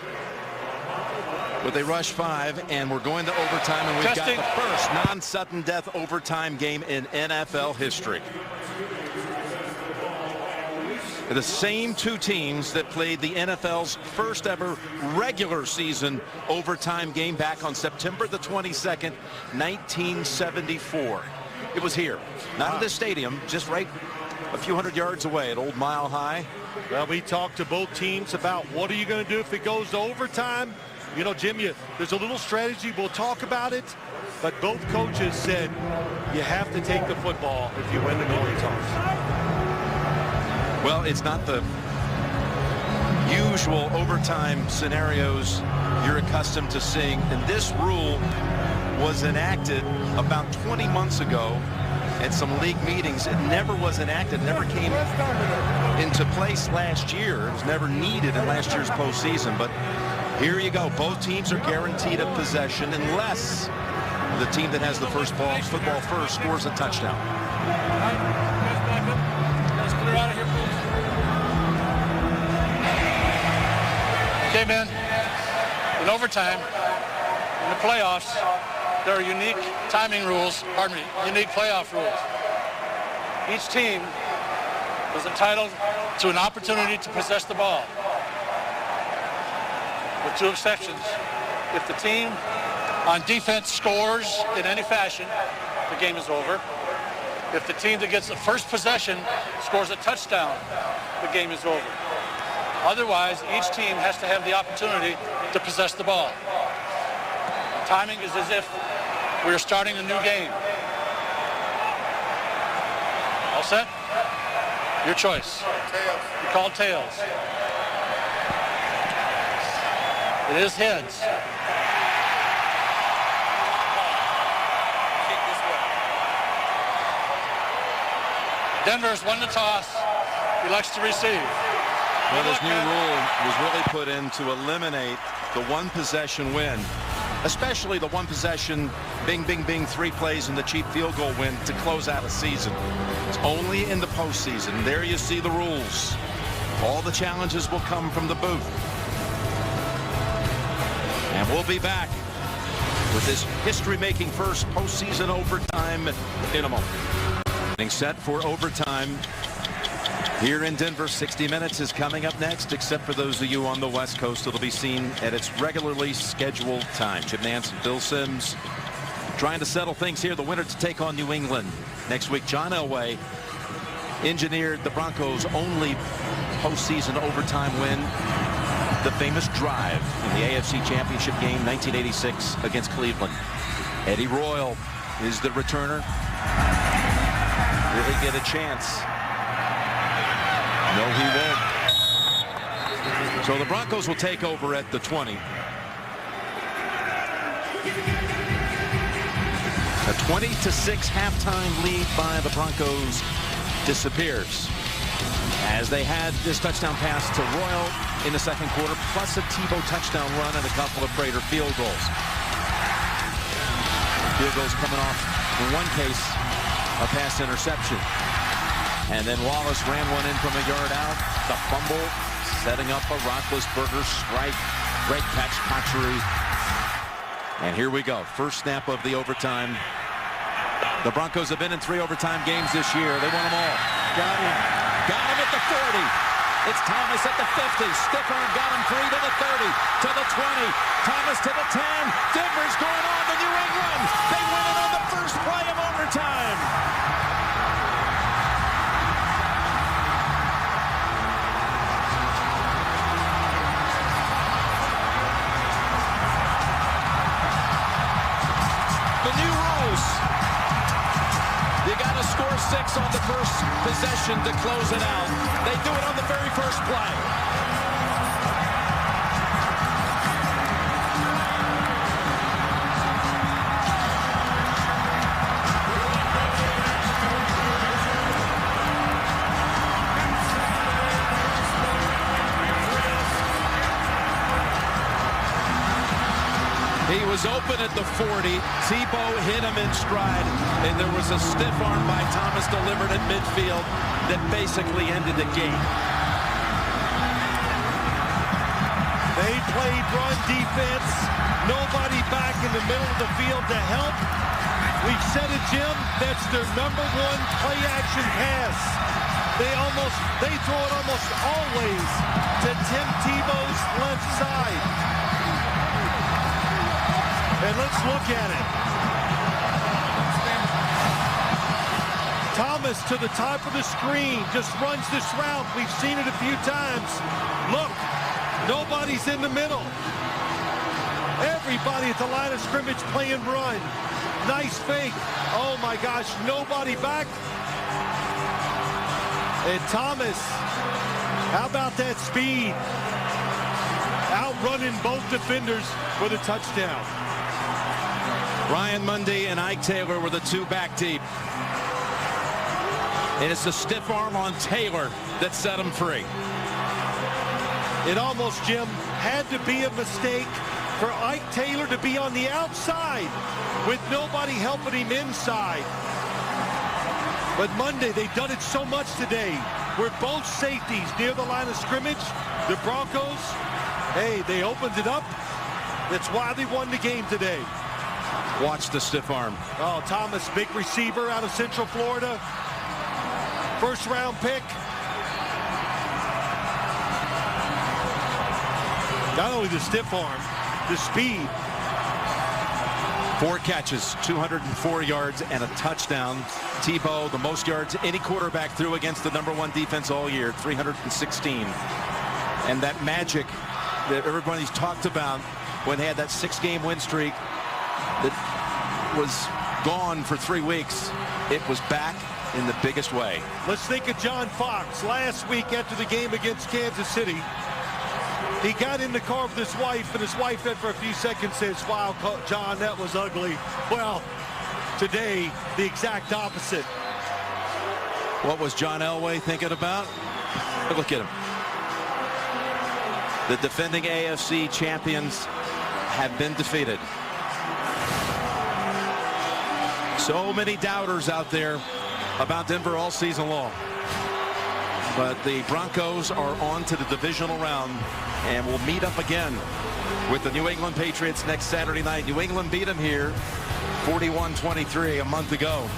But they rush 5, and we're going to overtime, and we've got the first non-sudden death overtime game in NFL history. The same two teams that played the NFL's first ever regular season overtime game back on September the 22nd, 1974. It was here, not at this stadium, just right a few hundred yards away at Old Mile High. Well, we talked to both teams about what are you going to do if it goes to overtime. You know, Jim, there's a little strategy. We'll talk about it. But both coaches said you have to take the football if you win the coin toss. Well, it's not the usual overtime scenarios you're accustomed to seeing. And this rule was enacted about 20 months ago at some league meetings. It never was enacted, never came into place last year. It was never needed in last year's postseason. But here you go. Both teams are guaranteed a possession unless the team that has the first ball, football first, scores a touchdown. Let's clear out of here, please. Okay, man. In overtime, in the playoffs, there are unique timing rules, unique playoff rules. Each team is entitled to an opportunity to possess the ball, with 2 exceptions. If the team on defense scores in any fashion, the game is over. If the team that gets the first possession scores a touchdown, the game is over. Otherwise, each team has to have the opportunity to possess the ball. Timing is as if we're starting a new game. All set? Your choice. You called tails. It is heads. Denver's won the toss. He likes to receive. Well, this new rule was really put in to eliminate the one possession win, especially the one possession bing, bing, bing, 3 plays and the cheap field goal win to close out a season. It's only in the postseason. There you see the rules. All the challenges will come from the booth. And we'll be back with this history-making first postseason overtime in a moment. Getting set for overtime here in Denver. 60 Minutes is coming up next, except for those of you on the West Coast. It'll be seen at its regularly scheduled time. Jim Nance and Bill Sims trying to settle things here. The winner to take on New England next week. John Elway engineered the Broncos' only postseason overtime win, the famous drive in the AFC Championship game 1986 against Cleveland. Eddie Royal is the returner. Will he get a chance? No, he won't. So the Broncos will take over at the 20. A 20-6 halftime lead by the Broncos disappears as they had this touchdown pass to Royal in the second quarter, plus a Tebow touchdown run and a couple of Prater field goals. Field goals coming off, in one case, a pass interception. And then Wallace ran one in from a yard out. The fumble, setting up a Roethlisberger strike. Great catch, Patchery. And here we go. First snap of the overtime. The Broncos have been in 3 overtime games this year. They won them all. Got him. Got him at the 40. It's Thomas at the 50. Stifford got him 3 to the 30. To the 20. Thomas to the 10. Denver's going on to New England. They win it on the first play of overtime. The new rules. You got to score 6 on the first possession to close it out. They do it on the very first play. was open at the 40. Tebow hit him in stride, and there was a stiff arm by Thomas delivered at midfield that basically ended the game. They played run defense. Nobody back in the middle of the field to help. We've said it, Jim. That's their number one play-action pass. They throw it almost always to Tim Tebow's left side. And let's look at it. Thomas to the top of the screen, just runs this route. We've seen it a few times. Look, nobody's in the middle. Everybody at the line of scrimmage playing run. Nice fake. Oh my gosh, nobody back. And Thomas, how about that speed? Outrunning both defenders for the touchdown. Ryan Mundy and Ike Taylor were the two back deep. And it's a stiff arm on Taylor that set him free. It almost, Jim, had to be a mistake for Ike Taylor to be on the outside with nobody helping him inside. But Monday, they've done it so much today. Where both safeties near the line of scrimmage, the Broncos, hey, they opened it up. That's why they won the game today. Watch the stiff arm. Oh, Thomas, big receiver out of Central Florida. First round pick. Not only the stiff arm, the speed. 4 catches, 204 yards, and a touchdown. Tebow, the most yards any quarterback threw against the #1 defense all year, 316. And that magic that everybody's talked about when they had that 6-game win streak that was gone for 3 weeks, it was back in the biggest way. Let's think of John Fox last week after the game against Kansas City. He got in the car with his wife, and his wife after a few seconds says, "Wow, John, that was ugly." Well, today, the exact opposite. What was John Elway thinking about? Look at him. The defending AFC champions have been defeated. So many doubters out there about Denver all season long. But the Broncos are on to the divisional round and will meet up again with the New England Patriots next Saturday night. New England beat them here 41-23 a month ago.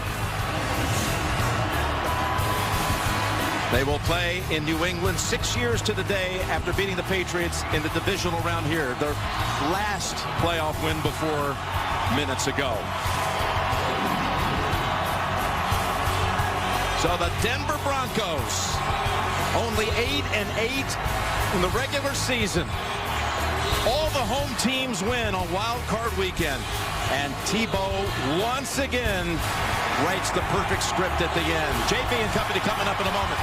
They will play in New England 6 years to the day after beating the Patriots in the divisional round here. Their last playoff win before minutes ago. So the Denver Broncos, only 8-8 in the regular season. All the home teams win on Wildcard weekend. And Tebow once again writes the perfect script at the end. JB and company coming up in a moment.